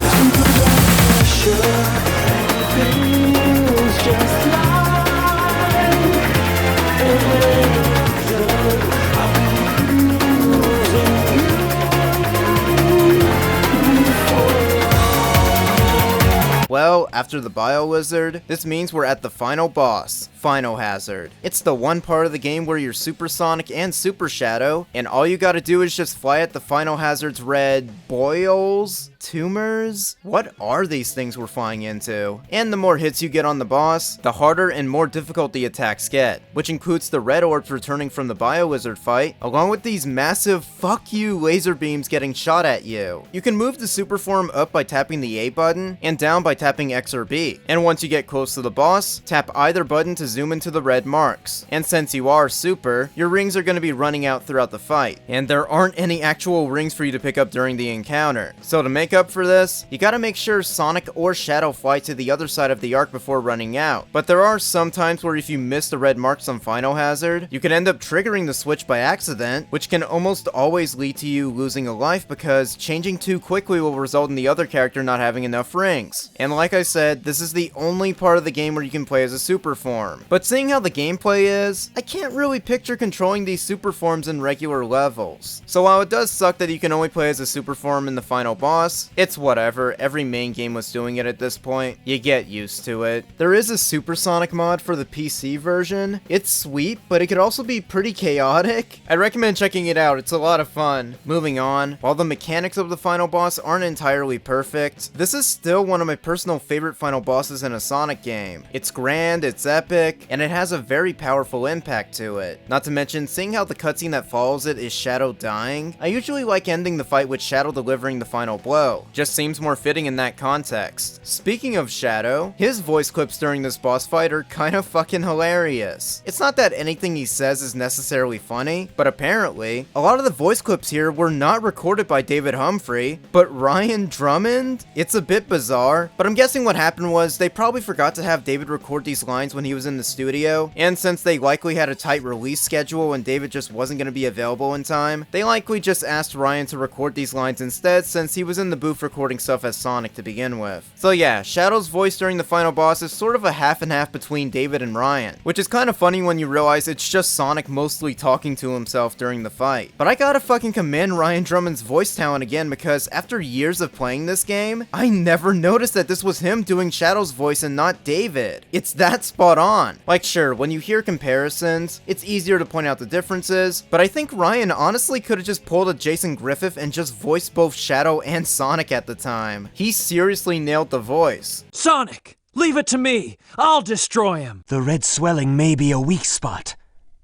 Well, after the Bio-Lizard, this means we're at the final boss, Final Hazard. It's the one part of the game where you're Super Sonic and Super Shadow, and all you gotta do is just fly at the Final Hazard's red boils? Tumors? What are these things we're flying into? And the more hits you get on the boss, the harder and more difficult the attacks get, which includes the red orbs returning from the Bio-Lizard fight, along with these massive fuck you laser beams getting shot at you. You can move the super form up by tapping the A button, and down by tapping X or B. And once you get close to the boss, tap either button to zoom into the red marks. And since you are super, your rings are going to be running out throughout the fight, and there aren't any actual rings for you to pick up during the encounter. So to make up for this, you gotta make sure Sonic or Shadow fly to the other side of the arc before running out. But there are some times where if you miss the red marks on Final Hazard, you can end up triggering the switch by accident, which can almost always lead to you losing a life because changing too quickly will result in the other character not having enough rings. And and like I said, this is the only part of the game where you can play as a super form. But seeing how the gameplay is, I can't really picture controlling these super forms in regular levels. So while it does suck that you can only play as a super form in the final boss, it's whatever, every main game was doing it at this point. You get used to it. There is a Supersonic mod for the PC version. It's sweet, but it could also be pretty chaotic. I recommend checking it out, it's a lot of fun. Moving on, while the mechanics of the final boss aren't entirely perfect, this is still one of my personal favorite final bosses in a Sonic game. It's grand, it's epic, and it has a very powerful impact to it. Not to mention, seeing how the cutscene that follows it is Shadow dying, I usually like ending the fight with Shadow delivering the final blow. Just seems more fitting in that context. Speaking of Shadow, his voice clips during this boss fight are kinda fucking hilarious. It's not that anything he says is necessarily funny, but apparently, a lot of the voice clips here were not recorded by David Humphrey, but Ryan Drummond? It's a bit bizarre, but I'm guessing what happened was they probably forgot to have David record these lines when he was in the studio, and since they likely had a tight release schedule and David just wasn't going to be available in time, they likely just asked Ryan to record these lines instead since he was in the booth recording stuff as Sonic to begin with. So yeah, Shadow's voice during the final boss is sort of a half and half between David and Ryan, which is kind of funny when you realize it's just Sonic mostly talking to himself during the fight. But I gotta fucking commend Ryan Drummond's voice talent again because after years of playing this game, I never noticed that this was him doing Shadow's voice and not David. It's that spot on. Like sure, when you hear comparisons, it's easier to point out the differences, but I think Ryan honestly could have just pulled a Jason Griffith and just voiced both Shadow and Sonic at the time. He seriously nailed the voice. Sonic, leave it to me. I'll destroy him. The red swelling may be a weak spot.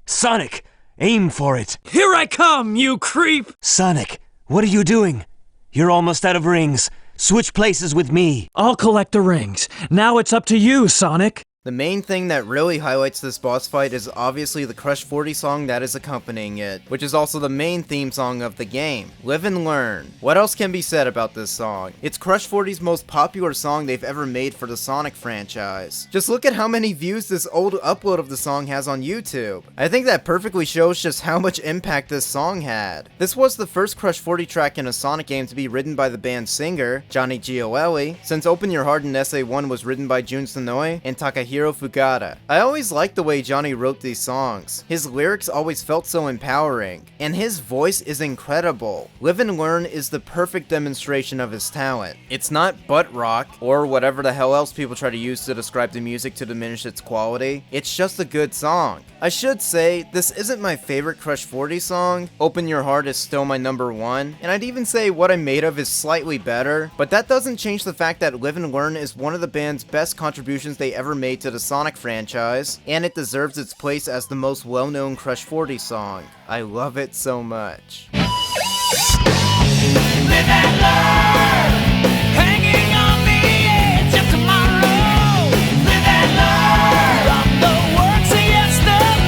Sonic, aim for it. Here I come, you creep! Sonic, what are you doing? You're almost out of rings. Switch places with me. I'll collect the rings. Now it's up to you, Sonic. The main thing that really highlights this boss fight is obviously the Crush 40 song that is accompanying it, which is also the main theme song of the game, Live and Learn. What else can be said about this song? It's Crush 40's most popular song they've ever made for the Sonic franchise. Just look at how many views this old upload of the song has on YouTube. I think that perfectly shows just how much impact this song had. This was the first Crush 40 track in a Sonic game to be written by the band's singer, Johnny Gioeli, since Open Your Heart and SA1 was written by Jun Sonoe and Takahiro Fukada. I always liked the way Johnny wrote these songs. His lyrics always felt so empowering, and his voice is incredible. Live and Learn is the perfect demonstration of his talent. It's not butt rock, or whatever the hell else people try to use to describe the music to diminish its quality. It's just a good song. I should say, this isn't my favorite Crush 40 song. Open Your Heart is still my number one, and I'd even say What I'm Made Of is slightly better, but that doesn't change the fact that Live and Learn is one of the band's best contributions they ever made to the Sonic franchise, and it deserves its place as the most well-known Crush 40 song. I love it so much. Live and learn, hanging on the edge of tomorrow. Live and learn from the works of yesterday.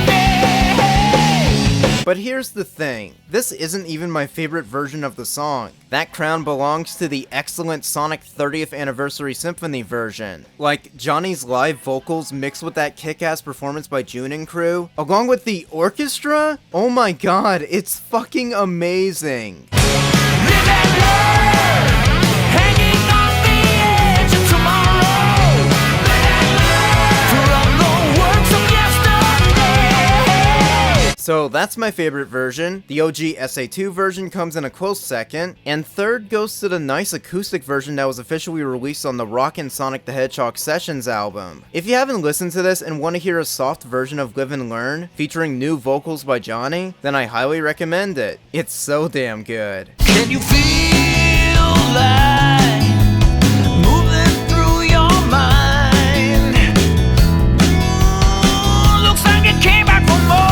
But here's the thing, this isn't even my favorite version of the song. That crown belongs to the excellent Sonic 30th Anniversary Symphony version. Like, Johnny's live vocals mixed with that kick-ass performance by June and crew, along with the orchestra? Oh my god, it's fucking amazing. Live and learn, hanging on the edge of tomorrow. Live and learn from the works of yesterday. So that's my favorite version. The OG SA2 version comes in a close second, and third goes to the nice acoustic version that was officially released on the Rockin' Sonic the Hedgehog Sessions album. If you haven't listened to this and want to hear a soft version of Live and Learn, featuring new vocals by Johnny, then I highly recommend it. It's so damn good. Can you feel light moving through your mind? Looks like it came back for more.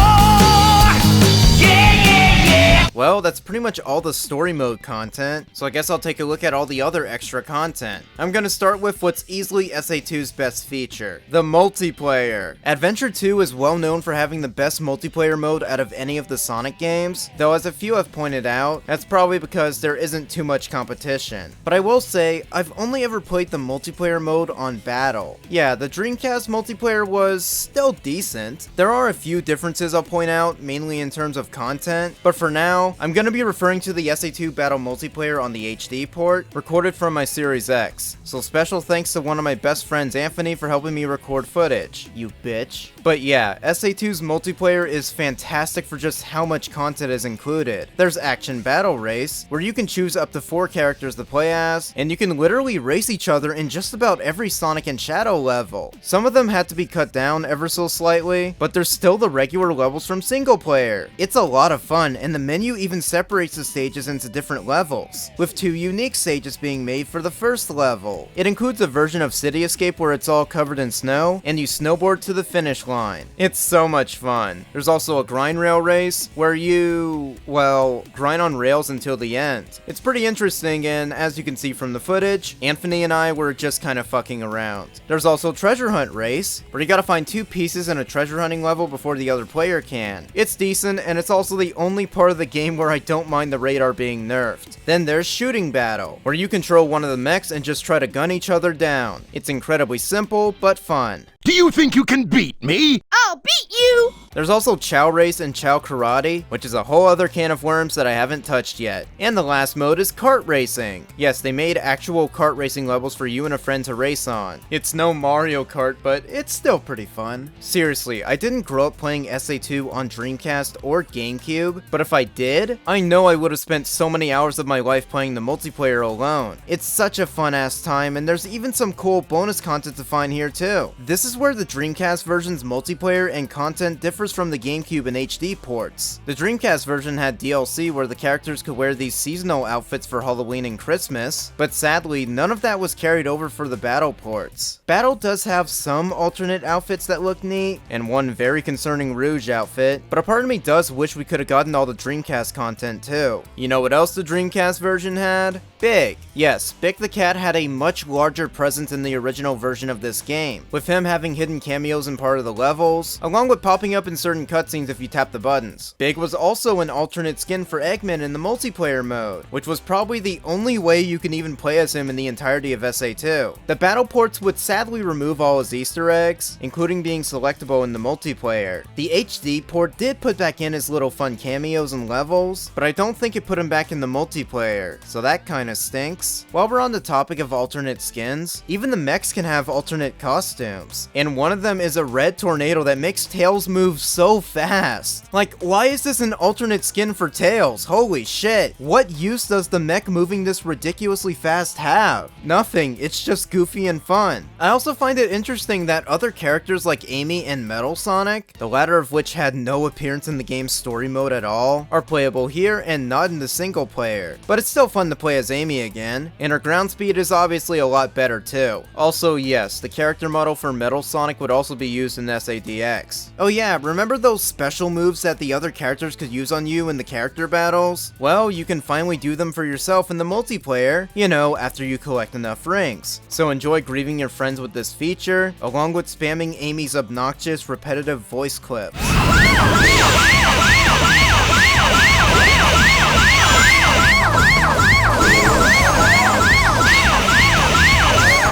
Well, that's pretty much all the story mode content, so I guess I'll take a look at all the other extra content. I'm gonna start with what's easily SA2's best feature, the multiplayer. Adventure 2 is well known for having the best multiplayer mode out of any of the Sonic games, though as a few have pointed out, that's probably because there isn't too much competition. But I will say, I've only ever played the multiplayer mode on Battle. Yeah, the Dreamcast multiplayer was still decent. There are a few differences I'll point out, mainly in terms of content, but for now, I'm gonna be be referring to the SA2 battle multiplayer on the HD port, recorded from my Series X, so special thanks to one of my best friends Anthony for helping me record footage, you bitch. But yeah, SA2's multiplayer is fantastic for just how much content is included. There's Action Battle Race, where you can choose up to 4 characters to play as, and you can literally race each other in just about every Sonic and Shadow level. Some of them had to be cut down ever so slightly, but there's still the regular levels from single player. It's a lot of fun, and the menu even separates the stages into different levels, with 2 unique stages being made for the first level. It includes a version of City Escape where it's all covered in snow, and you snowboard to the finish line. It's so much fun. There's also a grind rail race, where you, well, grind on rails until the end. It's pretty interesting, and as you can see from the footage, Anthony and I were just kind of fucking around. There's also Treasure Hunt Race, where you gotta find 2 pieces in a treasure hunting level before the other player can. It's decent, and it's also the only part of the game where I don't mind the radar being nerfed. Then there's Shooting Battle, where you control one of the mechs and just try to gun each other down. It's incredibly simple, but fun. Do you think you can beat me? I'll beat you! There's also Chao Race and Chao Karate, which is a whole other can of worms that I haven't touched yet. And the last mode is Kart Racing. Yes, they made actual kart racing levels for you and a friend to race on. It's no Mario Kart, but it's still pretty fun. Seriously, I didn't grow up playing SA2 on Dreamcast or GameCube, but if I did, I know I would have spent so many hours of my life playing the multiplayer alone. It's such a fun ass time, and there's even some cool bonus content to find here too. This is where the Dreamcast version's multiplayer and content differs from the GameCube and HD ports. The Dreamcast version had DLC where the characters could wear these seasonal outfits for Halloween and Christmas, but sadly, none of that was carried over for the Battle ports. Battle does have some alternate outfits that look neat, and one very concerning Rouge outfit, but a part of me does wish we could have gotten all the Dreamcast content too. You know what else the Dreamcast version had? Big. Yes, Big the Cat had a much larger presence in the original version of this game, with him having hidden cameos in part of the levels, along with popping up in certain cutscenes if you tap the buttons. Big was also an alternate skin for Eggman in the multiplayer mode, which was probably the only way you can even play as him in the entirety of SA2. The battle ports would sadly remove all his Easter eggs, including being selectable in the multiplayer. The HD port did put back in his little fun cameos and levels, but I don't think it put him back in the multiplayer, so that kinda stinks. While we're on the topic of alternate skins, even the mechs can have alternate costumes, and one of them is a red tornado that makes Tails move so fast. Like, why is this an alternate skin for Tails? Holy shit. What use does the mech moving this ridiculously fast have? Nothing, it's just goofy and fun. I also find it interesting that other characters like Amy and Metal Sonic, the latter of which had no appearance in the game's story mode at all, are playable here and not in the single player. But it's still fun to play as Amy again, and her ground speed is obviously a lot better too. Also, yes, the character model for Metal Sonic would also be used in SADX. Oh yeah, remember those special moves that the other characters could use on you in the character battles? Well, you can finally do them for yourself in the multiplayer, you know, after you collect enough rings. So enjoy grieving your friends with this feature, along with spamming Amy's obnoxious, repetitive voice clips.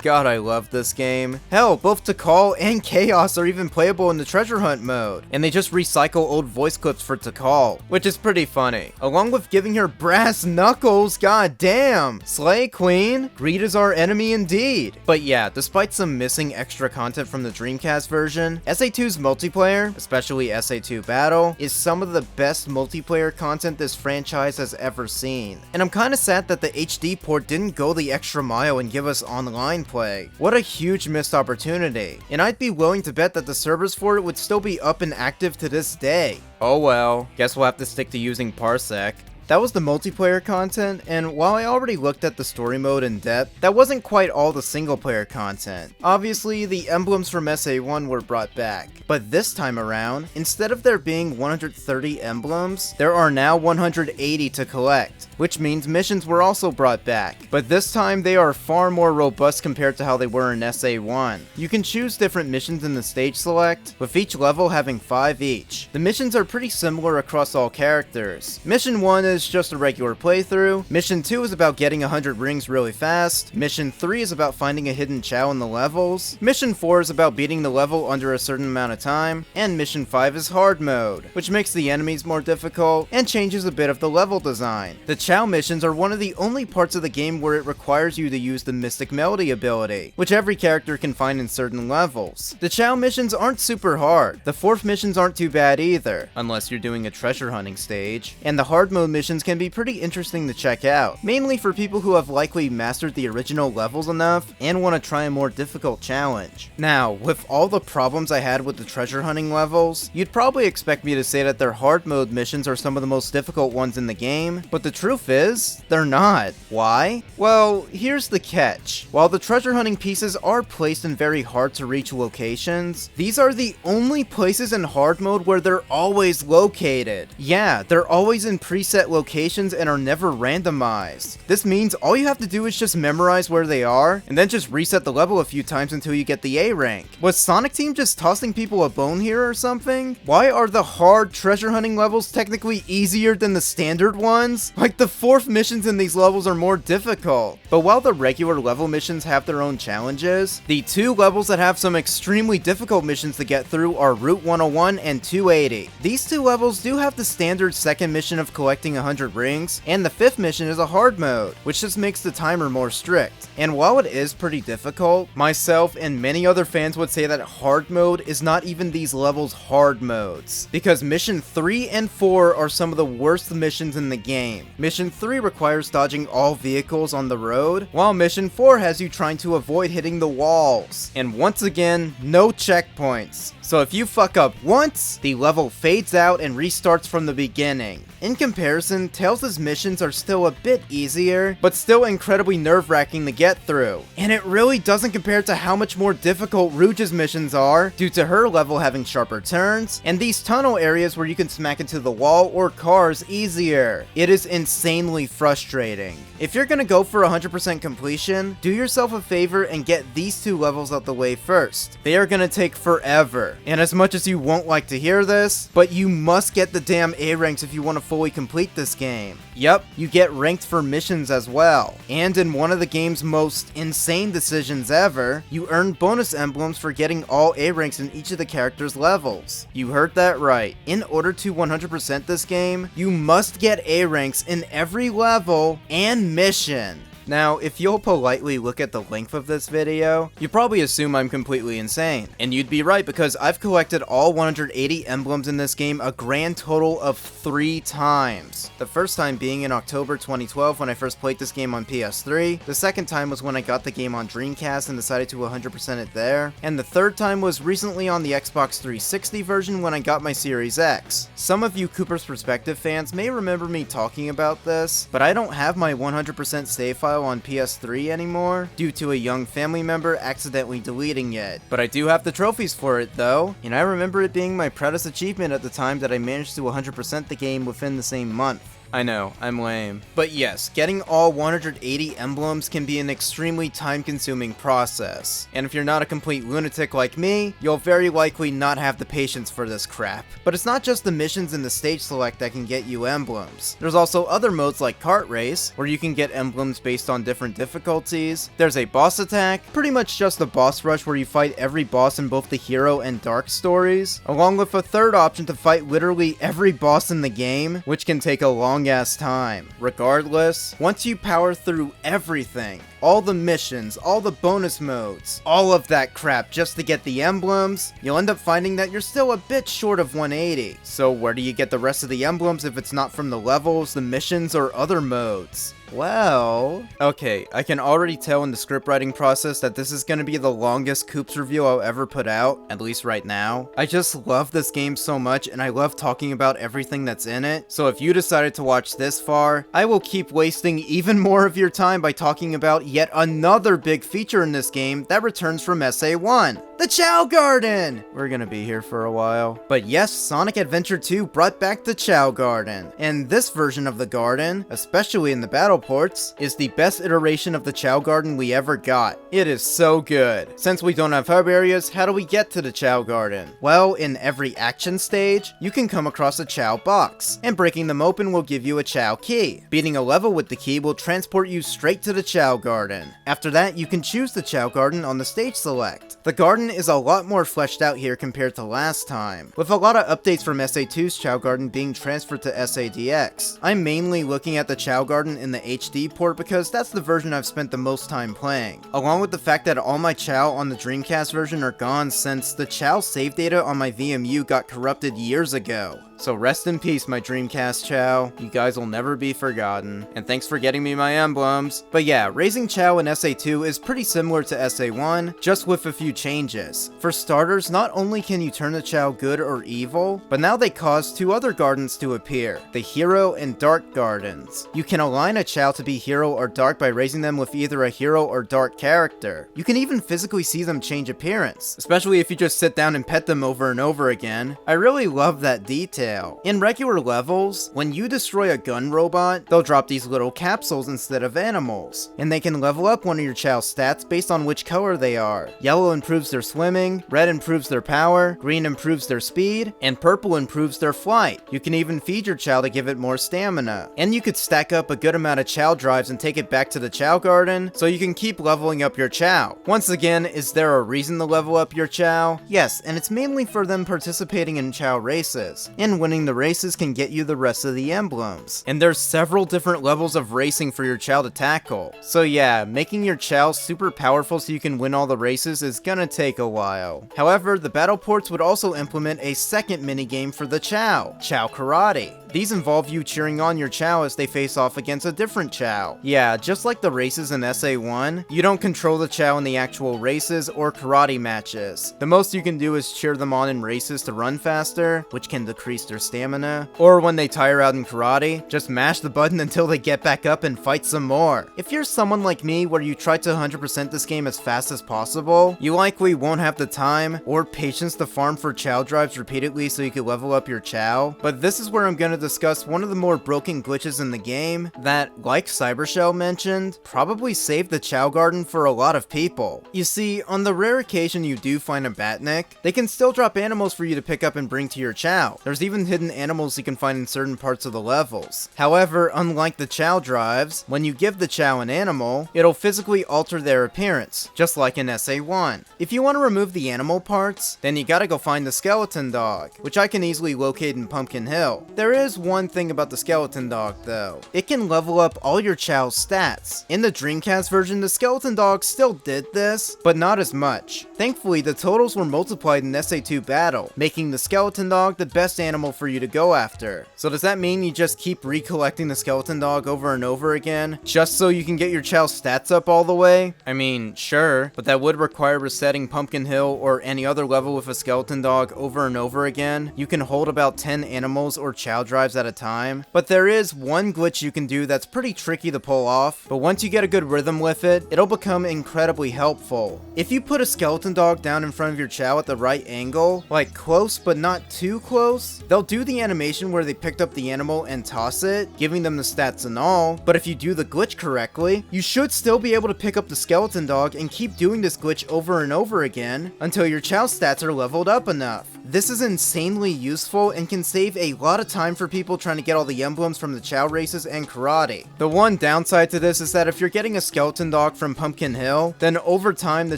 God, I love this game. Hell, both Tikal and Chaos are even playable in the treasure hunt mode, and they just recycle old voice clips for Tikal, which is pretty funny. Along with giving her brass knuckles, god damn! Slay Queen, greed is our enemy indeed. But yeah, despite some missing extra content from the Dreamcast version, SA2's multiplayer, especially SA2 Battle, is some of the best multiplayer content this franchise has ever seen. And I'm kinda sad that the HD port didn't go the extra mile and give us online play. What a huge missed opportunity, and I'd be willing to bet that the servers for it would still be up and active to this day. Oh well, guess we'll have to stick to using Parsec. That was the multiplayer content, and while I already looked at the story mode in depth, that wasn't quite all the single player content. Obviously, the emblems from SA1 were brought back, but this time around, instead of there being 130 emblems, there are now 180 to collect, which means missions were also brought back, but this time they are far more robust compared to how they were in SA1. You can choose different missions in the stage select, with each level having 5 each. The missions are pretty similar across all characters. Mission 1 is is just a regular playthrough. Mission 2 is about getting 100 rings really fast. Mission 3 is about finding a hidden Chao in the levels. Mission 4 is about beating the level under a certain amount of time. And Mission 5 is hard mode, which makes the enemies more difficult and changes a bit of the level design. The Chao missions are one of the only parts of the game where it requires you to use the Mystic Melody ability, which every character can find in certain levels. The Chao missions aren't super hard. The 4th missions aren't too bad either, unless you're doing a treasure hunting stage. And the hard mode missions can be pretty interesting to check out, mainly for people who have likely mastered the original levels enough and want to try a more difficult challenge. Now, with all the problems I had with the treasure hunting levels, you'd probably expect me to say that their hard mode missions are some of the most difficult ones in the game, but the truth is, they're not. Why? Well, here's the catch. While the treasure hunting pieces are placed in very hard to reach locations, these are the only places in hard mode where they're always located. Yeah, they're always in preset locations and are never randomized. This means all you have to do is just memorize where they are, and then just reset the level a few times until you get the A rank. Was Sonic Team just tossing people a bone here or something? Why are the hard treasure hunting levels technically easier than the standard ones? Like, the 4th missions in these levels are more difficult. But while the regular level missions have their own challenges, the 2 levels that have some extremely difficult missions to get through are Route 101 and 280. These 2 levels do have the standard 2nd mission of collecting 100 rings, and the 5th mission is a hard mode, which just makes the timer more strict. And while it is pretty difficult, myself and many other fans would say that hard mode is not even these levels' hard modes, because Mission 3 and 4 are some of the worst missions in the game. Mission 3 requires dodging all vehicles on the road, while Mission 4 has you trying to avoid hitting the walls. And once again, no checkpoints. So if you fuck up once, the level fades out and restarts from the beginning. In comparison, Tails' missions are still a bit easier, but still incredibly nerve-wracking to get through. And it really doesn't compare to how much more difficult Rouge's missions are, due to her level having sharper turns, and these tunnel areas where you can smack into the wall or cars easier. It is insanely frustrating. If you're gonna go for 100% completion, do yourself a favor and get these 2 levels out the way first. They are gonna take forever. And as much as you won't like to hear this, but you must get the damn A ranks if you want to fully complete this game. Yep, you get ranked for missions as well. And in one of the game's most insane decisions ever, you earn bonus emblems for getting all A ranks in each of the characters' levels. You heard that right. In order to 100% this game, you must get A ranks in every level and mission. Now, if you'll politely look at the length of this video, you probably assume I'm completely insane. And you'd be right, because I've collected all 180 emblems in this game a grand total of 3 times. The first time being in October 2012 when I first played this game on PS3, the second time was when I got the game on Dreamcast and decided to 100% it there, and the third time was recently on the Xbox 360 version when I got my Series X. Some of you Cooper's Perspective fans may remember me talking about this, but I don't have my 100% save file on PS3 anymore due to a young family member accidentally deleting it. But I do have the trophies for it though, and I remember it being my proudest achievement at the time that I managed to 100% the game within the same month. I know, I'm lame. But yes, getting all 180 emblems can be an extremely time-consuming process. And if you're not a complete lunatic like me, you'll very likely not have the patience for this crap. But it's not just the missions and the stage select that can get you emblems. There's also other modes like Kart Race, where you can get emblems based on different difficulties. There's a boss attack, pretty much just a boss rush where you fight every boss in both the Hero and Dark stories, along with a third option to fight literally every boss in the game, which can take a long ass time. Regardless, once you power through everything, all the missions, all the bonus modes, all of that crap just to get the emblems, you'll end up finding that you're still a bit short of 180. So where do you get the rest of the emblems if it's not from the levels, the missions, or other modes? Well, okay, I can already tell in the script writing process that this is gonna be the longest Coop's review I'll ever put out, at least right now. I just love this game so much, and I love talking about everything that's in it, so if you decided to watch this far, I will keep wasting even more of your time by talking about yet another big feature in this game that returns from SA1, the The Chao Garden! We're gonna be here for a while. But yes, Sonic Adventure 2 brought back the Chao Garden. And this version of the garden, especially in the battle ports, is the best iteration of the Chao Garden we ever got. It is so good. Since we don't have hub areas, how do we get to the Chao Garden? Well, in every action stage, you can come across a Chao box, and breaking them open will give you a Chao key. Beating a level with the key will transport you straight to the Chao Garden. After that, you can choose the Chao Garden on the stage select. The garden is a lot more fleshed out here compared to last time, with a lot of updates from SA2's Chao Garden being transferred to SADX. I'm mainly looking at the Chao Garden in the HD port because that's the version I've spent the most time playing, along with the fact that all my Chao on the Dreamcast version are gone since the Chao save data on my VMU got corrupted years ago. So rest in peace, my Dreamcast Chao. You guys will never be forgotten. And thanks for getting me my emblems. But yeah, raising Chao in SA2 is pretty similar to SA1, just with a few changes. For starters, not only can you turn the Chao good or evil, but now they cause two other gardens to appear, the Hero and Dark Gardens. You can align a Chao to be Hero or Dark by raising them with either a Hero or Dark character. You can even physically see them change appearance, especially if you just sit down and pet them over and over again. I really love that detail. In regular levels, when you destroy a gun robot, they'll drop these little capsules instead of animals, and they can level up one of your Chao stats based on which color they are. Yellow improves their swimming, red improves their power, green improves their speed, and purple improves their flight. You can even feed your Chao to give it more stamina. And you could stack up a good amount of Chao drives and take it back to the Chao Garden, so you can keep leveling up your Chao. Once again, is there a reason to level up your Chao? Yes, and it's mainly for them participating in Chao races. And winning the races can get you the rest of the emblems. And there's several different levels of racing for your Chao to tackle. So yeah, making your Chao super powerful so you can win all the races is gonna take a while. However, the battle ports would also implement a second minigame for the Chao, Chao Karate. These involve you cheering on your Chao as they face off against a different Chao. Yeah, just like the races in SA1, you don't control the Chao in the actual races or karate matches. The most you can do is cheer them on in races to run faster, which can decrease their stamina. Or when they tire out in karate, just mash the button until they get back up and fight some more. If you're someone like me where you try to 100% this game as fast as possible, you likely won't have the time or patience to farm for Chao drives repeatedly so you can level up your Chao. But this is where I'm gonna discuss one of the more broken glitches in the game that, like Cybershell mentioned, probably saved the Chao Garden for a lot of people. You see, on the rare occasion you do find a Batnik, they can still drop animals for you to pick up and bring to your Chao. There's even hidden animals you can find in certain parts of the levels. However, unlike the Chao drives, when you give the Chao an animal, it'll physically alter their appearance, just like in SA1. If you want to remove the animal parts, then you gotta go find the skeleton dog, which I can easily locate in Pumpkin Hill. There is one thing about the skeleton dog though. It can level up all your Chao's stats. In the Dreamcast version, the skeleton dog still did this, but not as much. Thankfully, the totals were multiplied in SA2 battle, making the skeleton dog the best animal for you to go after. So does that mean you just keep recollecting the skeleton dog over and over again, just so you can get your Chao stats up all the way? I mean, sure, but that would require resetting Pumpkin Hill or any other level with a skeleton dog over and over again. You can hold about 10 animals or Chao drives at a time, but there is one glitch you can do that's pretty tricky to pull off, but once you get a good rhythm with it, it'll become incredibly helpful. If you put a skeleton dog down in front of your Chao at the right angle, like close but not too close, they'll do the animation where they picked up the animal and toss it, giving them the stats and all, but if you do the glitch correctly, you should still be able to pick up the skeleton dog and keep doing this glitch over and over again until your Chao stats are leveled up enough. This is insanely useful and can save a lot of time for people trying to get all the emblems from the Chao races and karate. The one downside to this is that if you're getting a skeleton dog from Pumpkin Hill, then over time the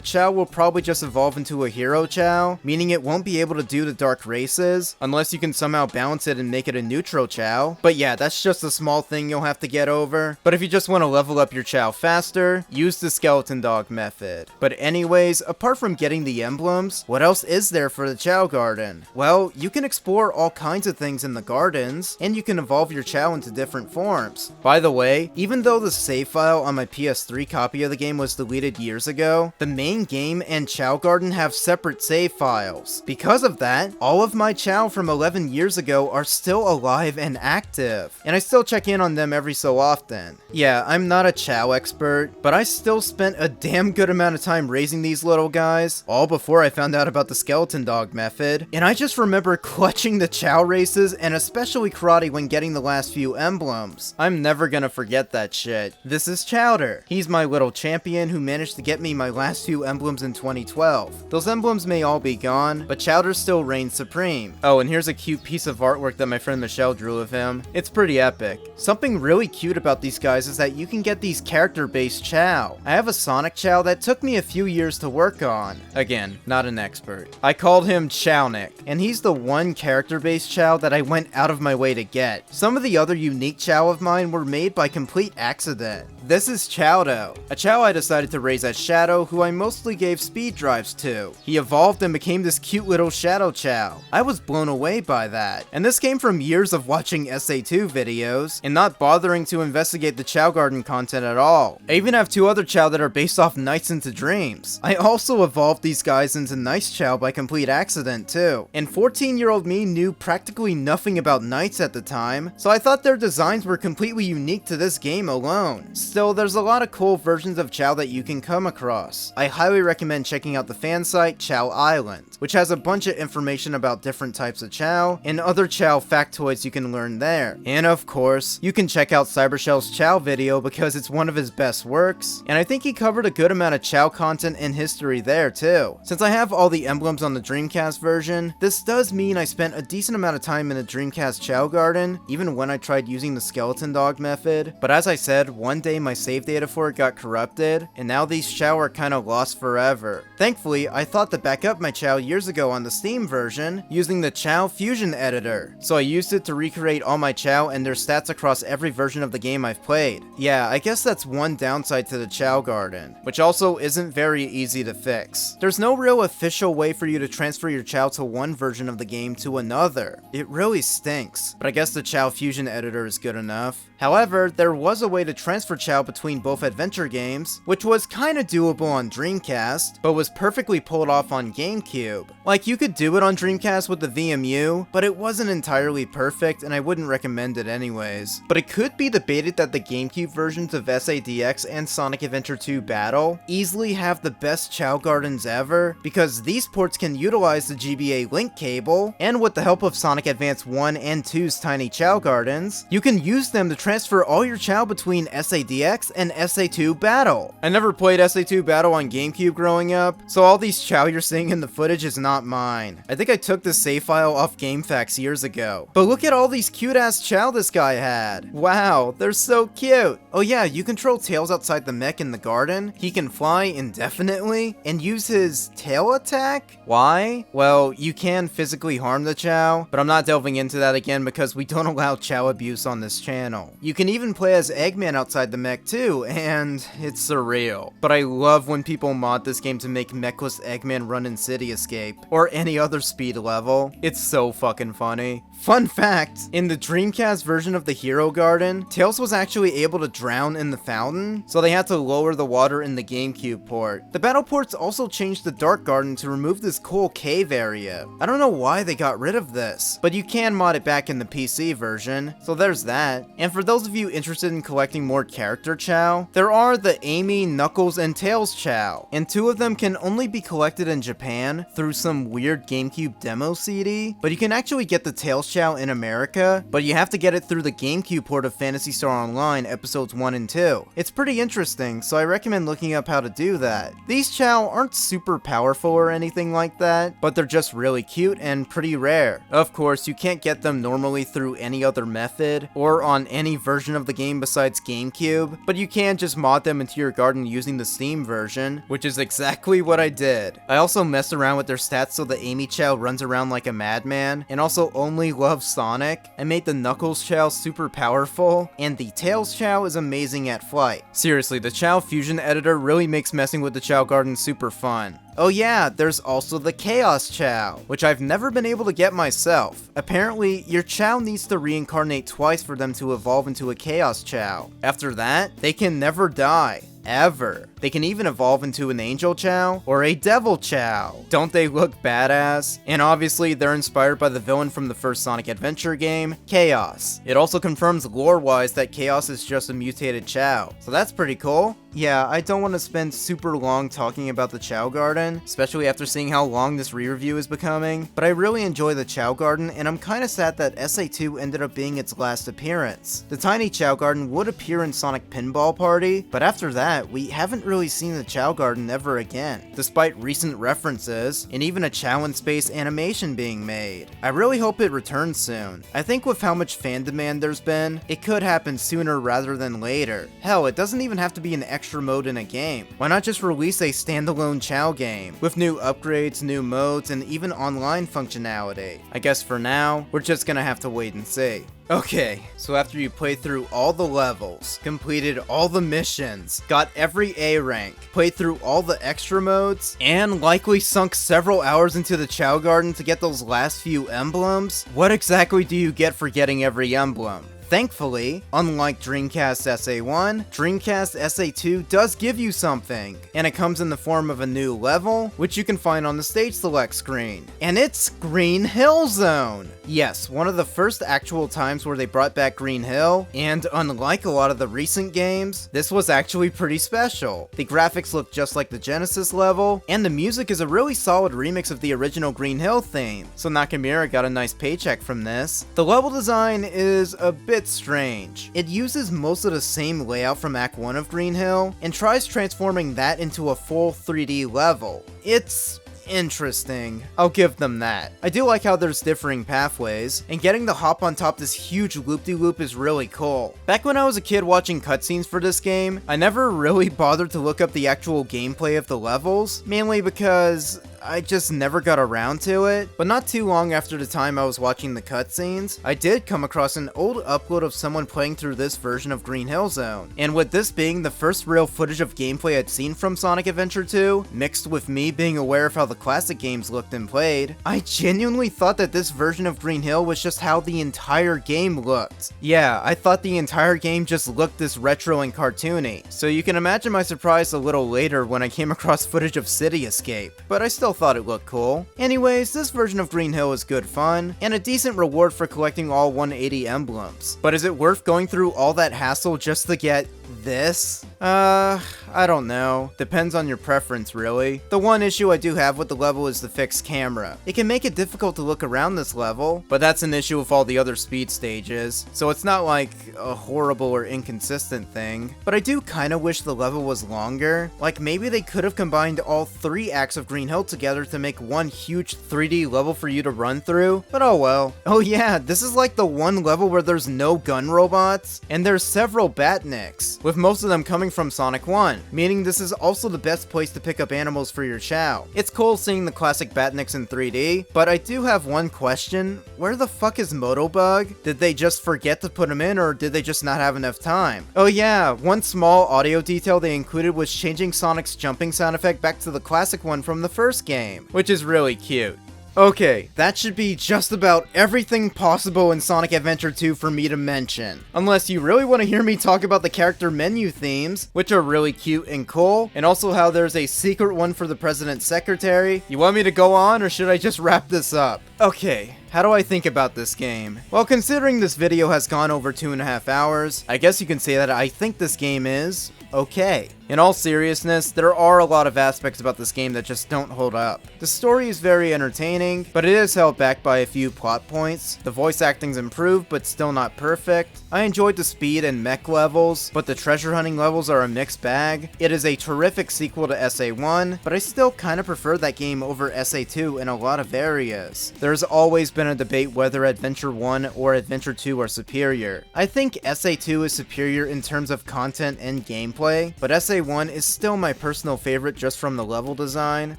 Chao will probably just evolve into a hero Chao, meaning it won't be able to do the dark races, unless you can somehow balance it and make it a neutral Chao. But yeah, that's just a small thing you'll have to get over. But if you just want to level up your Chao faster, use the skeleton dog method. But anyways, apart from getting the emblems, what else is there for the Chao Garden? Garden? Well, you can explore all kinds of things in the gardens, and you can evolve your Chao into different forms. By the way, even though the save file on my PS3 copy of the game was deleted years ago, the main game and Chao Garden have separate save files. Because of that, all of my Chao from 11 years ago are still alive and active, and I still check in on them every so often. Yeah, I'm not a Chao expert, but I still spent a damn good amount of time raising these little guys, all before I found out about the skeleton dog method, and I just remember clutching the Chao races, and especially karate when getting the last few emblems. I'm never gonna forget that shit. This is Chowder. He's my little champion who managed to get me my last few emblems in 2012. Those emblems may all be gone, but Chowder still reigns supreme. Oh, and here's a cute piece of artwork that my friend Michelle drew of him. It's pretty epic. Something really cute about these guys is that you can get these character-based Chao. I have a Sonic Chao that took me a few years to work on. Again, not an expert. I called him Chownick, and he's the one character-based Chao that I went out of my way to get. Some of the other unique Chao of mine were made by complete accident. This is Chowdo, a Chao I decided to raise as Shadow, who I mostly gave speed drives to. He evolved and became this cute little Shadow Chao. I was blown away by that. And this came from years of watching SA2 videos, and not bothering to investigate the Chao Garden content at all. I even have two other Chao that are based off Nights into Dreams. I also evolved these guys into Nice Chao by complete accident too. And 14-year-old me knew practically nothing about Knights at the time, so I thought their designs were completely unique to this game alone. Still, there's a lot of cool versions of Chao that you can come across. I highly recommend checking out the fan site Chao Island, which has a bunch of information about different types of Chao, and other Chao factoids you can learn there. And of course, you can check out Cybershell's Chao video because it's one of his best works, and I think he covered a good amount of Chao content and history there too. Since I have all the emblems on the Dreamcast version, this does mean I spent a decent amount of time in the Dreamcast Chao Garden, even when I tried using the skeleton dog method. But as I said, one day my save data for it got corrupted, and now these Chao are kinda lost forever. Thankfully, I thought to back up my Chao years ago on the Steam version, using the Chao Fusion editor. So I used it to recreate all my Chao and their stats across every version of the game I've played. Yeah, I guess that's one downside to the Chao Garden, which also isn't very easy to fix. There's no real official way for you to transfer your Chao to one version of the game to another. It really stinks, but I guess the Chao Fusion editor is good enough. However, there was a way to transfer Chao between both adventure games, which was kinda doable on Dreamcast, but was perfectly pulled off on GameCube. Like, you could do it on Dreamcast with the VMU, but it wasn't entirely perfect, and I wouldn't recommend it anyways. But it could be debated that the GameCube versions of SADX and Sonic Adventure 2 Battle easily have the best Chao Gardens ever, because these ports can utilize the GBA link cable, and with the help of Sonic Advance 1 and 2's tiny Chao Gardens, you can use them to transfer all your Chao between SADX and SA2 Battle. I never played SA2 Battle on GameCube growing up, so all these Chao you're seeing in the footage is not mine. I think I took this save file off GameFAQs years ago. But look at all these cute ass Chao this guy had. Wow, they're so cute. Oh yeah, you control Tails outside the mech in the garden. He can fly indefinitely and use his tail attack? Why? Well, you can physically harm the Chao, but I'm not delving into that again because we don't allow Chao abuse on this channel. You can even play as Eggman outside the mech too, and it's surreal. But I love when people mod this game to make mechless Eggman run in City Escape, or any other speed level. It's so fucking funny. Fun fact, in the Dreamcast version of the Hero Garden, Tails was actually able to drown in the fountain, so they had to lower the water in the GameCube port. The battle ports also changed the Dark Garden to remove this cool cave area. I don't know why they got rid of this, but you can mod it back in the PC version, so there's that. And for those of you interested in collecting more character Chao, there are the Amy, Knuckles, and Tails Chao, and two of them can only be collected in Japan through some weird GameCube demo CD, but you can actually get the Tails Chao in America, but you have to get it through the GameCube port of Phantasy Star Online episodes 1 and 2. It's pretty interesting, so I recommend looking up how to do that. These Chao aren't super powerful or anything like that, but they're just really cute and pretty rare. Of course, you can't get them normally through any other method, or on any version of the game besides GameCube, but you can just mod them into your garden using the Steam version, which is exactly what I did. I also messed around with their stats so the Amy Chao runs around like a madman, and also only loves Sonic. I made the Knuckles Chao super powerful, and the Tails Chao is amazing at flight. Seriously, the Chao Fusion editor really makes messing with the Chao Garden super fun. Oh yeah, there's also the Chaos Chao, which I've never been able to get myself. Apparently, your Chao needs to reincarnate twice for them to evolve into a Chaos Chao. After that, they can never die. Ever. They can even evolve into an Angel Chao or a Devil Chao. Don't they look badass? And obviously, they're inspired by the villain from the first Sonic Adventure game, Chaos. It also confirms lore-wise that Chaos is just a mutated Chao, so that's pretty cool. Yeah, I don't want to spend super long talking about the Chao Garden, especially after seeing how long this re-review is becoming, but I really enjoy the Chao Garden, and I'm kinda sad that SA2 ended up being its last appearance. The tiny Chao Garden would appear in Sonic Pinball Party, but after that, we haven't really seen the Chao Garden ever again, despite recent references, and even a Chao in Space animation being made. I really hope it returns soon. I think with how much fan demand there's been, it could happen sooner rather than later. Hell, it doesn't even have to be an extra mode in a game. Why not just release a standalone Chao game, with new upgrades, new modes, and even online functionality? I guess for now, we're just gonna have to wait and see. Okay, so after you played through all the levels, completed all the missions, got every A rank, played through all the extra modes, and likely sunk several hours into the Chao Garden to get those last few emblems, what exactly do you get for getting every emblem? Thankfully, unlike Dreamcast SA1, Dreamcast SA2 does give you something, and it comes in the form of a new level, which you can find on the stage select screen. And it's Green Hill Zone! Yes, one of the first actual times where they brought back Green Hill, and unlike a lot of the recent games, this was actually pretty special. The graphics look just like the Genesis level, and the music is a really solid remix of the original Green Hill theme, so Nakamura got a nice paycheck from this. The level design is a bit strange. It uses most of the same layout from Act 1 of Green Hill, and tries transforming that into a full 3D level. It's interesting. I'll give them that. I do like how there's differing pathways, and getting to hop on top this huge loop-de-loop is really cool. Back when I was a kid watching cutscenes for this game, I never really bothered to look up the actual gameplay of the levels, mainly because I just never got around to it, but not too long after the time I was watching the cutscenes, I did come across an old upload of someone playing through this version of Green Hill Zone, and with this being the first real footage of gameplay I'd seen from Sonic Adventure 2, mixed with me being aware of how the classic games looked and played, I genuinely thought that this version of Green Hill was just how the entire game looked. Yeah, I thought the entire game just looked this retro and cartoony, so you can imagine my surprise a little later when I came across footage of City Escape, but I still thought it looked cool. Anyways, this version of Green Hill is good fun, and a decent reward for collecting all 180 emblems. But is it worth going through all that hassle just to get this? I don't know. Depends on your preference, really. The one issue I do have with the level is the fixed camera. It can make it difficult to look around this level, but that's an issue with all the other speed stages, so it's not like a horrible or inconsistent thing. But I do kinda wish the level was longer. Like, maybe they could have combined all 3 acts of Green Hill together to make one huge 3D level for you to run through, but oh well. Oh yeah, this is like the one level where there's no gun robots, and there's several Batniks, with most of them coming from Sonic 1, meaning this is also the best place to pick up animals for your Chao. It's cool seeing the classic Batniks in 3D, but I do have one question. Where the fuck is Motobug? Did they just forget to put him in, or did they just not have enough time? Oh yeah, one small audio detail they included was changing Sonic's jumping sound effect back to the classic one from the first game, which is really cute. Okay, that should be just about everything possible in Sonic Adventure 2 for me to mention. Unless you really want to hear me talk about the character menu themes, which are really cute and cool, and also how there's a secret one for the President's Secretary. You want me to go on, or should I just wrap this up? Okay, how do I think about this game? Well, considering this video has gone over 2.5 hours, I guess you can say that I think this game is okay. In all seriousness, there are a lot of aspects about this game that just don't hold up. The story is very entertaining, but it is held back by a few plot points. The voice acting's improved, but still not perfect. I enjoyed the speed and mech levels, but the treasure hunting levels are a mixed bag. It is a terrific sequel to SA1, but I still kinda prefer that game over SA2 in a lot of areas. There's always been a debate whether Adventure 1 or Adventure 2 are superior. I think SA2 is superior in terms of content and gameplay, but SA1 SA1 is still my personal favorite just from the level design,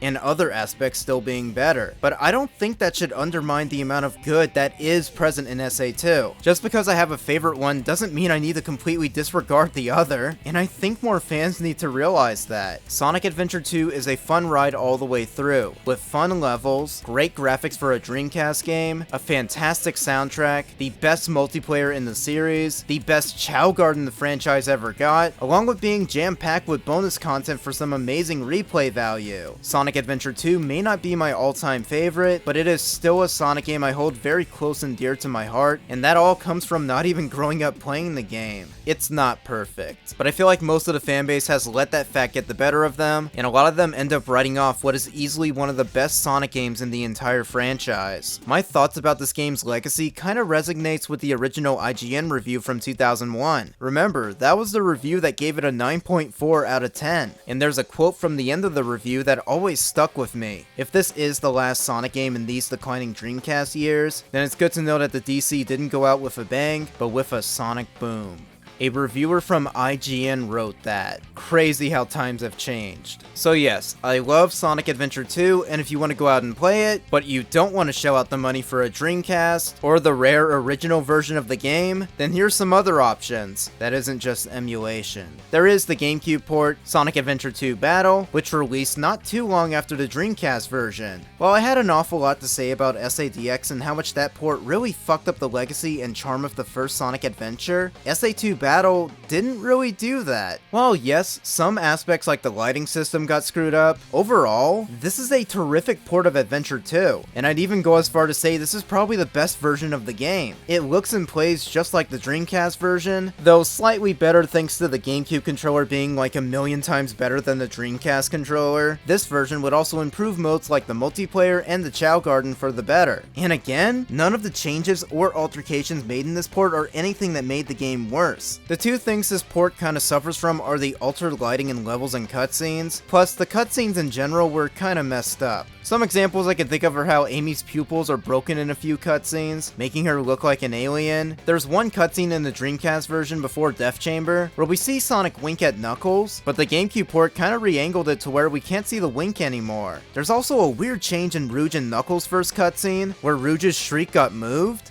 and other aspects still being better, but I don't think that should undermine the amount of good that is present in SA2. Just because I have a favorite one doesn't mean I need to completely disregard the other, and I think more fans need to realize that. Sonic Adventure 2 is a fun ride all the way through, with fun levels, great graphics for a Dreamcast game, a fantastic soundtrack, the best multiplayer in the series, the best Chao Garden the franchise ever got, along with being jam-packed with bonus content for some amazing replay value. Sonic Adventure 2 may not be my all-time favorite, but it is still a Sonic game I hold very close and dear to my heart, and that all comes from not even growing up playing the game. It's not perfect, but I feel like most of the fanbase has let that fact get the better of them, and a lot of them end up writing off what is easily one of the best Sonic games in the entire franchise. My thoughts about this game's legacy kinda resonates with the original IGN review from 2001. Remember, that was the review that gave it a 9.4 out of 10, and there's a quote from the end of the review that always stuck with me. If this is the last Sonic game in these declining Dreamcast years, then it's good to know that the DC didn't go out with a bang, but with a sonic boom. A reviewer from IGN wrote that. Crazy how times have changed. So yes, I love Sonic Adventure 2, and if you want to go out and play it, but you don't want to shell out the money for a Dreamcast, or the rare original version of the game, then here's some other options that isn't just emulation. There is the GameCube port, Sonic Adventure 2 Battle, which released not too long after the Dreamcast version. While I had an awful lot to say about SADX and how much that port really fucked up the legacy and charm of the first Sonic Adventure, SA2 Battle didn't really do that. While yes, some aspects like the lighting system got screwed up, overall, this is a terrific port of Adventure 2, and I'd even go as far to say this is probably the best version of the game. It looks and plays just like the Dreamcast version, though slightly better thanks to the GameCube controller being like a million times better than the Dreamcast controller. This version would also improve modes like the multiplayer and the Chao Garden for the better. And again, none of the changes or altercations made in this port are anything that made the game worse. The two things this port kinda suffers from are the altered lighting in levels and cutscenes, plus the cutscenes in general were kinda messed up. Some examples I can think of are how Amy's pupils are broken in a few cutscenes, making her look like an alien. There's one cutscene in the Dreamcast version before Death Chamber, where we see Sonic wink at Knuckles, but the GameCube port kinda re-angled it to where we can't see the wink anymore. There's also a weird change in Rouge and Knuckles' first cutscene, where Rouge's shriek got moved.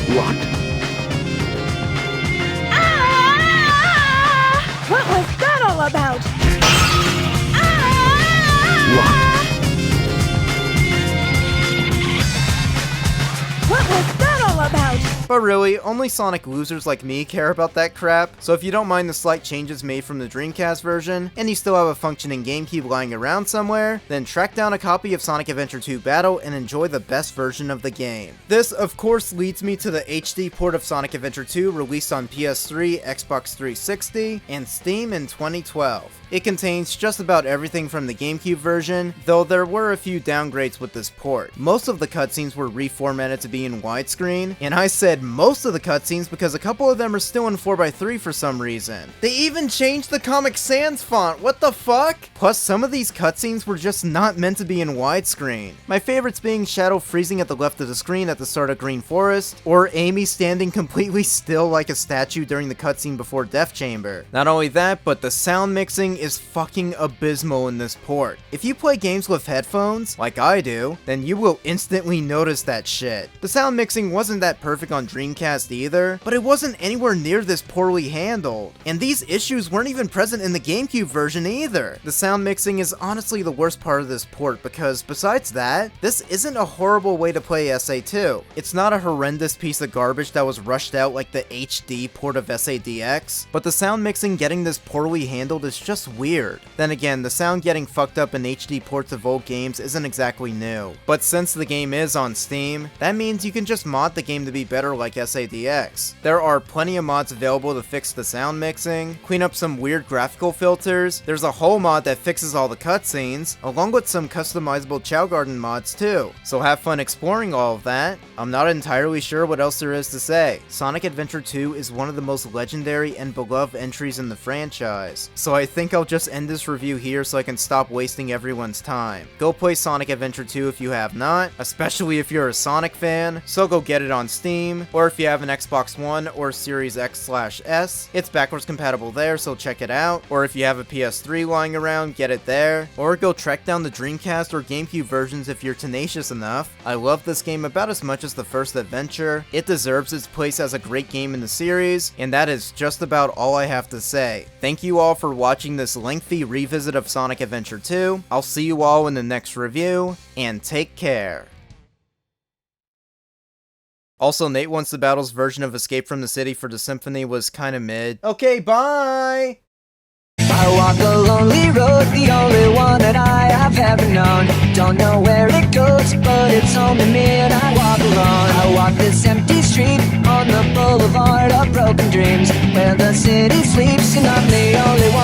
What? What was that all about? What was that all about? But really, only Sonic losers like me care about that crap, so if you don't mind the slight changes made from the Dreamcast version, and you still have a functioning GameCube lying around somewhere, then track down a copy of Sonic Adventure 2 Battle and enjoy the best version of the game. This, of course, leads me to the HD port of Sonic Adventure 2 released on PS3, Xbox 360, and Steam in 2012. It contains just about everything from the GameCube version, though there were a few downgrades with this port. Most of the cutscenes were reformatted to be in widescreen, and I said most of the cutscenes because a couple of them are still in 4:3 for some reason. They even changed the Comic Sans font, what the fuck? Plus, some of these cutscenes were just not meant to be in widescreen. My favorites being Shadow freezing at the left of the screen at the start of Green Forest, or Amy standing completely still like a statue during the cutscene before Death Chamber. Not only that, but the sound mixing is fucking abysmal in this port. If you play games with headphones, like I do, then you will instantly notice that shit. The sound mixing wasn't that perfect on Dreamcast either, but it wasn't anywhere near this poorly handled. And these issues weren't even present in the GameCube version either. The sound mixing is honestly the worst part of this port because besides that, this isn't a horrible way to play SA2. It's not a horrendous piece of garbage that was rushed out like the HD port of SADX, but the sound mixing getting this poorly handled is just weird. Then again, the sound getting fucked up in HD ports of old games isn't exactly new. But since the game is on Steam, that means you can just mod the game to be better like SADX. There are plenty of mods available to fix the sound mixing, clean up some weird graphical filters, there's a whole mod that fixes all the cutscenes, along with some customizable Chao Garden mods too. So have fun exploring all of that. I'm not entirely sure what else there is to say. Sonic Adventure 2 is one of the most legendary and beloved entries in the franchise, so I think I'll just end this review here so I can stop wasting everyone's time. Go play Sonic Adventure 2 if you have not, especially if you're a Sonic fan, so go get it on Steam, version, or if you have an Xbox One or Series X/S, it's backwards compatible there, so check it out. Or if you have a PS3 lying around, get it there. Or go track down the Dreamcast or GameCube versions if you're tenacious enough. I love this game about as much as the first adventure. It deserves its place as a great game in the series, and that is just about all I have to say. Thank you all for watching this lengthy revisit of Sonic Adventure 2. I'll see you all in the next review, and take care. Also, Nate wants the Battles version of Escape from the City for the Symphony was kinda mid. Okay, bye! I walk a lonely road, the only one that I have ever known. Don't know where it goes, but it's only me and I walk alone. I walk this empty street on the boulevard of broken dreams, where the city sleeps and I'm the only one.